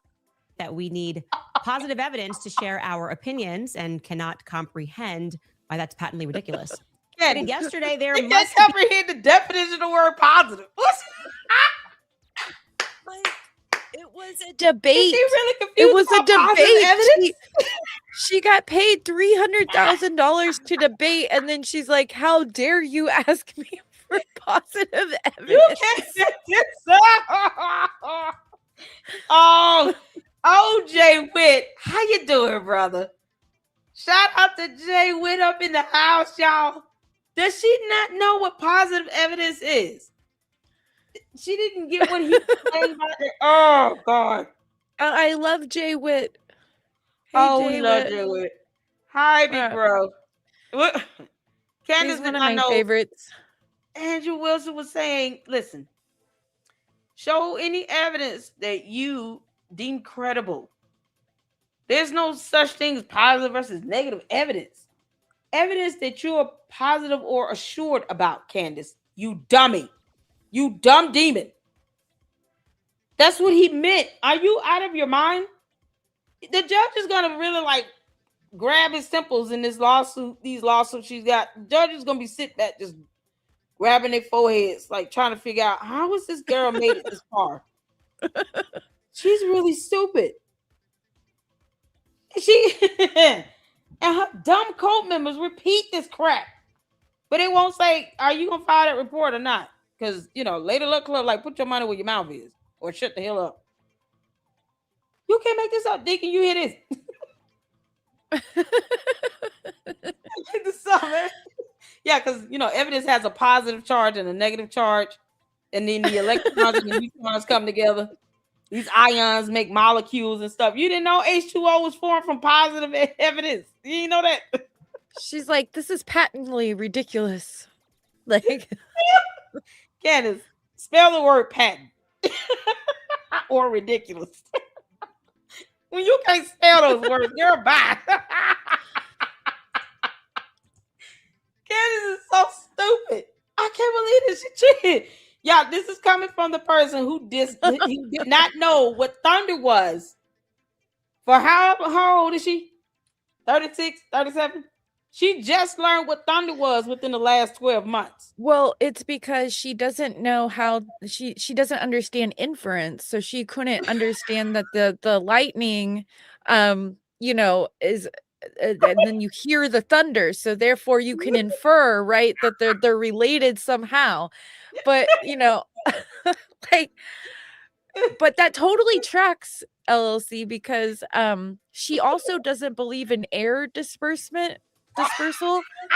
that we need positive evidence to share our opinions and cannot comprehend why that's patently ridiculous. Yesterday there must can't comprehend the definition of the word positive. It was a debate. Is she really confused? It was a debate. She got paid $300,000 to debate, and then she's like, "How dare you ask me for positive evidence?" You can't Oh, Jay Witt, how you doing, brother? Shout out to Jay Witt up in the house, y'all. Does she not know what positive evidence is? She didn't get what he was saying about it. Oh, God. I love Jay Witt. Hey, we love Jay Witt. Hi, big bro. Candace is one of my favorites. Andrew Wilson was saying, listen, show any evidence that you deem credible. There's no such thing as positive versus negative evidence. Evidence that you're positive or assured about, Candace. You dummy. You dumb demon. That's what he meant. Are you out of your mind? The judge is gonna really grab his temples in this lawsuit. These lawsuits she's got. The judge is gonna be sitting back just grabbing their foreheads, trying to figure out how is this girl made it this far. She's really stupid. And her dumb cult members repeat this crap, but they won't say, "Are you gonna file that report or not?" Because Lady Luck Club, put your money where your mouth is, or shut the hell up. You can't make this up, Dick, and you hear this. Yeah, because evidence has a positive charge and a negative charge, and then the electrons and the neutrons come together. These ions make molecules and stuff. You didn't know H2O was formed from positive evidence. You didn't know that. She's like, this is patently ridiculous. Candace, spell the word patent or ridiculous. When you can't spell those words, you're bad. Candace is so stupid. I can't believe this. She cheated. Y'all, this is coming from the person who did not know what thunder was. For how old is she? 36, 37? She just learned what thunder was within the last 12 months. Well, it's because she doesn't know how she doesn't understand inference, so she couldn't understand that the lightning is and then you hear the thunder, so therefore you can infer, right, that they're related somehow. But but that totally tracks, LLC, because she also doesn't believe in air dispersal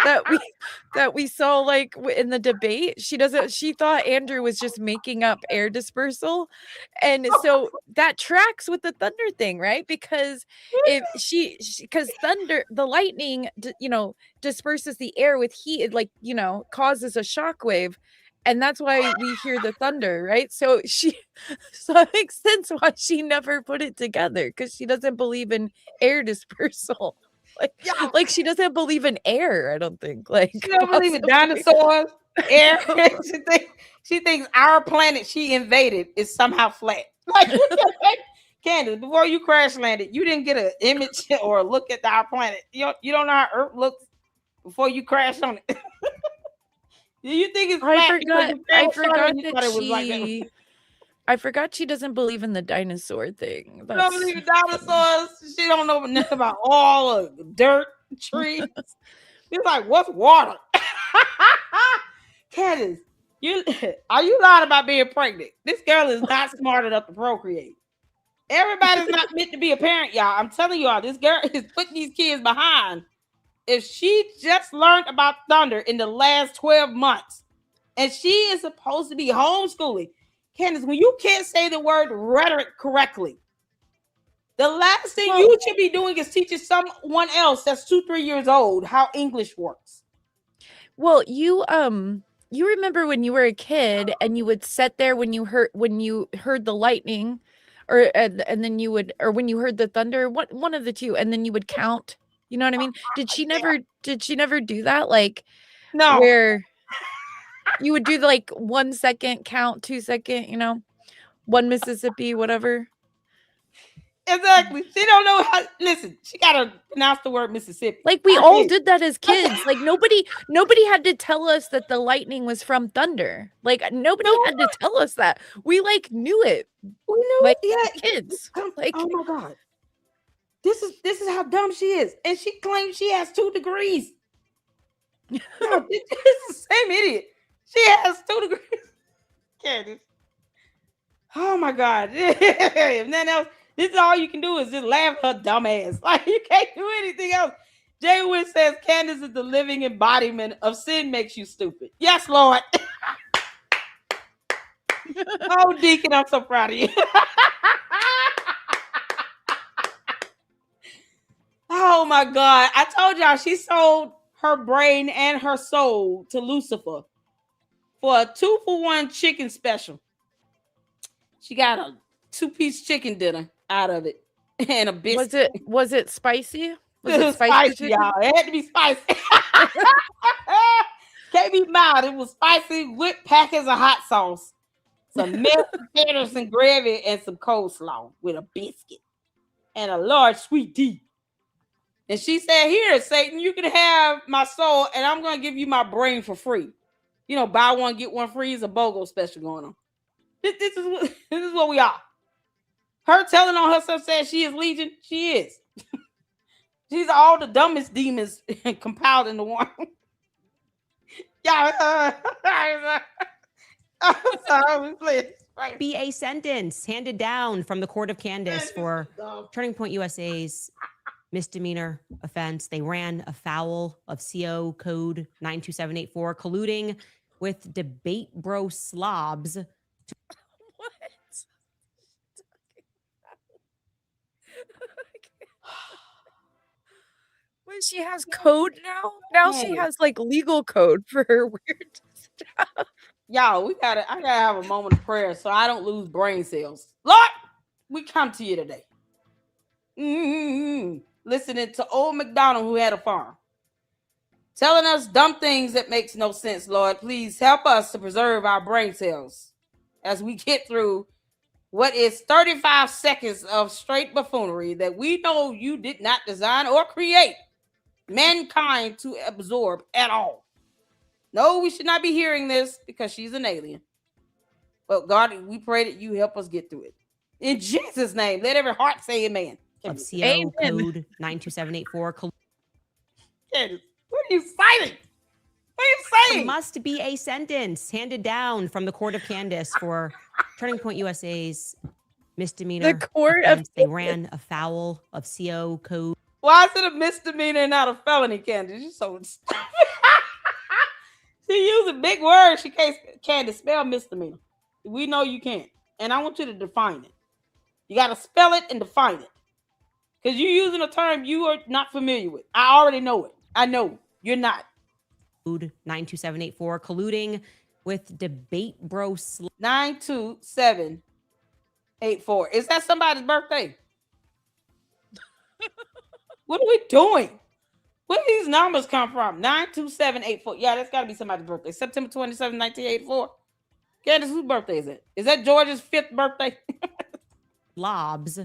that we saw in the debate. She thought Andrew was just making up air dispersal, and so that tracks with the thunder thing, right? Because if because thunder, the lightning disperses the air with heat, it causes a shock wave, and that's why we hear the thunder, right? So it makes sense why she never put it together, because she doesn't believe in air dispersal. She doesn't believe in air, I don't think. She don't believe in dinosaurs, air. She thinks our planet she invaded is somehow flat. Candace, before you crash landed, you didn't get an image or a look at our planet. You don't know how Earth looks before you crash on it. Do you think it's flat? I forgot she doesn't believe in the dinosaur thing. She don't believe in dinosaurs. She don't know nothing about all of dirt, trees. She's like, what's water? Candace, are you lying about being pregnant? This girl is not smart enough to procreate. Everybody's not meant to be a parent, y'all. I'm telling y'all, this girl is putting these kids behind. If she just learned about thunder in the last 12 months, and she is supposed to be homeschooling, Candace, when you can't say the word rhetoric correctly, The last thing you should be doing is teaching someone else that's 2-3 years old how English works. Well, you remember when you were a kid and you would sit there when you heard the lightning, or and then you would, or when you heard the thunder, one of the two, and then you would count. You know what I mean? Did she never do that? Like, No. where you would do the, like, 1 second count, 2 second, 1 Mississippi, whatever. Exactly. She don't know how. Listen, she gotta pronounce the word Mississippi. Like, we all did that as kids. Like, nobody had to tell us that the lightning was from thunder. Like, nobody had to tell us that. We, like, knew it. We knew like, it. Yeah. Kids. Like, oh my God. This is how dumb she is. And she claims she has 2 degrees. No, this is the same idiot. She has 2 degrees. Candace. Oh my God. If nothing else, this is all you can do is just laugh at her dumb ass. Like, you can't do anything else. Jay Wynn says Candace is the living embodiment of sin makes you stupid. Yes, Lord. Oh, Deacon, I'm so proud of you. Oh my God. I told y'all she sold her brain and her soul to Lucifer for a 2-for-1 chicken special. She got a 2-piece chicken dinner out of it and a biscuit. Was it spicy? Was it spicy, y'all? It had to be spicy. Can't be mild. It was spicy with packets of hot sauce, some mashed potatoes and gravy, and some coleslaw with a biscuit and a large sweet tea. And she said, "Here, Satan, you can have my soul, and I'm going to give you my brain for free. Buy one, get one free is a BOGO special going on." This is what we are. Her telling on herself saying she is Legion. She is. She's all the dumbest demons compiled into one. Yeah. I'm sorry, please. Be a sentence handed down from the court of Candace for Turning Point USA's misdemeanor offense. They ran afoul of CO code 92784, colluding with debate bro slobs. What? When she has code now? Now she has, like, legal code for her weird stuff. Y'all, I gotta have a moment of prayer so I don't lose brain cells. Lord, we come to you today. Listening to old McDonald who had a farm. Telling us dumb things that makes no sense, Lord. Please help us to preserve our brain cells as we get through what is 35 seconds of straight buffoonery that we know you did not design or create mankind to absorb at all. No, we should not be hearing this because she's an alien. But God, we pray that you help us get through it. In Jesus' name, let every heart say amen. Of CO code 92784. Candace, what are you fighting? What are you saying? Must be a sentence handed down from the court of Candace for Turning Point USA's misdemeanor. The court offense. They ran afoul of CO code. Why is it a misdemeanor and not a felony, Candace? You're so stupid. She using big words. She can't spell misdemeanor. We know you can't. And I want you to define it. You got to spell it and define it. Because you're using a term you are not familiar with. I already know it. I know you're not. 92784, colluding with debate bro 92784. Is that somebody's birthday? What are we doing? Where do these numbers come from? 92784. Yeah, that's got to be somebody's birthday. September 27, 1984. Candace, whose birthday is it? Is that George's 5th birthday? Lobs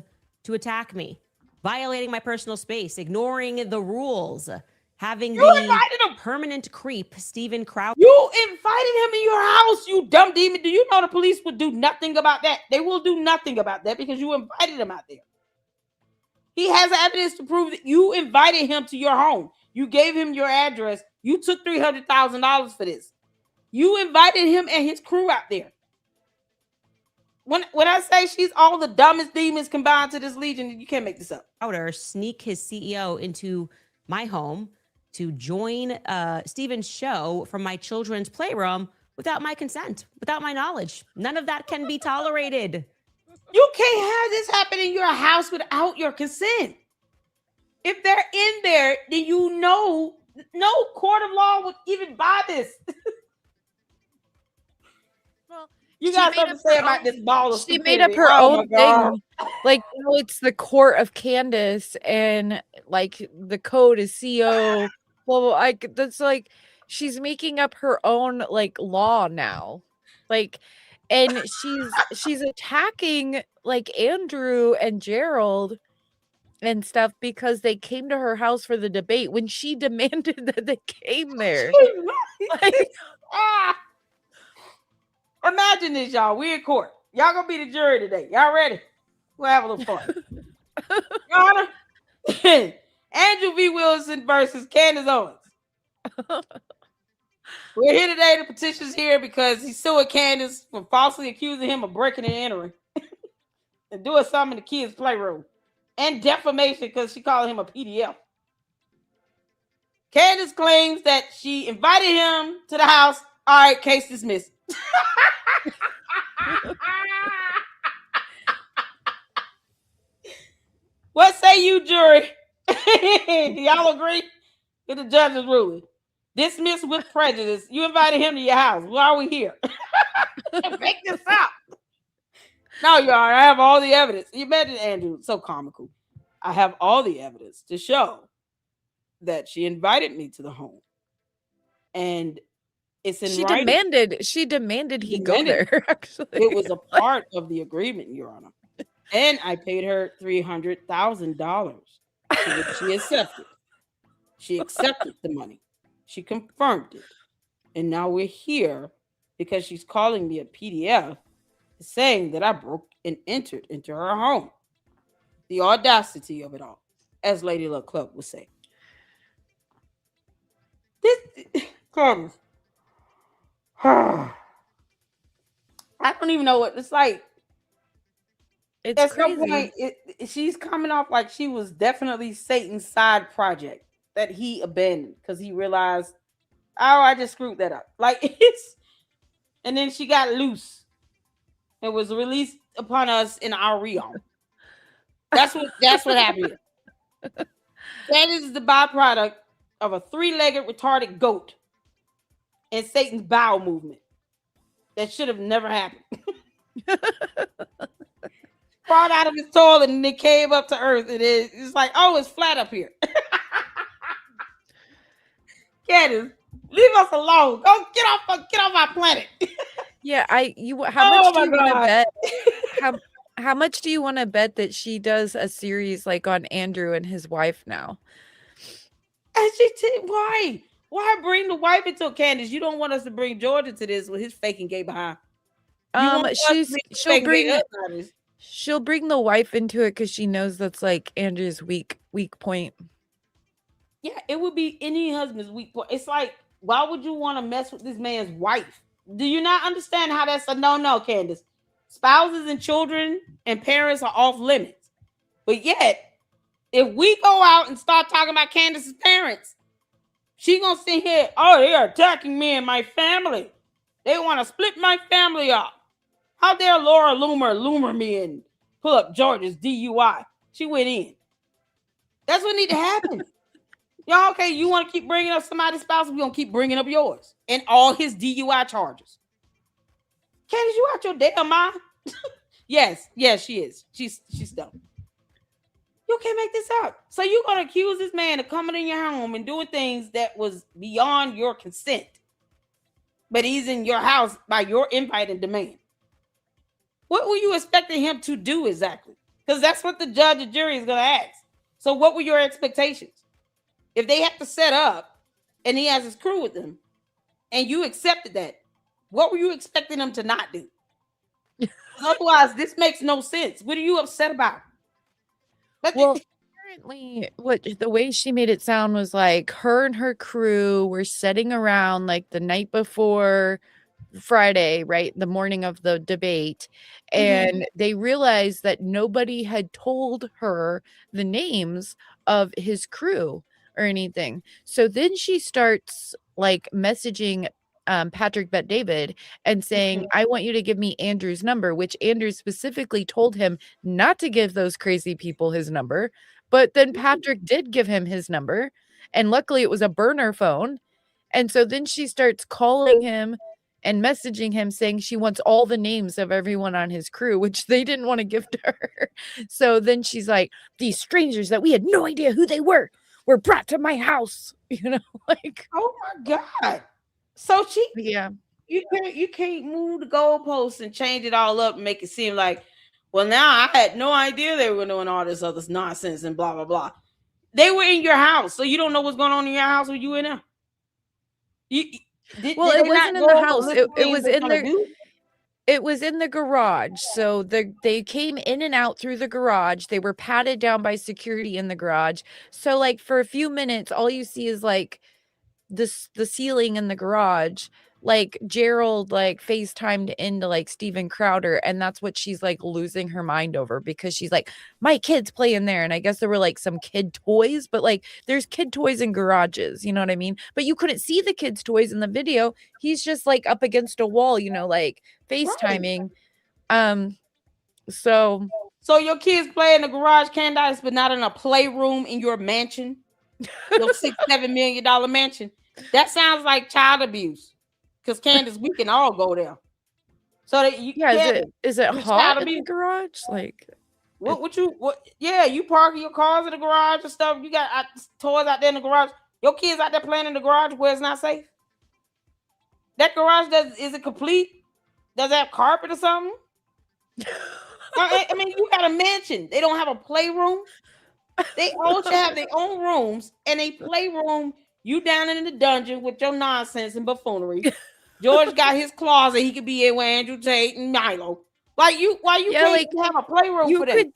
to attack me, violating my personal space, ignoring the rules, having the permanent creep, Stephen Crowder. You invited him in your house, you dumb demon. Do you know the police would do nothing about that? They will do nothing about that because you invited him out there. He has evidence to prove that you invited him to your home. You gave him your address. You took $300,000 for this. You invited him and his crew out there. When I say she's all the dumbest demons combined to this legion, you can't make this up. Crowder sneak his CEO into my home to join Stephen's show from my children's playroom without my consent, without my knowledge. None of that can be tolerated. You can't have this happen in your house without your consent. If they're in there, then no court of law would even buy this. Well, You got something to say about this ball of she stupidity. made up her own God. thing. Like, it's the court of Candace, and like the code is CO. Well, like that's like she's making up her own like law now. Like, and she's attacking like Andrew and Gerald and stuff because they came to her house for the debate when she demanded that they came there. Like, imagine this, y'all. We're in court. Y'all gonna be the jury today. Y'all ready? We'll have a little fun. Your Honor, Andrew V. Wilson versus Candace Owens. We're here today. The petition's here because he's suing Candace for falsely accusing him of breaking and entering and doing something in the kids' playroom, and defamation because she called him a PDF. Candace claims that she invited him to the house. All right, case dismissed. What say you, jury? Y'all agree with the judge's ruling? Dismissed with prejudice. You invited him to your house. Why are we here? Make this up. No, Your Honor, I have all the evidence. You imagine Andrew, so comical. I have all the evidence to show that she invited me to the home. And it's in writing. She demanded he go there, actually. It was a part of the agreement, Your Honor. And I paid her $300,000, which she accepted. She accepted the money. She confirmed it. And now we're here because she's calling me a PDF, saying that I broke and entered into her home. The audacity of it all, as Lady Luck Club would say. This comes. I don't even know what it's like. It's at crazy. some point, she's coming off like she was definitely Satan's side project that he abandoned because he realized, oh, I just screwed that up. Like it's, and then she got loose. It was released upon us in our realm. That's what happened here. That is the byproduct of a 3-legged retarded goat and Satan's bowel movement that should have never happened. Crawled out of his toilet and it came up to earth, and it's like, oh, it's flat up here. Candace, leave us alone. Go get off our planet. Yeah, how much do you want to bet? How much do you want to bet that she does a series like on Andrew and his wife now? And why? Why bring the wife into Candace? You don't want us to bring George into this with his faking gay behind. She'll bring the wife into it because she knows that's like Andrew's weak point. Yeah, it would be any husband's weak point. It's like, why would you want to mess with this man's wife? Do you not understand how that's a no, Candace? Spouses and children and parents are off limits. But yet, if we go out and start talking about Candace's parents, she gonna sit here, oh, they are attacking me and my family. They want to split my family up. How dare Laura Loomer me and pull up George's DUI? She went in. That's what need to happen. Y'all, okay, you want to keep bringing up somebody's spouse, we're going to keep bringing up yours and all his DUI charges. Candace, you out your damn mind? Yes, she is. She's dumb. You can't make this up. So you're going to accuse this man of coming in your home and doing things that was beyond your consent. But he's in your house by your invite and demand. What were you expecting him to do exactly? Because that's what the judge and jury is going to ask. So what were your expectations? If they have to set up and he has his crew with them and you accepted that, what were you expecting them to not do? Otherwise, this makes no sense. What are you upset about? Well, apparently the way she made it sound was like her and her crew were sitting around like the night before Friday, right? The morning of the debate. And they realized that nobody had told her the names of his crew or anything. So then she starts like messaging Patrick Bet David and saying, I want you to give me Andrew's number, which Andrew specifically told him not to give those crazy people his number. But then Patrick did give him his number. And luckily it was a burner phone. And so then she starts calling him and messaging him saying she wants all the names of everyone on his crew, which they didn't want to give to her. So then she's like, these strangers that we had no idea who they were brought to my house, like, oh my God. So yeah. You can't move the goalposts and change it all up and make it seem like, well, now I had no idea they were doing all this other nonsense and blah, blah, blah. They were in your house, so you don't know what's going on in your house when you in there. Well, it wasn't in the house. It was in there. It was in the garage. So they came in and out through the garage. They were patted down by security in the garage. So like for a few minutes, all you see is like the ceiling in the garage. Like Gerald like FaceTimed into like Steven Crowder, and that's what she's like losing her mind over, because she's like, my kids play in there. And I guess there were like some kid toys, but like there's kid toys in garages, you know what I mean? But you couldn't see the kids' toys in the video. He's just like up against a wall, like FaceTiming. Right. So your kids play in the garage, Candace, but not in a playroom in your mansion, your $6-7 million mansion. That sounds like child abuse. Because Candace, we can all go there. So that you is it hot in the garage? Like you park your cars in the garage and stuff. You got toys out there in the garage. Your kids out there playing in the garage where it's not safe. That garage is it complete? Does it have carpet or something? I mean, you got a mansion. They don't have a playroom. They all should have their own rooms and a playroom. You down in the dungeon with your nonsense and buffoonery. George got his closet. He could be in with Andrew Tate and Milo. Why you can't have a playroom for that?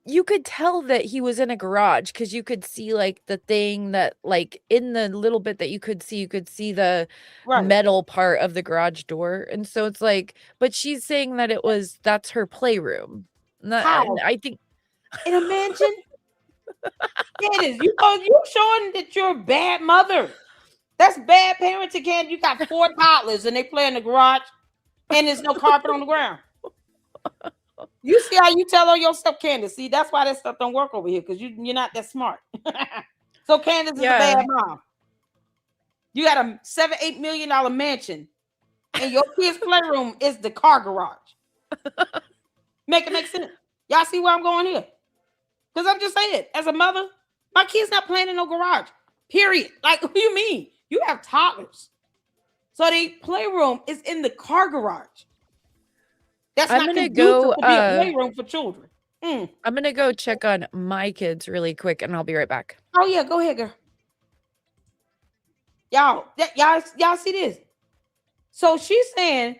You could tell that he was in a garage because you could see like the thing that like in the little bit that you could see the metal part of the garage door. And so it's like, but she's saying that that's her playroom. How? I think in a mansion. Candace, you showing that you're a bad mother. That's bad parenting, Candace. You got 4 toddlers and they play in the garage and there's no carpet on the ground. You see how you tell on yourself, Candace. See, that's why that stuff don't work over here, because you're not that smart. So Candace is a bad mom. You got a $7-8 million mansion and your kid's playroom is the car garage. Make it make sense. Y'all see where I'm going here? Because I'm just saying, as a mother, my kid's not playing in no garage. Period. Like, what do you mean? You have toddlers. So the playroom is in the car garage. That's not conducive to be a playroom for children. I'm going to go check on my kids really quick, and I'll be right back. Oh, yeah. Go ahead, girl. Y'all see this? So she's saying,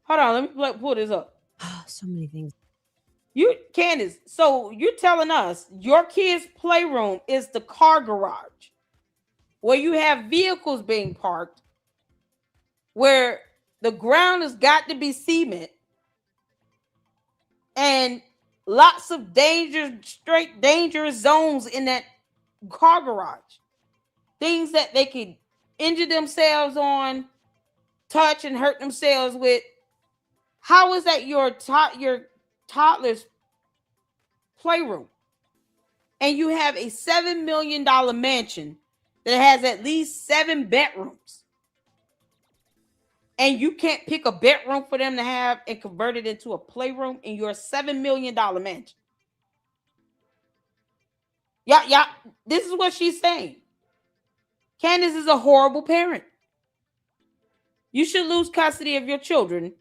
hold on, let me pull this up. So many things. Candace, so you're telling us your kid's playroom is the car garage where you have vehicles being parked, where the ground has got to be cement and lots of dangerous zones in that car garage. Things that they could injure themselves on, touch and hurt themselves with. How is that your toddler's playroom? And you have a $7 million mansion that has at least 7 bedrooms. And you can't pick a bedroom for them to have and convert it into a playroom in your $7 million mansion. Yeah, this is what she's saying. Candace is a horrible parent. You should lose custody of your children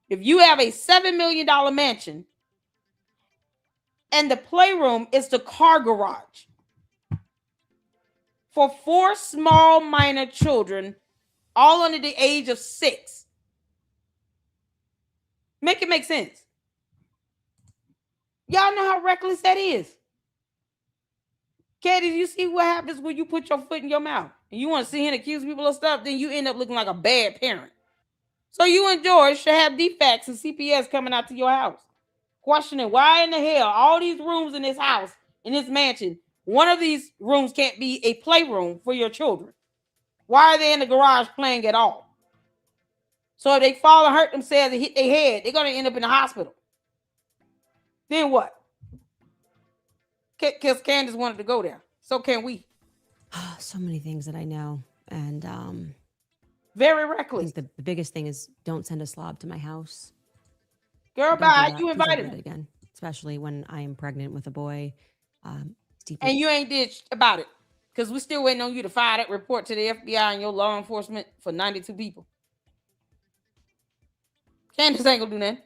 if you have a $7 million mansion and the playroom is the car garage for 4 small minor children, all under the age of 6. Make it make sense. Y'all know how reckless that is. Katie, you see what happens when you put your foot in your mouth and you want to see and accuse people of stuff, then you end up looking like a bad parent. So you and George should have defects and CPS coming out to your house, questioning why in the hell all these rooms in this house, in this mansion, one of these rooms can't be a playroom for your children. Why are they in the garage playing at all? So if they fall and hurt themselves and hit their head, they're going to end up in the hospital. Then what? Because Candace wanted to go there. So can we. So many things that I know. And very I reckless. think the biggest thing is don't send a slob to my house. Girl, Don't do bye. that. You Please don't invited do him. it again, especially when I am pregnant with a boy. And you ain't did about it. Because we're still waiting on you to file that report to the FBI and your law enforcement for 92 people. Candace ain't gonna do nothing.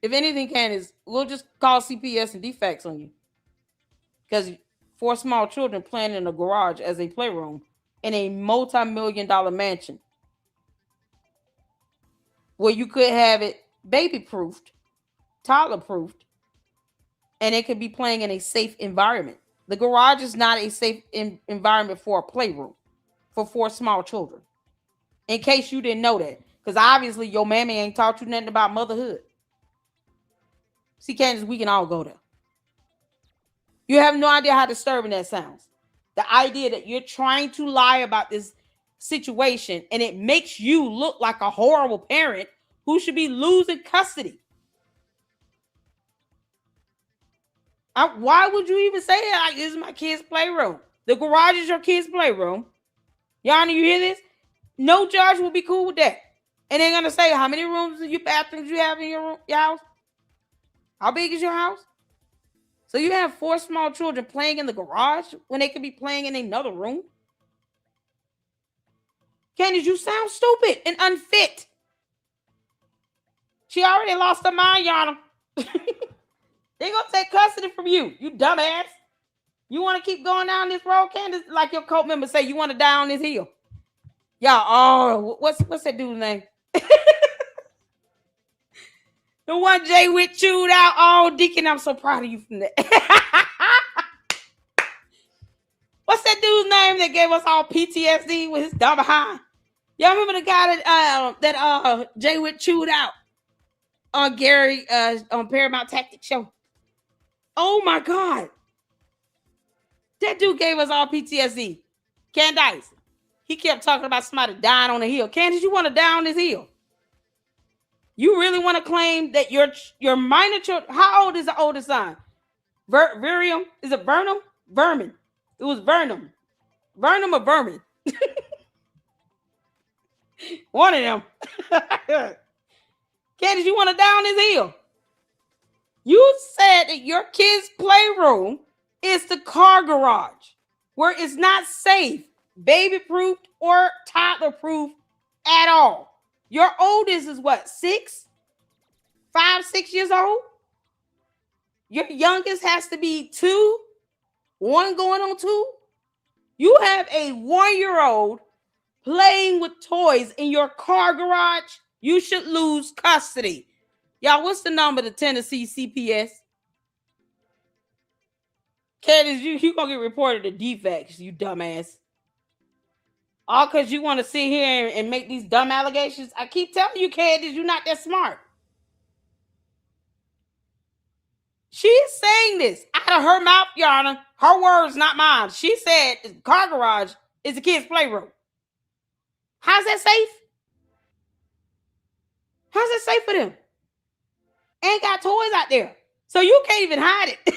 If anything, Candace, we'll just call CPS and defects on you. Because 4 small children playing in a garage as a playroom in a multi-million-dollar mansion where you could have it baby-proofed, toddler-proofed, and it could be playing in a safe environment. The garage is not a safe environment for a playroom for 4 small children. In case you didn't know that. Because obviously your mammy ain't taught you nothing about motherhood. See, Candace, we can all go there. You have no idea how disturbing that sounds. The idea that you're trying to lie about this situation and it makes you look like a horrible parent who should be losing custody. Why would you even say that? Like, this is my kid's playroom. The garage is your kid's playroom. Yana, you hear this? No judge will be cool with that. And they're going to say, how many rooms and bathrooms you have in your house? How big is your house? So you have 4 small children playing in the garage when they could be playing in another room? Candace, you sound stupid and unfit. She already lost her mind, Yana. They're going to take custody from you, you dumbass. You want to keep going down this road, Candace? Like your cult members say, you want to die on this hill. Y'all, what's that dude's name? The one Jay Witt chewed out. Oh, Deacon, I'm so proud of you from that. What's that dude's name that gave us all PTSD with his dumb behind? Y'all remember the guy that Jay Witt chewed out on Gary on Paramount Tactics show? Oh my God. That dude gave us all PTSD. Candace. He kept talking about somebody dying on the hill. Candace, you want to die on this hill? You really want to claim that your minor children? How old is the oldest son? Virium? Is it Vernum? Vermin. It was Vernum. Vernum or Vermin? One of them. Candace, you want to die on this hill? You said that your kid's playroom is the car garage where it's not safe, baby-proofed or toddler-proof at all. Your oldest is what, 6? 5, 6 years old? Your youngest has to be 2, 1 going on 2. You have a 1-year-old playing with toys in your car garage. You should lose custody. Y'all, what's the number to Tennessee CPS? Candace, you gonna get reported to defects, you dumbass. All because you want to sit here and make these dumb allegations. I keep telling you, Candace, you're not that smart. She's saying this out of her mouth, Yana. Her words, not mine. She said the car garage is the kid's playroom. How's that safe? How's that safe for them? Ain't got toys out there. So you can't even hide it.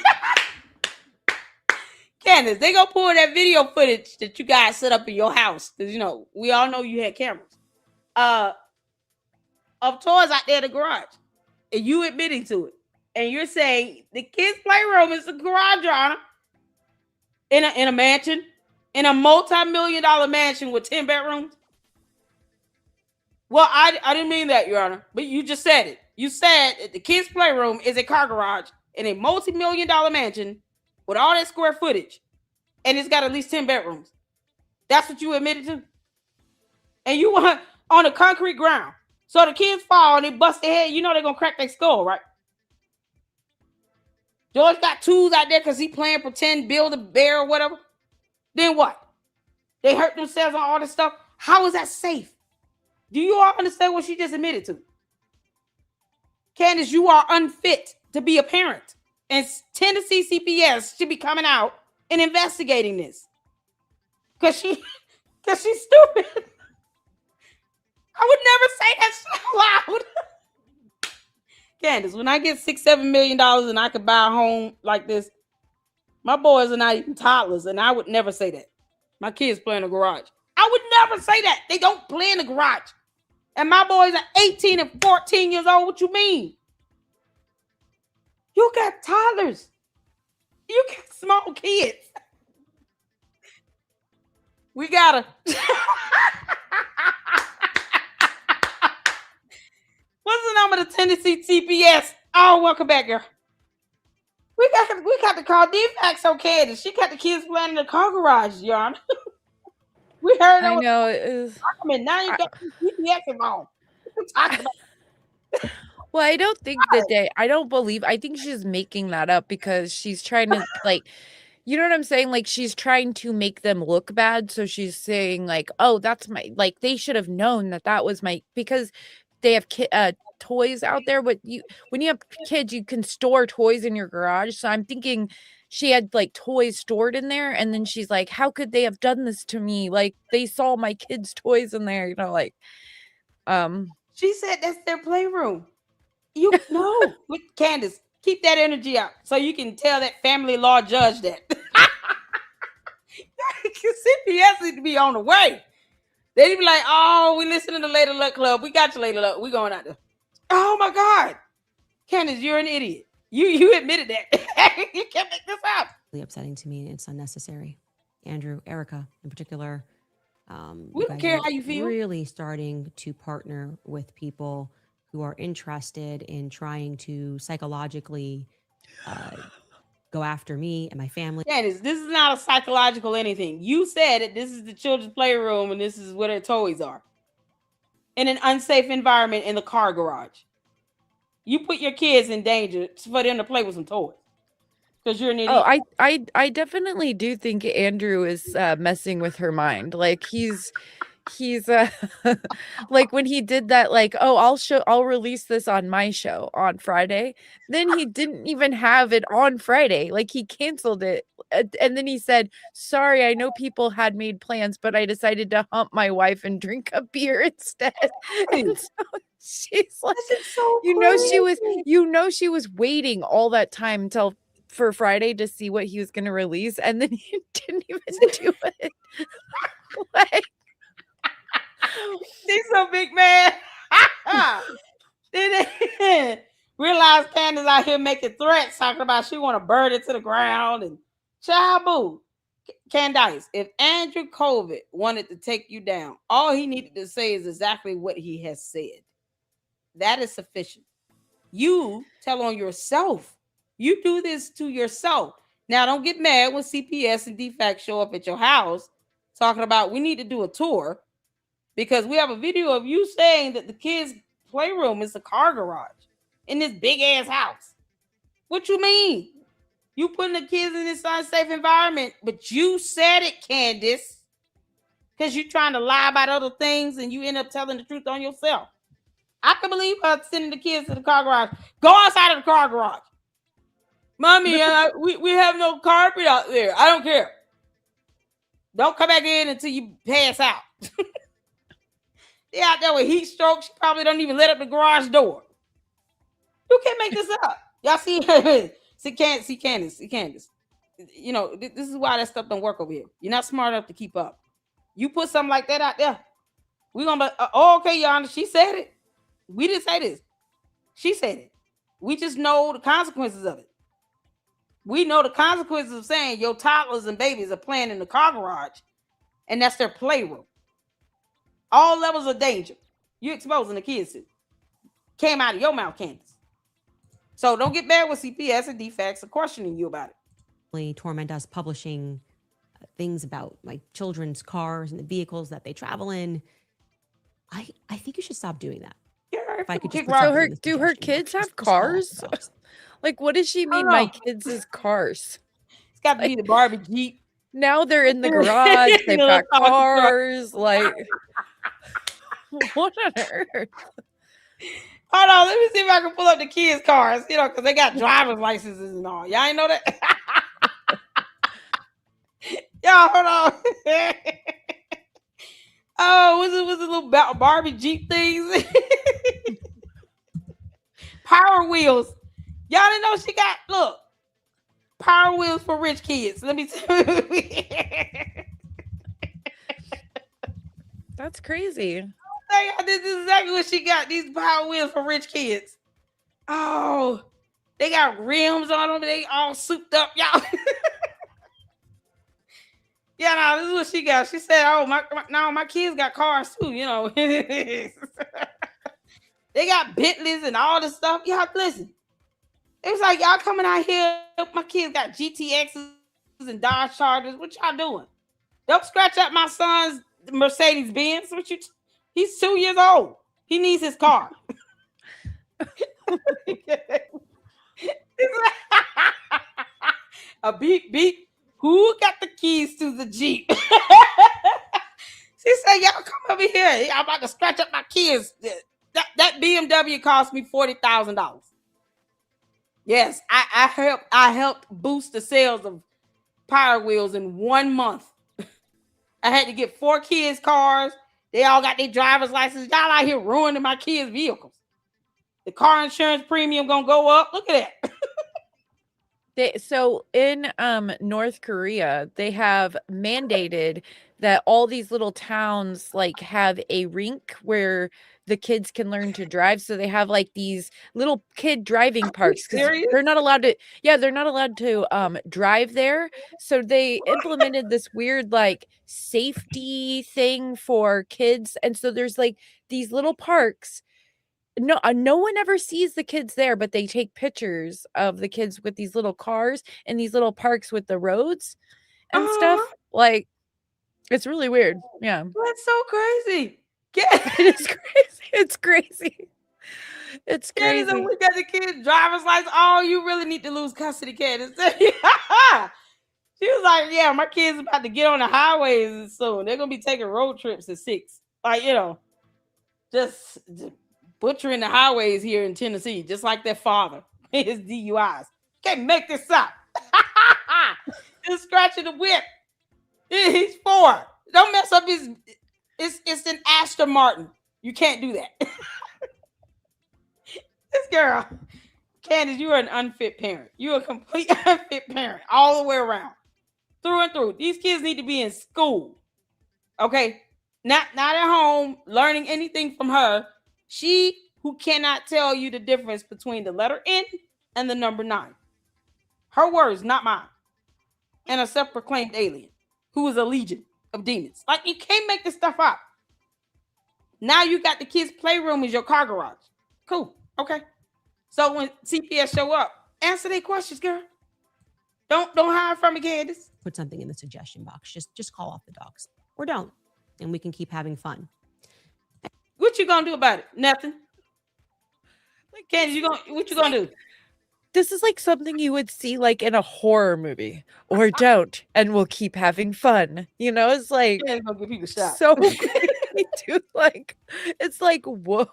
Candace, they gonna pull that video footage that you guys set up in your house. Because, you know, we all know you had cameras. Of toys out there in the garage. And you admitting to it. And you're saying the kids' playroom is the garage, Your Honor. In a mansion. In a multi-million-dollar mansion with 10 bedrooms. Well, I didn't mean that, Your Honor. But you just said it. You said that the kids' playroom is a car garage in a multi-million-dollar mansion with all that square footage. And it's got at least 10 bedrooms. That's what you admitted to? And you want on the concrete ground. So the kids fall and they bust their head. You know they're going to crack their skull, right? George got tools out there because he playing pretend build a bear or whatever. Then what? They hurt themselves on all this stuff. How is that safe? Do you all understand what she just admitted to? Candace, you are unfit to be a parent. And Tennessee CPS should be coming out and investigating this. Because she's stupid. I would never say that so loud. Candace, when I get $6-7 million and I could buy a home like this, my boys are not even toddlers, and I would never say that. My kids play in the garage. I would never say that. They don't play in the garage. And my boys are 18 and 14 years old. What you mean? You got toddlers. You got small kids. We gotta. What's the number to Tennessee TPS? Oh, welcome back, girl. We got to call defects on Candace. She got the kids playing in the car garage, Yarn. We heard I know it is. Now you got TPS involved. Well, I don't think I don't believe, I think she's making that up because she's trying to, like, you know what I'm saying? Like, she's trying to make them look bad. So she's saying, like, oh, that's my, like, they should have known that was my, because they have toys out there. But when you have kids, you can store toys in your garage. So I'm thinking she had, like, toys stored in there. And then she's like, how could they have done this to me? Like, they saw my kids' toys in there, like, she said that's their playroom. You know, with Candace, keep that energy out so you can tell that family law judge that. CPS need to be on the way. They'd be like, oh, we listening to Lady Luck Club. We got you, Lady Luck. We going out there. Oh my God. Candace, you're an idiot. You admitted that. You can't make this up. Really upsetting to me. It's unnecessary. Andrew, Erica in particular. We don't care how you feel. Really starting to partner with people who are interested in trying to psychologically go after me and my family. Candace, this is not a psychological anything. You said it. This is the children's playroom, and this is where their toys are. In an unsafe environment in the car garage. You put your kids in danger for them to play with some toys. Because you're an idiot. Oh, I definitely do think Andrew is messing with her mind. Like he's like when he did that, like, oh, I'll release this on my show on Friday. Then he didn't even have it on Friday. Like he canceled it. And then he said, sorry, I know people had made plans, but I decided to hump my wife and drink a beer instead. And so she's like, so she was waiting all that time until for Friday to see what he was going to release. And then he didn't even do it. Like, she's so big, man. Then they realize Candace out here making threats, talking about she want to burn it to the ground and child boo. Candace, if Andrew COVID wanted to take you down, all he needed to say is exactly what he has said. That is sufficient. You tell on yourself. You do this to yourself. Now, don't get mad when CPS and DFAC show up at your house talking about we need to do a tour because we have a video of you saying that the kids' playroom is the car garage in this big ass house. What you mean? You putting the kids in this unsafe environment, but you said it, Candace, because you're trying to lie about other things and you end up telling the truth on yourself. I can believe her sending the kids to the car garage. Go outside of the car garage. Mommy, we have no carpet out there. I don't care. Don't come back in until you pass out. They out there with heat stroke. She probably don't even let up the garage door. You can't make this up. Y'all see Candace. You know, this is why that stuff don't work over here. You're not smart enough to keep up. You put something like that out there, we're going to be, okay, Your Honor, she said it. We didn't say this. She said it. We just know the consequences of it. We know the consequences of saying your toddlers and babies are playing in the car garage, and that's their playroom. All levels of danger. You're exposing the kids to. Came out of your mouth, Candace. So don't get mad with CPS and DFACs are questioning you about it. Torment us publishing things about my children's cars and the vehicles that they travel in. I think you should stop doing that. Yeah, if I could just so do her kids have cars? Like, what does she mean? My kids is cars. It's got to be the Barbie Jeep. Now they're in the garage. They've got cars. Like, what on earth? Hold on, let me see if I can pull up the kids' cars. You know, because they got driver's licenses and all. Y'all ain't know that? Y'all, hold on. Oh, was it little Barbie Jeep things? Power wheels. Y'all didn't know she got look. Power wheels for rich kids. Let me tell you. That's crazy. This is exactly what she got. These power wheels for rich kids. Oh, they got rims on them. They all souped up, y'all. Yeah, no, this is what she got. She said, "Oh, my kids got cars too. You know, they got Bentleys and all this stuff. Y'all listen. It was like y'all coming out here. My kids got GTXs and Dodge Chargers. What y'all doing? Don't scratch up my son's Mercedes Benz. He's 2 years old. He needs his car." A beep beep. Who got the keys to the Jeep? She said, "Y'all come over here. I'm about to scratch up my kids. That BMW cost me $40,000. Yes, I helped boost the sales of Power Wheels in 1 month. I had to get 4 kids' cars. They all got their driver's license. Y'all out here ruining my kids' vehicles. The car insurance premium gonna go up. Look at that." So in North Korea, they have mandated that all these little towns like have a rink where the kids can learn to drive. So they have like these little kid driving parks because they're not allowed to. Yeah, they're not allowed to drive there. So they implemented this weird like safety thing for kids, and so there's like these little parks. No one ever sees the kids there, but they take pictures of the kids with these little cars and these little parks with the roads and stuff. Like, it's really weird. Yeah. That's so crazy. It is crazy. It's crazy. It's crazy. We got the kids' driver's license. Oh, you really need to lose custody, Candace. She was like, "Yeah, my kids about to get on the highways soon. They're gonna be taking road trips at 6. Like, just butchering the highways here in Tennessee, just like their father. His DUIs. Can't make this up." Just scratching the whip. He's 4. Don't mess up his. It's an Aston Martin. You can't do that. This girl, Candace, you are an unfit parent. You are a complete unfit parent all the way around, through and through. These kids need to be in school, okay? Not at home learning anything from her. She who cannot tell you the difference between the letter N and the number 9. Her words, not mine. And a self-proclaimed alien who is a legion of demons. Like, you can't make this stuff up. Now you got the kids' playroom as your car garage. Cool. Okay. So when CPS show up, answer their questions, girl. Don't hide from me, Candace. Put something in the suggestion box. Just call off the dogs. Or don't. And we can keep having fun. What you gonna do about it? Nothing. Like, Candace, what you gonna do? This is like something you would see like in a horror movie, or don't, and we'll keep having fun. It's like Gonna give people shot. So crazy, dude. Like, it's like, whoa.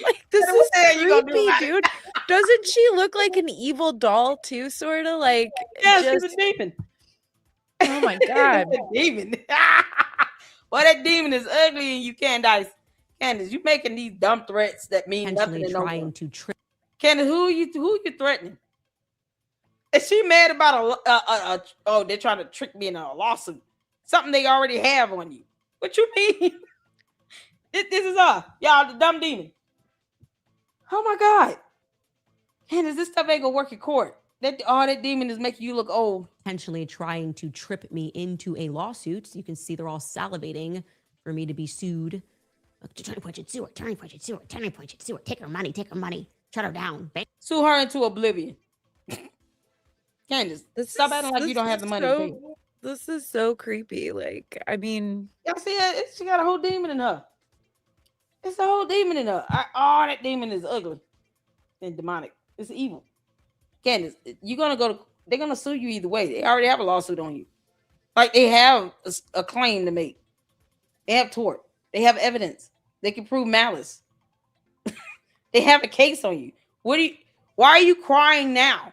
Like this is creepy, dude. Doesn't she look like an evil doll too, sort of? Like, she's a demon. Oh my god. A demon. Well, that demon is ugly, and you Candace, you making these dumb threats that mean nothing. Trying to trick. Candace, who you threatening? Is she mad about oh, they're trying to trick me in a lawsuit? Something they already have on you. What you mean? This is y'all, the dumb demon. Oh my god. Candace, this stuff ain't gonna work in court. That demon is making you look old. Potentially trying to trip me into a lawsuit. So you can see they're all salivating for me to be sued. Attorney point it, sue her. Attorney point it, sue her. Attorney point it, sue her. Take her money. Shut her down. Sue her into oblivion. Candace, stop acting like you don't have the money to pay. This is so creepy. Like, I mean, y'all see it? She got a whole demon in her. It's a whole demon in her. That demon is ugly and demonic. It's evil. Candace, they're gonna sue you either way. They already have a lawsuit on you. Like, they have a claim to make. They have tort. They have evidence. They can prove malice. They have a case on you. Why are you crying now?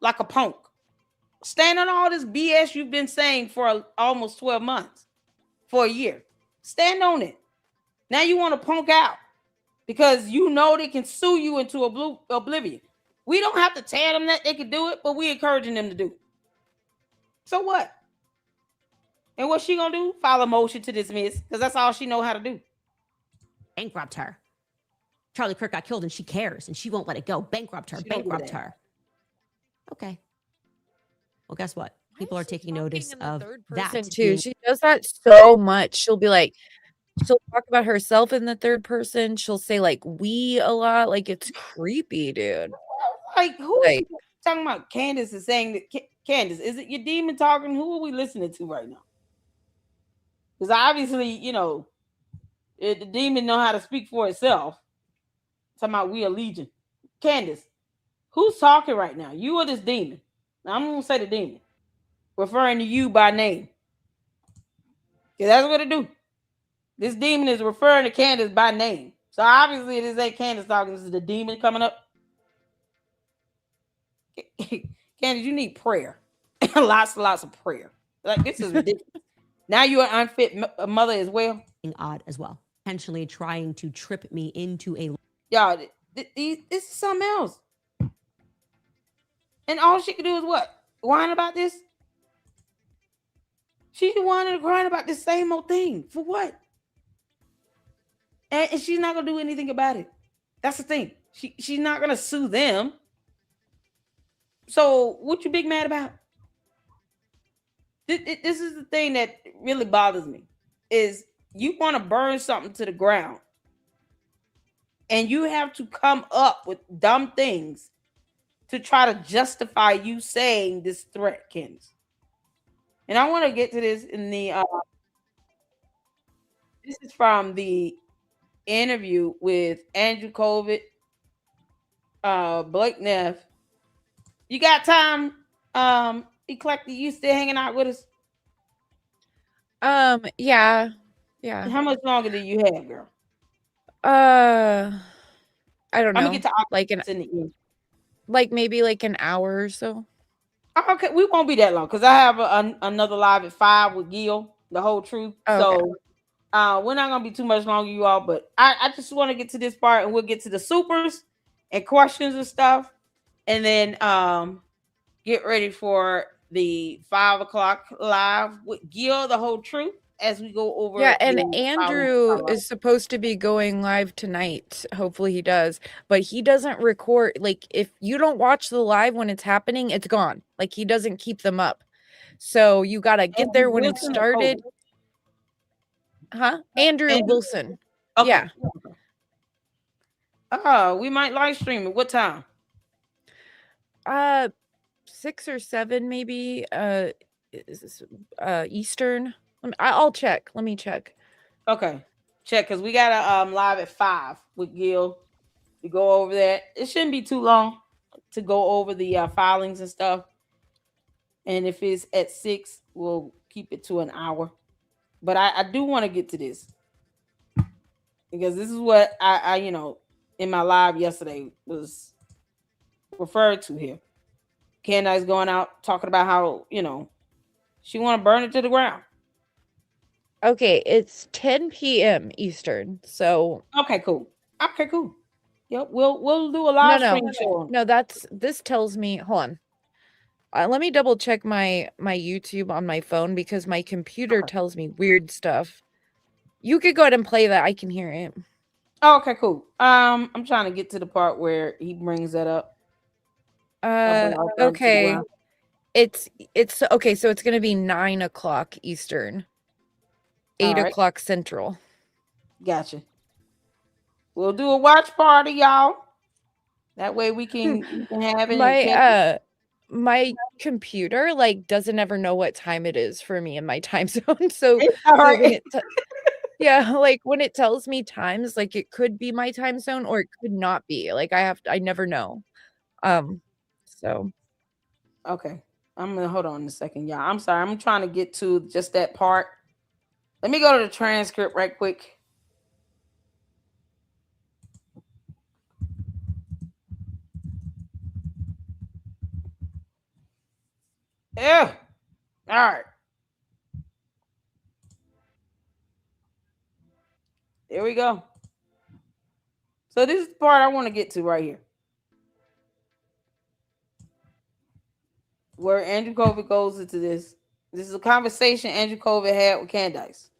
Like a punk. Stand on all this BS you've been saying for almost 12 months, for a year. Stand on it. Now you want to punk out because you know they can sue you into oblivion. We don't have to tell them that they can do it, but we encouraging them to do it. So what? And what's she gonna do? File a motion to dismiss because that's all she know how to do. Bankrupt her. Charlie Kirk got killed and she cares and she won't let it go. Bankrupt her. Bankrupt her. Okay. Well, guess what? People are taking notice of that too. She does that so much. She'll be like, she'll talk about herself in the third person. She'll say like we a lot. Like it's creepy, dude. Like who is talking about? Candace is saying that. Candace, is it your demon talking? Who are we listening to right now? Because obviously, you know, the demon know how to speak for itself. Talking about we are legion. Candace, who's talking right now? You or this demon? Now, I'm gonna say the demon, referring to you by name. Because that's what it do. This demon is referring to Candace by name. So obviously this ain't Candace talking. This is the demon coming up. Candace, you need prayer. lots of prayer. Like this is ridiculous. Now you're an unfit mother as well. Odd as well. Intentionally trying to trip me into a... Y'all, this is something else. And all she could do is what? Whine about this? She's whining and crying about the same old thing. For what? And she's not going to do anything about it. That's the thing. She's not going to sue them. So what you big mad about? This is the thing that really bothers me. Is you want to burn something to the ground. And you have to come up with dumb things to try to justify you saying this threat, Candace. And I want to get to this in the this is from the interview with Andrew Covid, Blake Neff. You got time, Eclectic? You still hanging out with us? Yeah. How much longer do you have, girl? I don't know. I'm gonna get to like in the end. Like maybe like an hour or so. Okay, we won't be that long because I have another live at 5 with Gil, the whole truth. Okay. So we're not gonna be too much longer, you all. But I just want to get to this part, and we'll get to the supers and questions and stuff, and then get ready for the 5 o'clock live with Gil, the whole truth, as we go over. Yeah, and Andrew is supposed to be going live tonight. Hopefully he does, but he doesn't record. Like if you don't watch the live when it's happening, it's gone. Like he doesn't keep them up. So you got to get there when it started. Huh? Andrew Wilson. Okay. Yeah. We might live stream it. What time? 6 or 7 maybe. Is this Eastern? I'll check. Let me check. Okay, check because we got a live at 5 with Gil. We go over that. It shouldn't be too long to go over the filings and stuff. And if it's at 6, we'll keep it to an hour. But I do want to get to this because this is what I you know in my live yesterday was referred to here. Candace going out talking about how she want to burn it to the ground. Okay, it's 10 p.m. Eastern. So okay, cool. Yep, we'll do a live stream show. No, this tells me. Hold on. Let me double check my YouTube on my phone because my computer tells me weird stuff. You could go ahead and play that. I can hear it. Oh, okay, cool. I'm trying to get to the part where he brings that up. Okay. It's okay. So it's gonna be 9 o'clock Eastern. 8 o'clock Central. Gotcha. We'll do a watch party, y'all. That way we can have it. My computer like doesn't ever know what time it is for me in my time zone. So yeah, like when it tells me times, like it could be my time zone or it could not be. Like I never know. So okay. I'm gonna hold on a second, y'all. I'm sorry. I'm trying to get to just that part. Let me go to the transcript right quick. Yeah. All right. There we go. So this is the part I want to get to right here, where Andrew Colvin goes into this. This is a conversation Andrew Colvin had with Candace,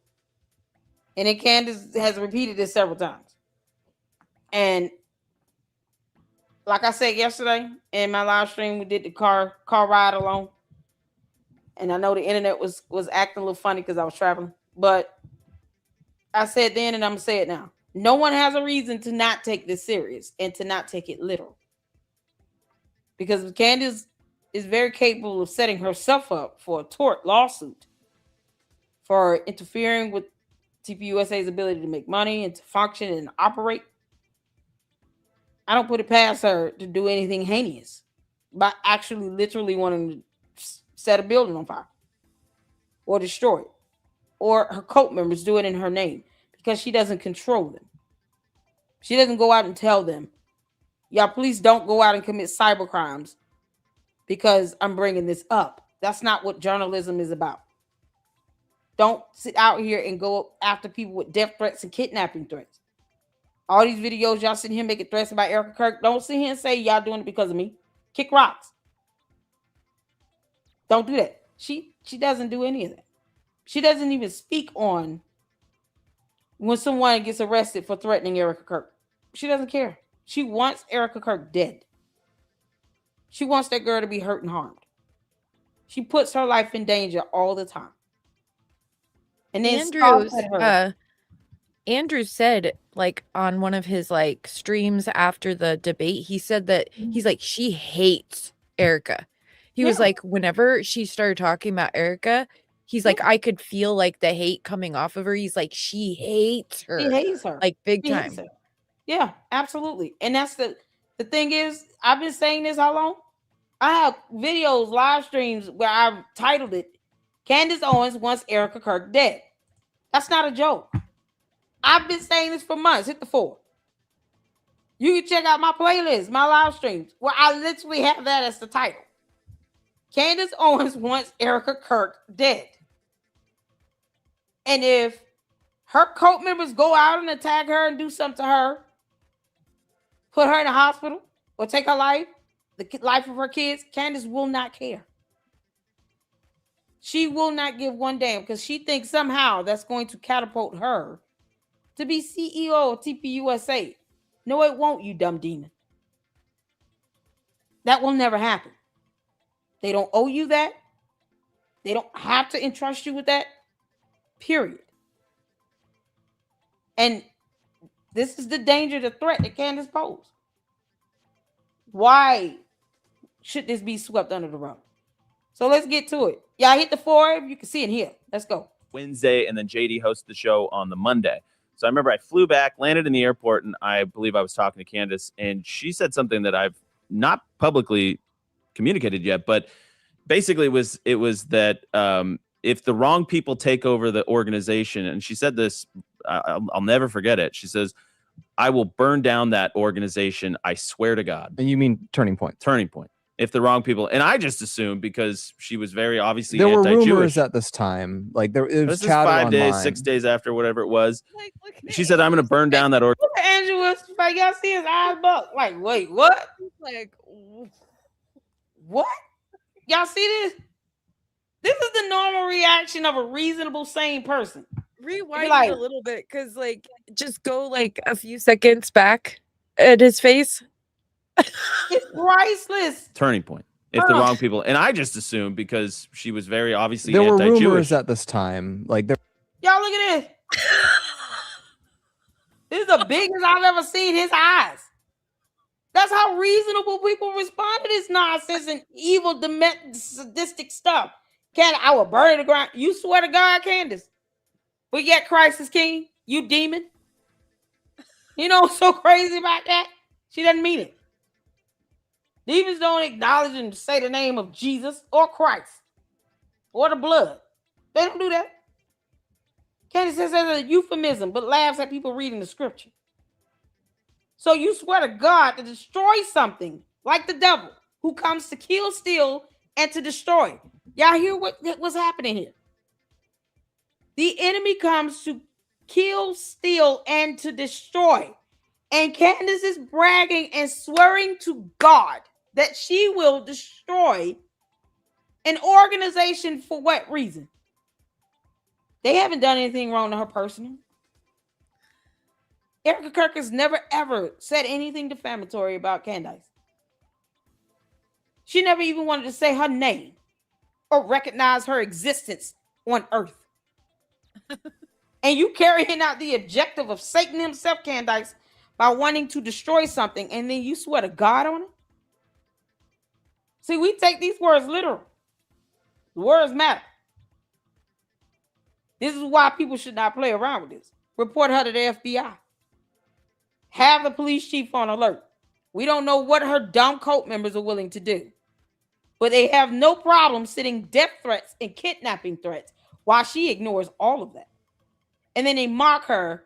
and then Candace has repeated this several times. And like I said yesterday in my live stream, we did the car ride along, and I know the internet was acting a little funny because I was traveling, but I said then, and I'm gonna say it now. No one has a reason to not take this serious and to not take it literal, because Candace is very capable of setting herself up for a tort lawsuit for interfering with TPUSA's ability to make money and to function and operate. I don't put it past her to do anything heinous by actually literally wanting to set a building on fire or destroy it, or her cult members do it in her name, because she doesn't control them. She doesn't go out and tell them, y'all, please don't go out and commit cyber crimes because I'm bringing this up. That's not what journalism is about. Don't sit out here and go after people with death threats and kidnapping threats. All these videos y'all sitting here making threats about Erica Kirk, don't sit here and say y'all doing it because of me. Kick rocks. Don't do that. She doesn't do any of that. She doesn't even speak on when someone gets arrested for threatening Erica Kirk. She doesn't care. She wants Erica Kirk dead. She wants that girl to be hurt and harmed. She puts her life in danger all the time. And then Andrew said, like, on one of his like streams after the debate, he said that he's like, she hates Erica. He was like, whenever she started talking about Erica, he's like, I could feel like the hate coming off of her. He's like, she hates her. She hates her. Like big time. Yeah, absolutely. And that's the thing is, I've been saying this how long? I have videos, live streams where I've titled it, Candace Owens wants Erica Kirk dead. That's not a joke. I've been saying this for months. Hit the 4. You can check out my playlist, my live streams, where I literally have that as the title. Candace Owens wants Erica Kirk dead. And if her cult members go out and attack her and do something to her, put her in a hospital or take her life, the life of her kids, Candace will not care. She will not give one damn, because she thinks somehow that's going to catapult her to be CEO of TPUSA. No, it won't, you dumb demon. That will never happen. They don't owe you that. They don't have to entrust you with that. Period. And this is the danger, the threat that Candace posed. Why should this be swept under the rug? So let's get to it. Y'all hit the 4. You can see it here. Let's go. Wednesday, and then JD hosted the show on the Monday. So I remember I flew back, landed in the airport, and I believe I was talking to Candace, and she said something that I've not publicly communicated yet, but basically it was that if the wrong people take over the organization, and she said this, I'll never forget it. She says, I will burn down that organization. I swear to God. And you mean Turning Point? Turning Point. If the wrong people, and I just assumed, because she was very obviously there were anti-Jewish. rumors at this time, like there it was this is chatter 5 days, online. 6 days after, whatever it was. She said, I'm going to burn down that organization. Look at Andrew was like, y'all see his eyes buck. Like, wait, what? Like, what? Y'all see this? This is the normal reaction of a reasonable, sane person. rewind it a little bit, because like just go like a few seconds back at his face. It's priceless. Turning Point. If the wrong people, and I just assumed, because she was very obviously there were anti-Jewish. rumors at this time, like there. Y'all look at this. This is the biggest I've ever seen his eyes. That's how reasonable people respond to this nonsense and evil, sadistic stuff. I will burn the ground. You swear to God, Candace. But yet Christ is king. You demon. You know what's so crazy about that? She doesn't mean it. Demons don't acknowledge and say the name of Jesus or Christ or the blood. They don't do that. Candace says that's a euphemism, but laughs at people reading the scripture. So you swear to God to destroy something like the devil, who comes to kill, steal, and to destroy. Y'all hear what's happening here? The enemy comes to kill, steal, and to destroy. And Candace is bragging and swearing to God that she will destroy an organization for what reason? They haven't done anything wrong to her personally. Erica Kirk has never ever said anything defamatory about Candace. She never even wanted to say her name or recognize her existence on earth. And you carrying out the objective of Satan himself, Candace, by wanting to destroy something, and then you swear to God on it? See, we take these words literal. The words matter. This is why people should not play around with this. Report her to the FBI. Have the police chief on alert. We don't know what her dumb cult members are willing to do, but they have no problem sending death threats and kidnapping threats while she ignores all of that. And then they mock her,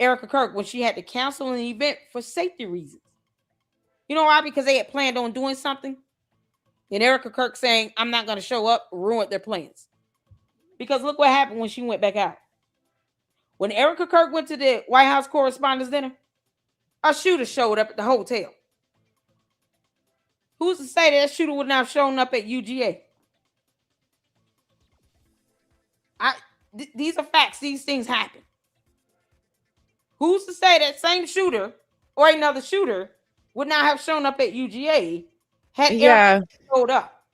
Erica Kirk, when she had to cancel an event for safety reasons. You know why? Because they had planned on doing something. And Erica Kirk saying, I'm not going to show up, ruined their plans. Because look what happened when she went back out. When Erica Kirk went to the White House Correspondents' Dinner, a shooter showed up at the hotel. Who's to say that shooter would not have shown up at UGA? These are facts. These things happen. Who's to say that same shooter or another shooter would not have shown up at UGA had Erica showed up?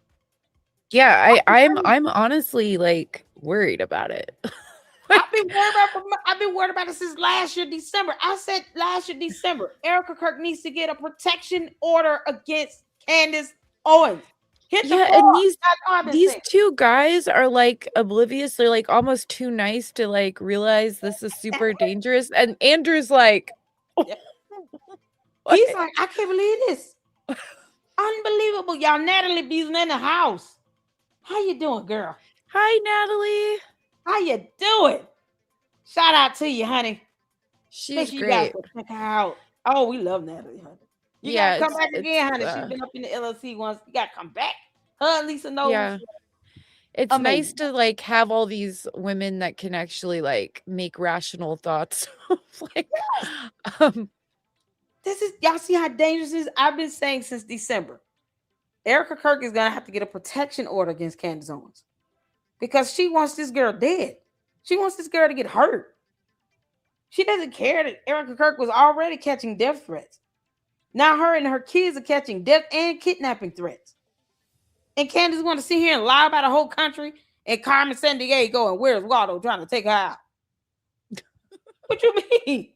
Yeah, I'm honestly like worried about it. I've been worried about it since last year, December. I said last year, December, Erica Kirk needs to get a protection order against Candace Owens. And these two guys are like oblivious. They're like almost too nice to like realize this is super dangerous. And Andrew's like, he's like, I can't believe this. Unbelievable. Y'all, Natalie B's in the house. How you doing, girl? Hi, Natalie. How you doing? Shout out to you, honey. She's great. Check her out. Oh, we love Natalie, honey. You gotta come back again, honey. She's been up in the LLC once. You gotta come back. Her and Lisa knows. Yeah. It's nice to like have all these women that can actually like make rational thoughts. Like, this is, y'all see how dangerous this is? I've been saying since December. Erica Kirk is gonna have to get a protection order against Candace Owens because she wants this girl dead. She wants this girl to get hurt. She doesn't care that Erica Kirk was already catching death threats. Now her and her kids are catching death and kidnapping threats. And Candace want to sit here and lie about the whole country and Carmen Sandiego and where's Waldo trying to take her out. What you mean?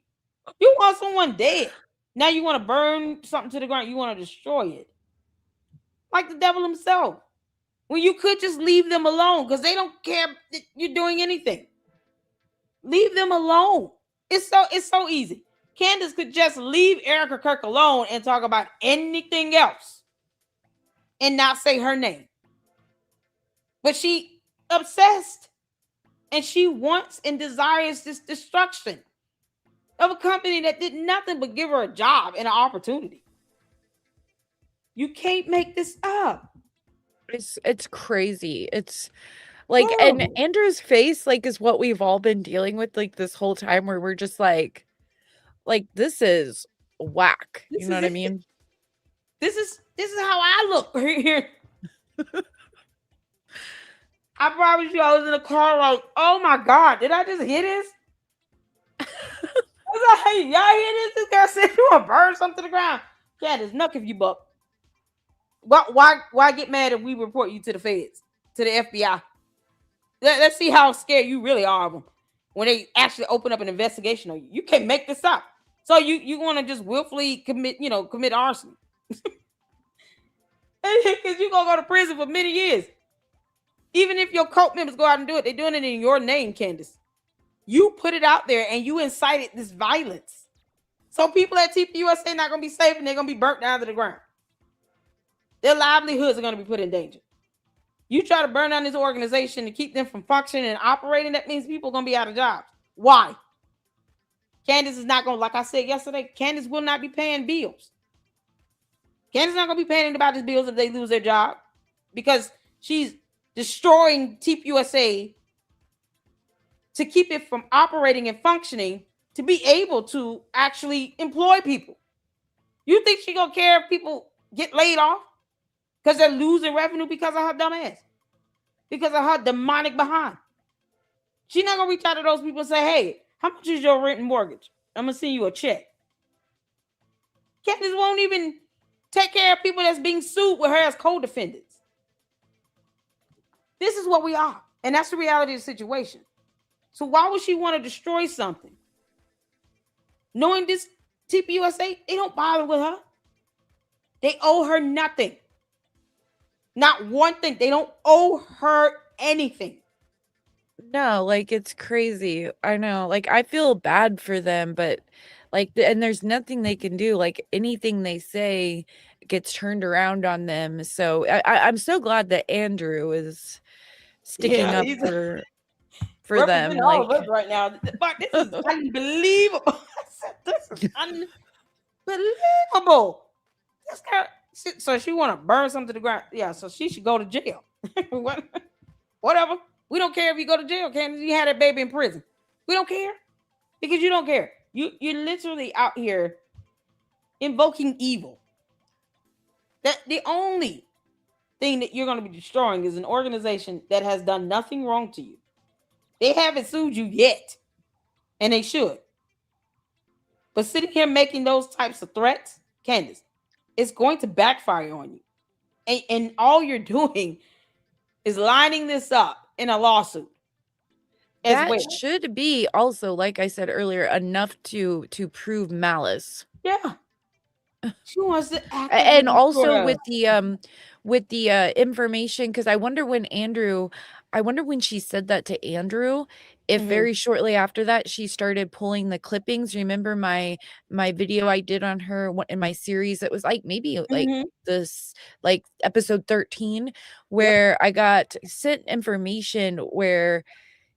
You want someone dead. Now you want to burn something to the ground. You want to destroy it. Like the devil himself. When you could just leave them alone because they don't care that you're doing anything. Leave them alone. It's so easy. Candace could just leave Erica Kirk alone and talk about anything else and not say her name. But she obsessed and she wants and desires this destruction of a company that did nothing but give her a job and an opportunity. You can't make this up. It's crazy. It's like, and Andrew's face like is what we've all been dealing with like this whole time where we're just like this is whack. You know what I mean? This is how I look right here. I promise you, I was in the car like, oh my God, did I just hear this? I was like, hey, y'all hear this? This guy said you want to burn something to the ground. Yeah, there's nothing if you buck. Why get mad if we report you to the feds, to the FBI? Let's see how scared you really are of them when they actually open up an investigation on you. You can't make this up. So you want to just willfully commit arson. Because you're going to go to prison for many years. Even if your cult members go out and do it, they're doing it in your name, Candace. You put it out there and you incited this violence. So people at TPUSA are not going to be safe and they're going to be burnt down to the ground. Their livelihoods are going to be put in danger. You try to burn down this organization to keep them from functioning and operating, that means people are going to be out of jobs. Why? Candace is not going to, like I said yesterday, Candace will not be paying bills. Candace is not going to be paying anybody's bills if they lose their job because she's destroying TPUSA to keep it from operating and functioning to be able to actually employ people. You think she gonna care if people get laid off because they're losing revenue because of her dumb ass, because of her demonic behind? She's not gonna reach out to those people and say, "Hey, how much is your rent and mortgage? I'm gonna send you a check." Candace won't even take care of people that's being sued with her as co-defendants. This is what we are, and that's the reality of the situation. So why would she want to destroy something? Knowing this TPUSA, they don't bother with her. They owe her nothing. Not one thing. They don't owe her anything. No, like it's crazy. I know. Like I feel bad for them, but like and there's nothing they can do. Like anything they say gets turned around on them. So I'm so glad that Andrew is sticking up he's for them. representing all Like of us right now. But this is unbelievable. This is unbelievable. This girl, so she want to burn something to the ground. Yeah, so she should go to jail. Whatever. We don't care if you go to jail, Candace. You had that baby in prison. We don't care because you don't care. You're literally out here invoking evil. That the only thing that you're going to be destroying is an organization that has done nothing wrong to you. They haven't sued you yet, and they should. But sitting here making those types of threats, Candace, it's going to backfire on you. And all you're doing is lining this up in a lawsuit. that should be also, like I said earlier, enough to prove malice. Yeah. She wants to act And also with the information, because I wonder when she said that to Andrew, if very shortly after that she started pulling the clippings. Remember my video I did on her in my series? It was like maybe like this, like episode 13, where I got sent information where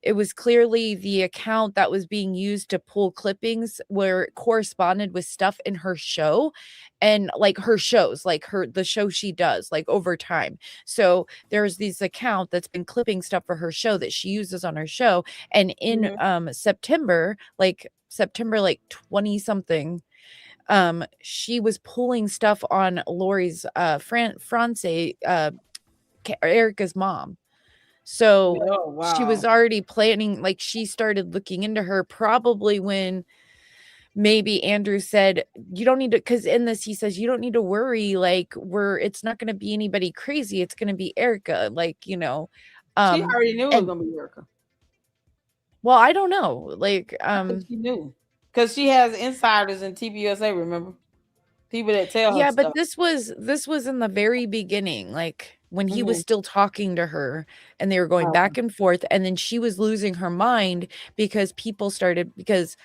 it was clearly the account that was being used to pull clippings where it corresponded with stuff in her show and like her shows, like the show she does like over time. So there's this account that's been clipping stuff for her show that she uses on her show. And in September like 20 something, she was pulling stuff on Lori's France, Erica's mom. So she was already planning, like she started looking into her probably when maybe Andrew said, you don't need to, because in this he says, you don't need to worry, like it's not going to be anybody crazy, it's going to be Erica, like, she already knew it was going to be Erica. Well, I don't know, like she knew because she has insiders in TPUSA, remember? People that tell her but stuff. this was in the very beginning, like when he was still talking to her and they were going back and forth, and then she was losing her mind because people started because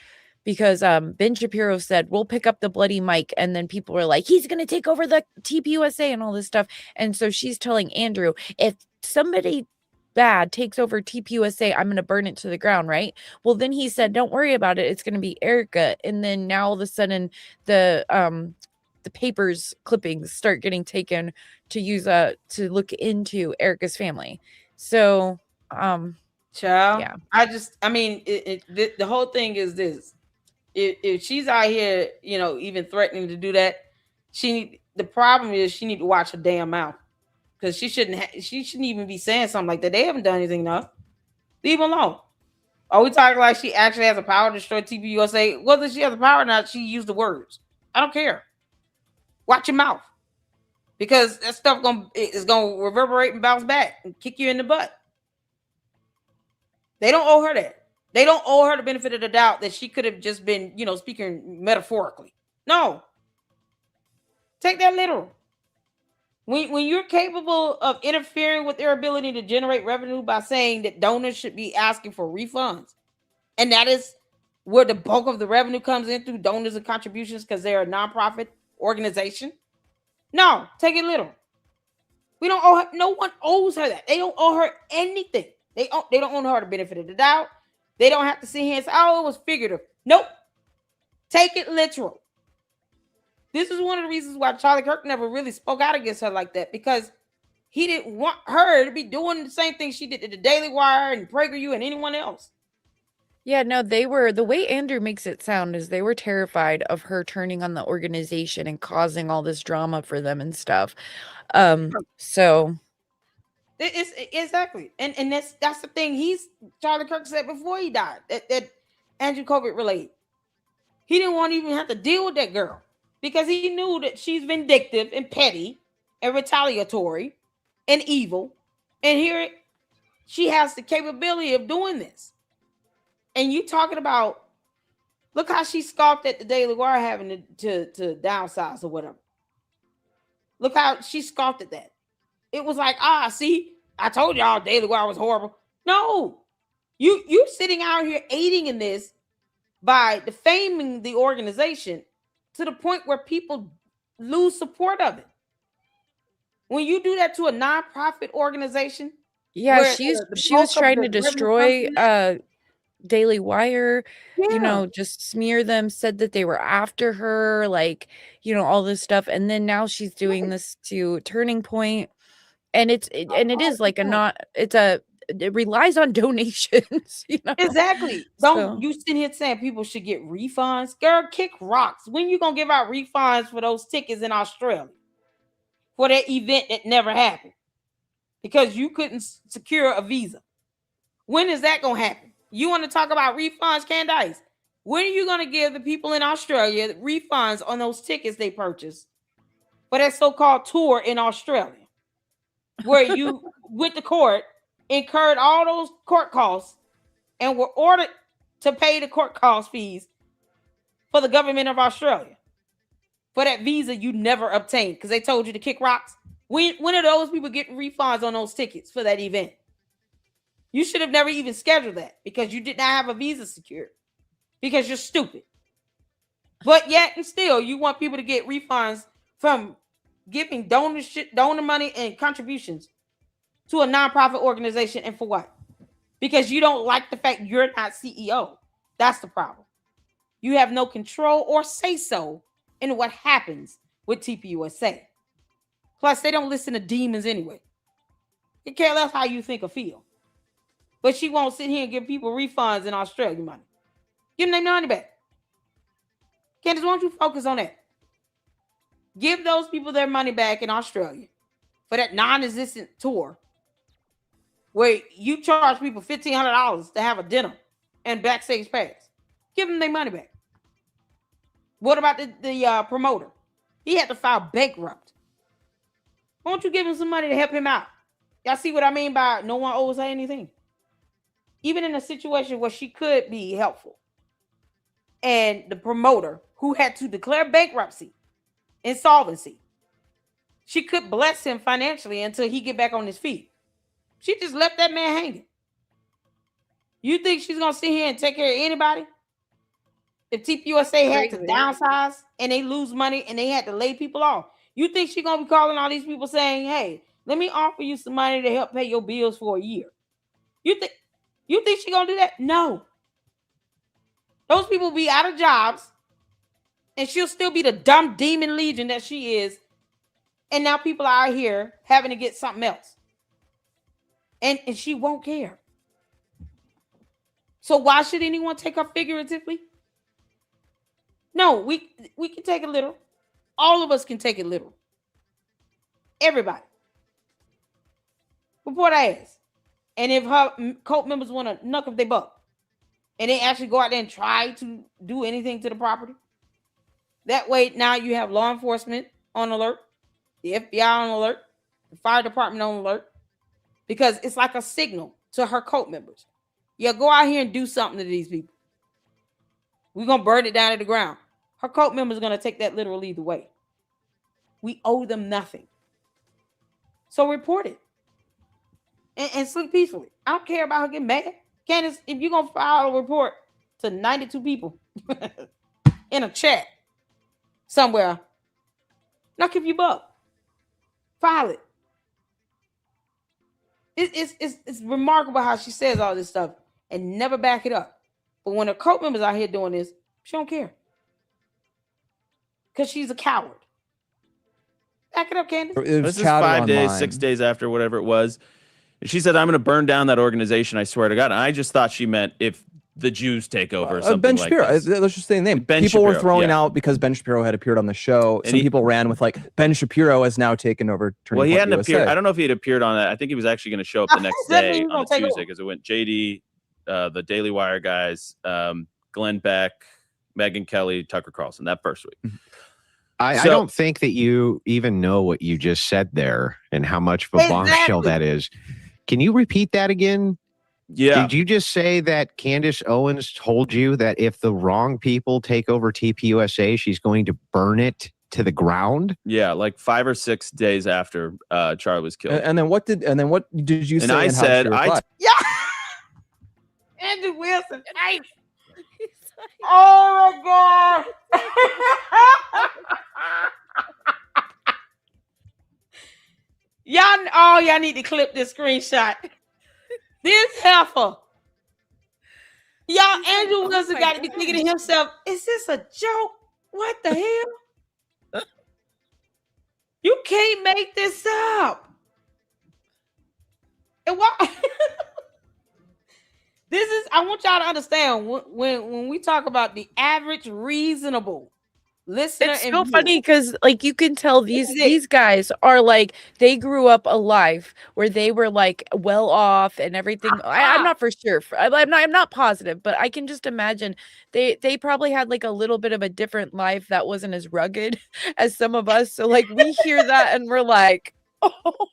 Ben Shapiro said, we'll pick up the bloody mic, and then people were like, he's gonna take over the TPUSA and all this stuff. And so she's telling Andrew, if somebody bad takes over TPUSA, I'm gonna burn it to the ground, right? Well, then he said, don't worry about it, it's gonna be Erica. And then now all of a sudden the papers clippings start getting taken to use to look into Erica's family. So child, yeah, I mean the whole thing is this: if she's out here, even threatening to do that, the problem is she need to watch her damn mouth, because she shouldn't even be saying something like that. They haven't done anything enough. Leave them alone. Are we talking like she actually has the power to destroy TPUSA? Whether she has the power or not, she used the words. I don't care. Watch your mouth, because that stuff is gonna reverberate and bounce back and kick you in the butt. They don't owe her that. They don't owe her the benefit of the doubt that she could have just been, speaking metaphorically. No. Take that literal. When you're capable of interfering with their ability to generate revenue by saying that donors should be asking for refunds, and that is where the bulk of the revenue comes in, through donors and contributions, because they're a nonprofit organization. No, take it literal. We don't owe her. No one owes her that. They don't owe her anything. They don't owe her the benefit of the doubt. They don't have to sit here and say, oh, it was figurative. Nope. Take it literal. This is one of the reasons why Charlie Kirk never really spoke out against her like that, because he didn't want her to be doing the same thing she did to the Daily Wire and PragerU and anyone else. Yeah, no, they were, the way Andrew makes it sound is they were terrified of her turning on the organization and causing all this drama for them and stuff. So It's exactly, and that's the thing. Charlie Kirk said before he died that Andrew COVID related. He didn't want to even have to deal with that girl because he knew that she's vindictive and petty and retaliatory and evil. And here she has the capability of doing this. And you talking about, look how she scoffed at the Daily Wire having to downsize or whatever. Look how she scoffed at that. It was like, see, I told y'all Daily Wire was horrible. No, you sitting out here aiding in this by defaming the organization to the point where people lose support of it. When you do that to a nonprofit organization, yeah, she was trying to destroy Daily Wire, just smear them, said that they were after her, like, all this stuff. And then now she's doing this to Turning Point. And it is like it relies on donations, Exactly. Don't you sit here saying people should get refunds? Girl, kick rocks. When you gonna give out refunds for those tickets in Australia for that event that never happened because you couldn't secure a visa? When is that gonna happen? You want to talk about refunds, Candace? When are you gonna give the people in Australia refunds on those tickets they purchased for that so-called tour in Australia, where you with the court incurred all those court costs and were ordered to pay the court cost fees for the government of Australia for that visa you never obtained because they told you to kick rocks? When are those people getting refunds on those tickets for that event? You should have never even scheduled that because you did not have a visa secured because you're stupid. But yet and still, you want people to get refunds from giving donor money and contributions to a nonprofit organization. And for what? Because you don't like the fact you're not CEO. That's the problem. You have no control or say so in what happens with TPUSA. Plus, they don't listen to demons anyway. They care less how you think or feel. But she won't sit here and give people refunds in Australia money. Give them their money back. Candace, why don't you focus on that? Give those people their money back in Australia for that non-existent tour where you charge people $1,500 to have a dinner and backstage pass. Give them their money back. What about the promoter? He had to file bankrupt. Why don't you give him some money to help him out? Y'all see what I mean by no one owes her anything? Even in a situation where she could be helpful. And the promoter who had to declare bankruptcy, insolvency, she could bless him financially until he get back on his feet. She just left that man hanging. You think she's going to sit here and take care of anybody? If TPUSA had to downsize and they lose money and they had to lay people off, you think she's going to be calling all these people saying, hey, let me offer you some money to help pay your bills for a year? You think she's going to do that? No. Those people will be out of jobs and she'll still be the dumb demon legion that she is. And now people are out here having to get something else. And she won't care. So why should anyone take her figuratively? No, we can take it literal. All of us can take it literal. Everybody. Report our ass. And if her cult members want to knuck up their butt and they actually go out there and try to do anything to the property, that way now you have law enforcement on alert, the FBI on alert, the fire department on alert, because it's like a signal to her cult members. Yeah, go out here and do something to these people. We're going to burn it down to the ground. Her cult members are going to take that literally either way. We owe them nothing. So report it. And sleep peacefully. I don't care about her getting mad. Candace, if you're going to file a report to 92 people in a chat somewhere, knock if you buck. File it. It's remarkable how she says all this stuff and never back it up. But when her cult members out here doing this, she don't care. Because she's a coward. Back it up, Candace. It was This is chatter 5 days, online. 6 days after, whatever it was. And she said, I'm going to burn down that organization, I swear to God. And I just thought she meant if the Jews take over or something Ben like Shapiro. this. Let's just say the name. Ben People were Shapiro, throwing yeah. out because Ben Shapiro had appeared on the show. And Some people ran with like Ben Shapiro has now taken over. Turning Well, he Point hadn't USA. appeared. I don't know if he had appeared on that. I think he was actually going to show up the next Doesn't mean day he's on gonna a take Tuesday over. because it went JD, the Daily Wire guys, Glenn Beck, Megyn Kelly, Tucker Carlson that first week. I don't think that you even know what you just said there and how much of a bombshell that is. Can you repeat that again? Yeah. Did you just say that Candace Owens told you that if the wrong people take over TPUSA, she's going to burn it to the ground? Yeah, like 5 or 6 days after Charlie was killed. And then what did you say? And I and how did said, she reply? Yeah. Andrew Wilson. Hey. Oh my God. Y'all need to clip this screenshot. This heifer. Y'all, Andrew Wilson got to be thinking to himself, is this a joke? What the hell? You can't make this up. And why? I want y'all to understand when we talk about the average reasonable listener. It's so funny because like you can tell these guys are like they grew up a life where they were like well off and everything. I'm not for sure. I'm not positive, but I can just imagine they probably had like a little bit of a different life that wasn't as rugged as some of us. So like we hear that and we're like, oh.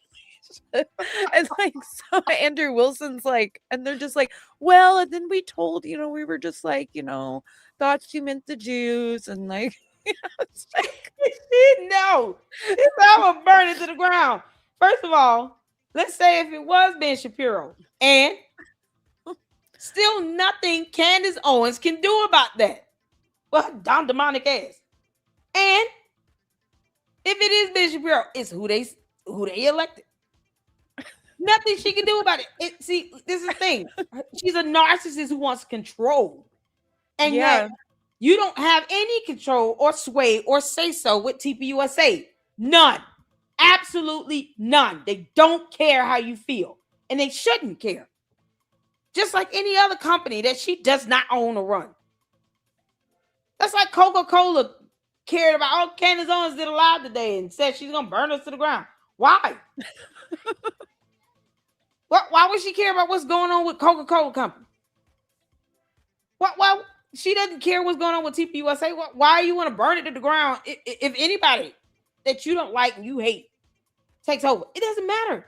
And like so Andrew Wilson's like, and they're just like, well, and then we told, we were just like, thought she meant the Jews and like. It's like, no, I would burn it to the ground. First of all, let's say if it was Ben Shapiro, and still nothing Candace Owens can do about that. Well, Don demonic ass. And if it is Ben Shapiro, it's who they elected. Nothing she can do about it. See, this is the thing. She's a narcissist who wants control, and yet. You don't have any control or sway or say so with TPUSA. None. Absolutely none. They don't care how you feel. And they shouldn't care. Just like any other company that she does not own or run. That's like Coca-Cola cared about, oh, Candace Owens did a live today and said she's going to burn us to the ground. Why? Why would she care about what's going on with Coca-Cola company? Why? She doesn't care what's going on with TPUSA. Why you want to burn it to the ground? If anybody that you don't like and you hate takes over, it doesn't matter.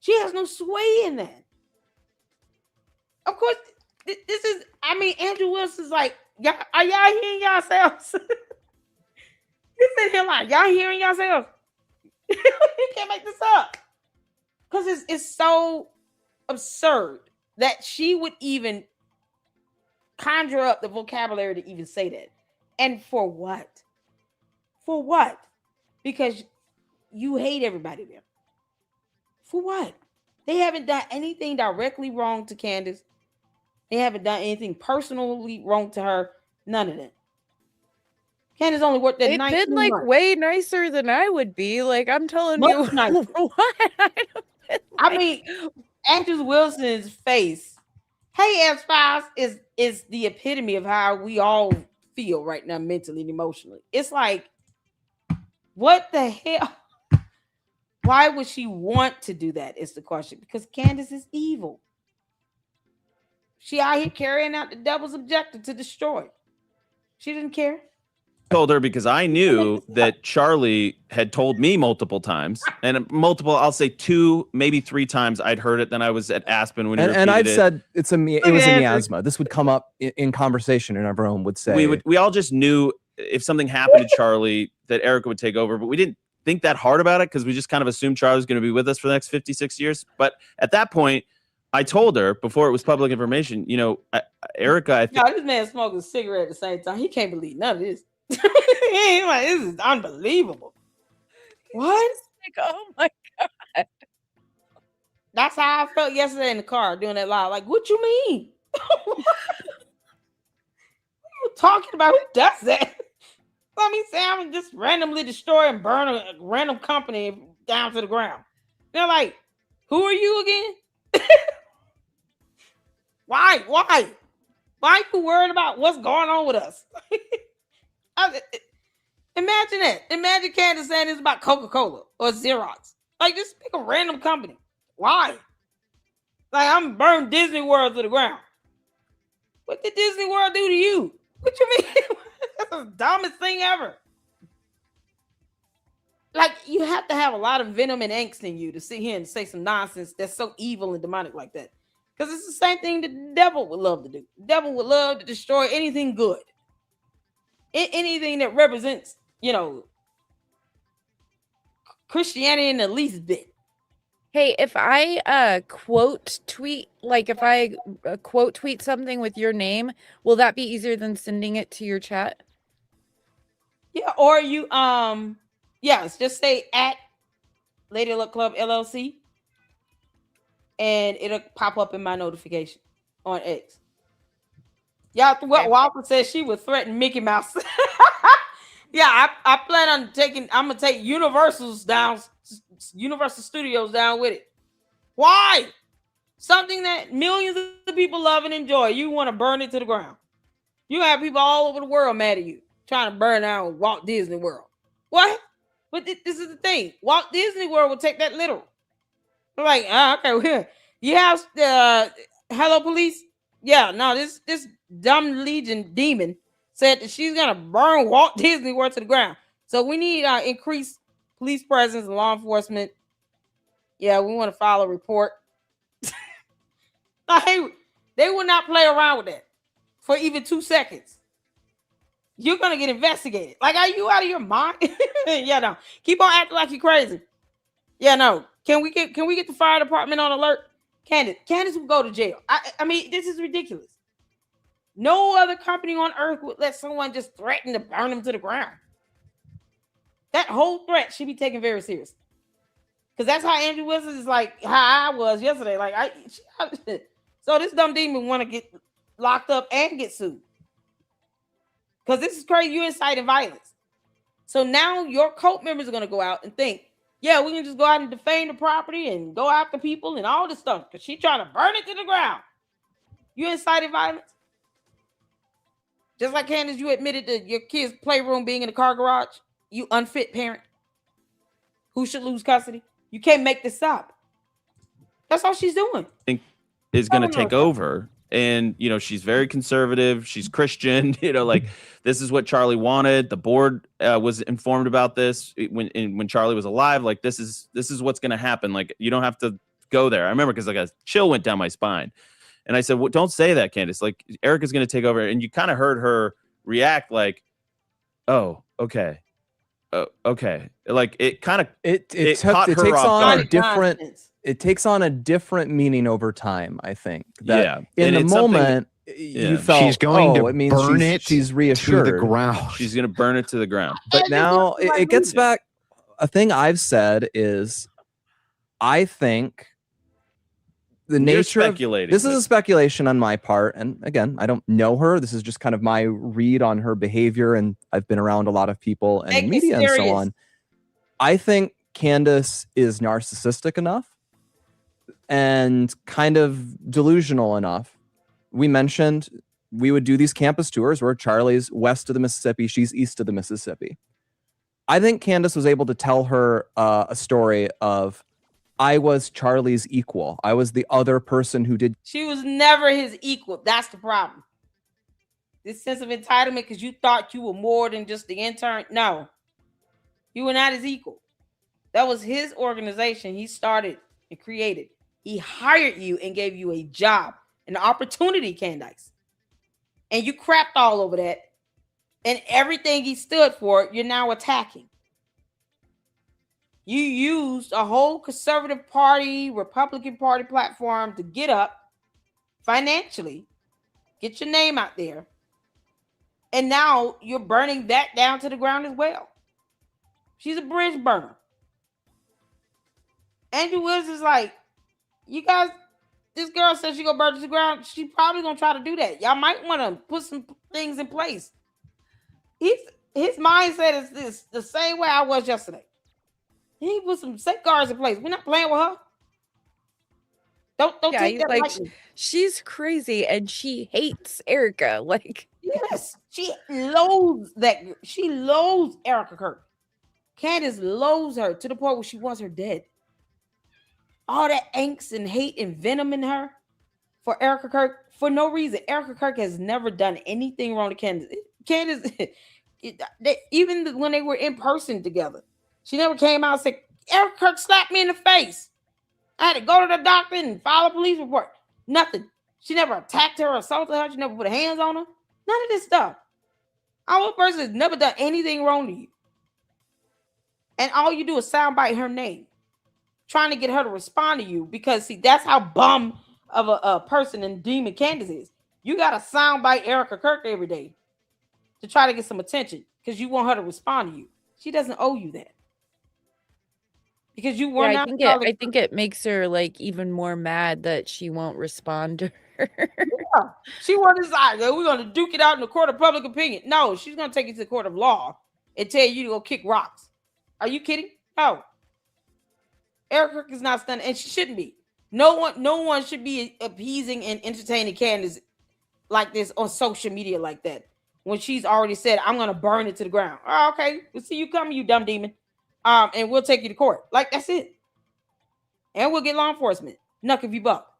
She has no sway in that. Of course, this is, Andrew Wilson's like, are y'all hearing yourselves? He's sitting here like, y'all hearing yourselves? You can't make this up. Because it's so absurd that she would even conjure up the vocabulary to even say that. And for what? For what? Because you hate everybody there. For what? They haven't done anything directly wrong to Candace. They haven't done anything personally wrong to her. None of that. Candace only worked there 19 been like months. way nicer than I would be. Like I'm telling you what? Andrew Wilson's face. Hey, X-Files is the epitome of how we all feel right now, mentally and emotionally. It's like, what the hell? Why would she want to do that? Is the question. Because Candace is evil. She out here carrying out the devil's objective to destroy. She didn't care. Told her because I knew that Charlie had told me multiple times, and I'll say 2, maybe 3 times I'd heard it. Then I was at Aspen when he repeated and I'd it. said it was a miasma. This would come up in conversation, and everyone would say we all just knew if something happened to Charlie that Erica would take over, but we didn't think that hard about it because we just kind of assumed Charlie was going to be with us for the next 56 years. But at that point, I told her before it was public information, Erica, This man smoking a cigarette at the same time. He can't believe none of this. He's like, this is unbelievable. What? Like, oh my God. That's how I felt yesterday in the car doing that live. Like, what you mean? What are you talking about? Who does that? Let me say I'm just randomly destroy and burn a random company down to the ground. They're like, who are you again? Why? Why are you worried about what's going on with us? Imagine that. Imagine Candace saying it's about Coca-Cola or Xerox. Like, just pick a random company. Why? Like, I'm burning Disney World to the ground. What did Disney World do to you? What you mean? That's the dumbest thing ever. Like, you have to have a lot of venom and angst in you to sit here and say some nonsense that's so evil and demonic like that. Because it's the same thing that the devil would love to do. The devil would love to destroy anything good. Anything that represents, Christianity in the least bit. Hey, if I quote tweet, like if I quote tweet something with your name, will that be easier than sending it to your chat? Yeah, or you yes, just say at Lady Luck Club LLC and it'll pop up in my notification on X. Y'all, what Walker says she would threaten Mickey Mouse. Yeah, I plan on I'm gonna take Universal Studios down with it. Why? Something that millions of people love and enjoy. You want to burn it to the ground. You have people all over the world mad at you, trying to burn down Walt Disney World. What? But this is the thing. Walt Disney World will take that literal. They're like, okay, you have Hello Police. Yeah, no, this dumb Legion demon said that she's gonna burn Walt Disney World to the ground. So we need increased police presence and law enforcement. Yeah, we want to file a report. They will not play around with that for even 2 seconds. You're gonna get investigated. Like, are you out of your mind? Yeah, no. Keep on acting like you're crazy. Yeah, no. Can we get the fire department on alert? Candace will go to jail. I mean, this is ridiculous. No other company on earth would let someone just threaten to burn them to the ground. That whole threat should be taken very seriously. Because that's how Andrew Wilson is like how I was yesterday. Like, so this dumb demon want to get locked up and get sued. Because this is crazy. You inciting violence. So now your cult members are going to go out and think, yeah, we can just go out and defame the property and go after people and all this stuff. Because she's trying to burn it to the ground. You incited violence. Just like Candace, you admitted to your kid's playroom being in the car garage. You unfit parent who should lose custody. You can't make this up. That's all she's doing. I think is going to take over. And, she's very conservative. She's Christian. Like, this is what Charlie wanted. The board was informed about this when Charlie was alive. Like, this is what's going to happen. Like, you don't have to go there. I remember because like a chill went down my spine. And I said, well, don't say that, Candace. Like, Erica's going to take over. And you kind of heard her react like, oh, okay. Okay. Like, it kind of it takes on a different meaning over time, I think. Yeah. In the moment, you felt she's going to burn it. She's reassured to the ground. She's going to burn it to the ground. But now it gets back. A thing I've said is, I think the nature of this is a speculation on my part, and again, I don't know her. This is just kind of my read on her behavior, and I've been around a lot of people and media and so on. I think Candace is narcissistic enough and kind of delusional enough. We mentioned we would do these campus tours where Charlie's west of the Mississippi, she's east of the Mississippi. I think Candace was able to tell her a story of, I was Charlie's equal. I was the other person who did. She was never his equal. That's the problem. This sense of entitlement because you thought you were more than just the intern. No, you were not his equal. That was his organization. He started and created. He hired you and gave you a job, an opportunity, Candace. And you crapped all over that. And everything he stood for, you're now attacking. You used a whole conservative party, Republican Party platform to get up financially, get your name out there. And now you're burning that down to the ground as well. She's a bridge burner. Andrew Wills is like, you guys, this girl says she gonna burn to the ground. She probably gonna try to do that. Y'all might want to put some things in place. his mindset is this the same way I was yesterday. He put some safeguards in place. We're not playing with her. Don't take that like lightly. she's crazy and she hates Erica. Like, yes, she loathes that. She loathes Erica Kirk. Candace loathes her to the point where she wants her dead. All that angst and hate and venom in her for Erica Kirk for no reason. Erica Kirk has never done anything wrong to Candace. Candace, even when they were in person together, she never came out and said, Erica Kirk slapped me in the face. I had to go to the doctor and file a police report. Nothing. She never attacked her or assaulted her. She never put her hands on her. None of this stuff. Our person has never done anything wrong to you. And all you do is soundbite her name, trying to get her to respond to you because, see, that's how bum of a person and demon Candace is. You got to soundbite Erica Kirk every day to try to get some attention because you want her to respond to you. She doesn't owe you that. Because you were not. I think it makes her like even more mad that she won't respond to her. Yeah. She won't decide, we're going to duke it out in the court of public opinion. No, she's going to take you to the court of law and tell you to go kick rocks. Are you kidding? No. Erica Kirk is not stunned, and she shouldn't be. No one should be appeasing and entertaining Candace like this on social media like that. When she's already said, I'm going to burn it to the ground. Oh, okay. We'll see you coming, you dumb demon. And we'll take you to court. Like, that's it. And we'll get law enforcement. Knuck if you buck.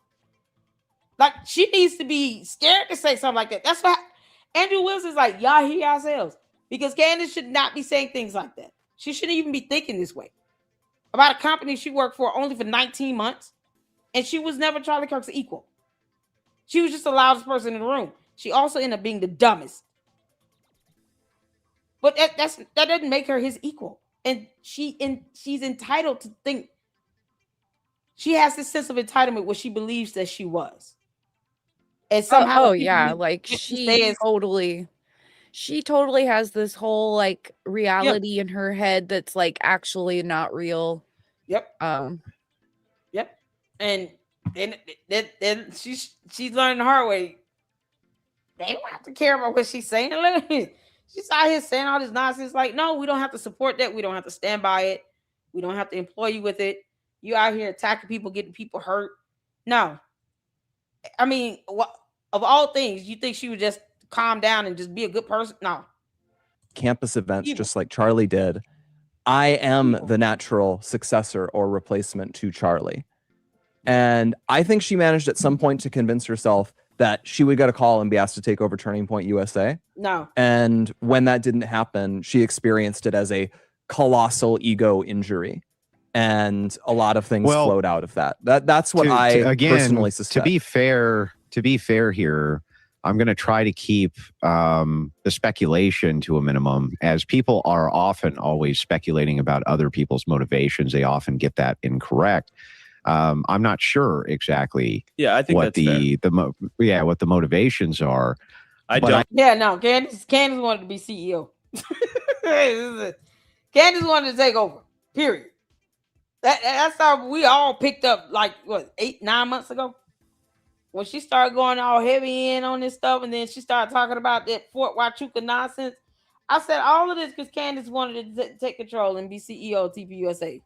Like, she needs to be scared to say something like that. That's why Andrew Wilson's like, y'all hear yourselves. Because Candace should not be saying things like that. She shouldn't even be thinking this way. About a company she worked for only for 19 months. And she was never Charlie Kirk's equal. She was just the loudest person in the room. She also ended up being the dumbest. But that doesn't make her his equal. And she's entitled to think. She has this sense of entitlement where she believes that she was. And somehow, like she totally has this whole like reality in her head that's like actually not real. Yep. Yep. And then she's learning the hard way. They don't have to care about what she's saying. She's out here saying all this nonsense. Like, no, we don't have to support that. We don't have to stand by it. We don't have to employ you with it. You out here attacking people, getting people hurt. No. I mean, of all things, you think she would just calm down and just be a good person? No. Campus events, just like Charlie did. I am the natural successor or replacement to Charlie. And I think she managed at some point to convince herself that she would get a call and be asked to take over Turning Point USA. No. And when that didn't happen, she experienced it as a colossal ego injury. And a lot of things flowed out of that. That's what I personally suspect. To be fair here, I'm going to try to keep the speculation to a minimum, as people are often always speculating about other people's motivations. They often get that incorrect. I'm not sure exactly. Yeah, I think what what the motivations are. Candace wanted to be CEO. Candace wanted to take over. Period. That's how we all picked up, like, 8-9 months ago, when she started going all heavy in on this stuff, and then she started talking about that Fort Huachuca nonsense. I said all of this because Candace wanted to take control and be CEO of TPUSA,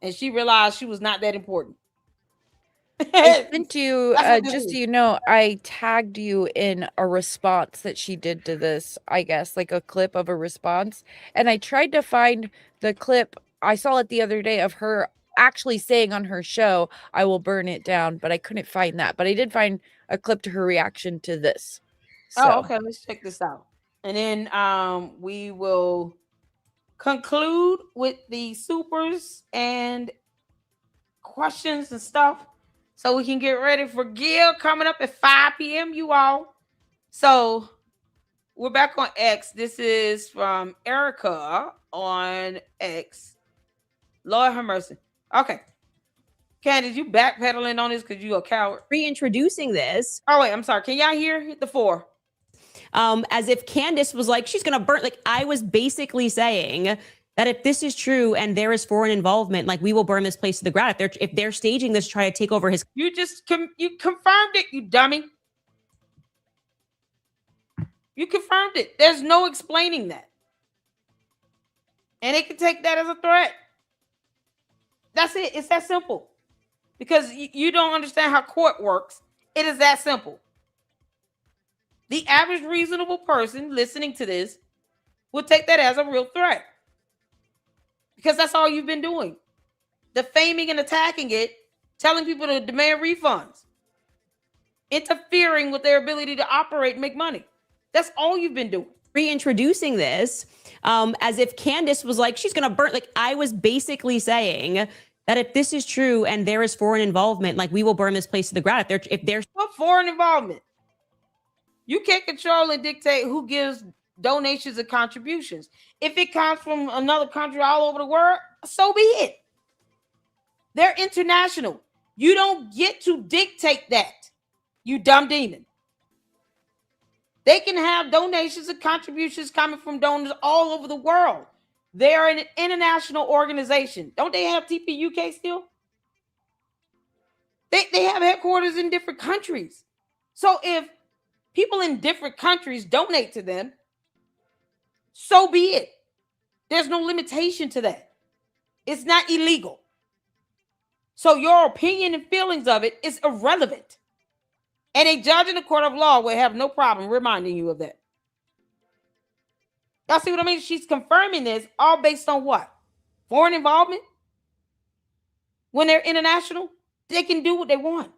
and she realized she was not that important. I sent you, just so you know, I tagged you in a response that she did to this, I guess, like a clip of a response. And I tried to find the clip. I saw it the other day of her actually saying on her show, I will burn it down, but I couldn't find that. But I did find a clip to her reaction to this. So. Oh, okay. Let's check this out. And then we will conclude with the supers and questions and stuff, so we can get ready for Gil coming up at 5 p.m. you all. So we're back on X. This is from Erica on X. Lord have mercy. Okay. Candace, you backpedaling on this because you a coward. Reintroducing this. Oh, wait, I'm sorry. Can y'all hear? Hit the 4. As if Candace was like, she's going to burn. Like, I was basically saying that if this is true and there is foreign involvement, like, we will burn this place to the ground. If they're staging this, try to take over his. You just you confirmed it, you dummy. You confirmed it. There's no explaining that. And they can take that as a threat. That's it. It's that simple. Because you don't understand how court works. It is that simple. The average reasonable person listening to this would take that as a real threat. Because that's all you've been doing. Defaming and attacking it, telling people to demand refunds, interfering with their ability to operate and make money. That's all you've been doing. Reintroducing this as if Candace was like, she's going to burn. Like, I was basically saying that if this is true and there is foreign involvement, like, we will burn this place to the ground. If there's what foreign involvement? You can't control and dictate who gives donations and contributions. If it comes from another country all over the world, so be it. They're international. You don't get to dictate that, you dumb demon. They can have donations and contributions coming from donors all over the world. They're an international organization. Don't they have TPUK still? They have headquarters in different countries. So if people in different countries donate to them, so be it. There's no limitation to that. It's not illegal. So your opinion and feelings of it is irrelevant. And a judge in the court of law will have no problem reminding you of that. Y'all see what I mean? She's confirming this all based on what? Foreign involvement? When they're international, they can do what they want.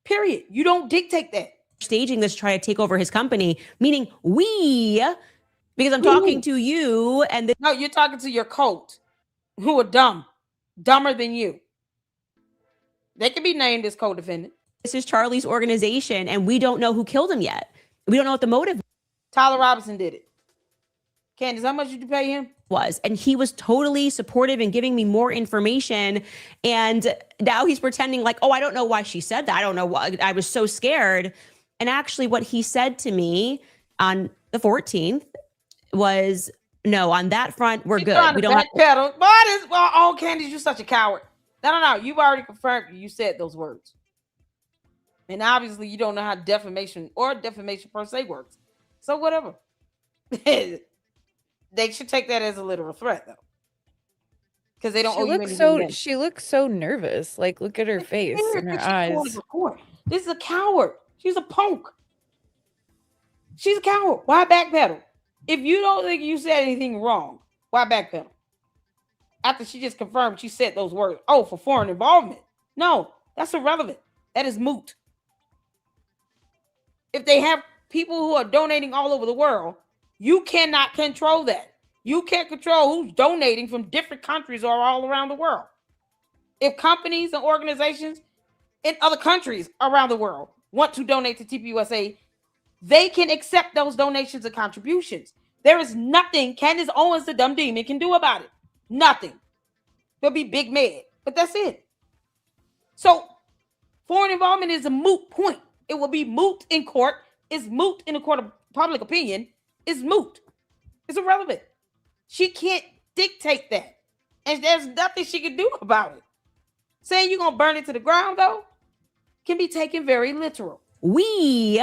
Period. You don't dictate that. Staging this to try to take over his company, meaning we, because I'm talking to you and no, you're talking to your cult who are dumb, dumber than you. They can be named as co-defendant. This is Charlie's organization, and we don't know who killed him yet. We don't know what the motive. Tyler Robinson did it. Candace, how much did you pay him? Was, and he was totally supportive and giving me more information. And now he's pretending like, oh, I don't know why she said that. I don't know why. I was so scared. And actually, what he said to me on the 14th was, no, on that front, we're good. We don't have pedal. Oh, Candace, you're such a coward. No. You've already confirmed you said those words. And obviously, you don't know how defamation or defamation per se works. So whatever. They should take that as a literal threat, though. Because they don't owe you anything. She looks so nervous. Like, look at her face and her eyes. This is a coward. She's a punk. She's a coward. Why backpedal? If you don't think you said anything wrong, why backpedal? After she just confirmed she said those words. Oh, for foreign involvement. No, that's irrelevant. That is moot. If they have people who are donating all over the world, you cannot control that. You can't control who's donating from different countries or all around the world. If companies and organizations in other countries around the world want to donate to TPUSA, they can accept those donations and contributions. There is nothing Candace Owens, the dumb demon, can do about it. Nothing. They'll be big mad, but that's it. So foreign involvement is a moot point. It will be moot in court. It's moot in the court of public opinion. It's moot. It's irrelevant. She can't dictate that. And there's nothing she can do about it. Saying you're going to burn it to the ground, though, can be taken very literal. We,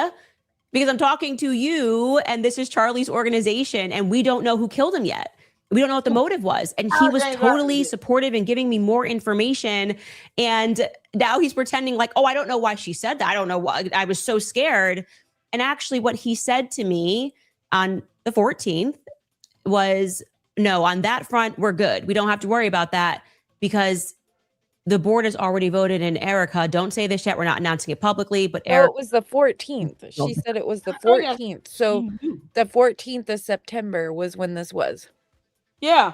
because I'm talking to you, and this is Charlie's organization, and we don't know who killed him yet. We don't know what the motive was. And he was totally supportive and giving me more information. And now he's pretending like, oh, I don't know why she said that. I don't know why. I was so scared. And actually what he said to me on the 14th was, no, on that front, we're good. We don't have to worry about that because the board has already voted. And Erica, don't say this yet. We're not announcing it publicly, but Erica, it was the 14th. She said it was the 14th. So the 14th of September was when this was. Yeah.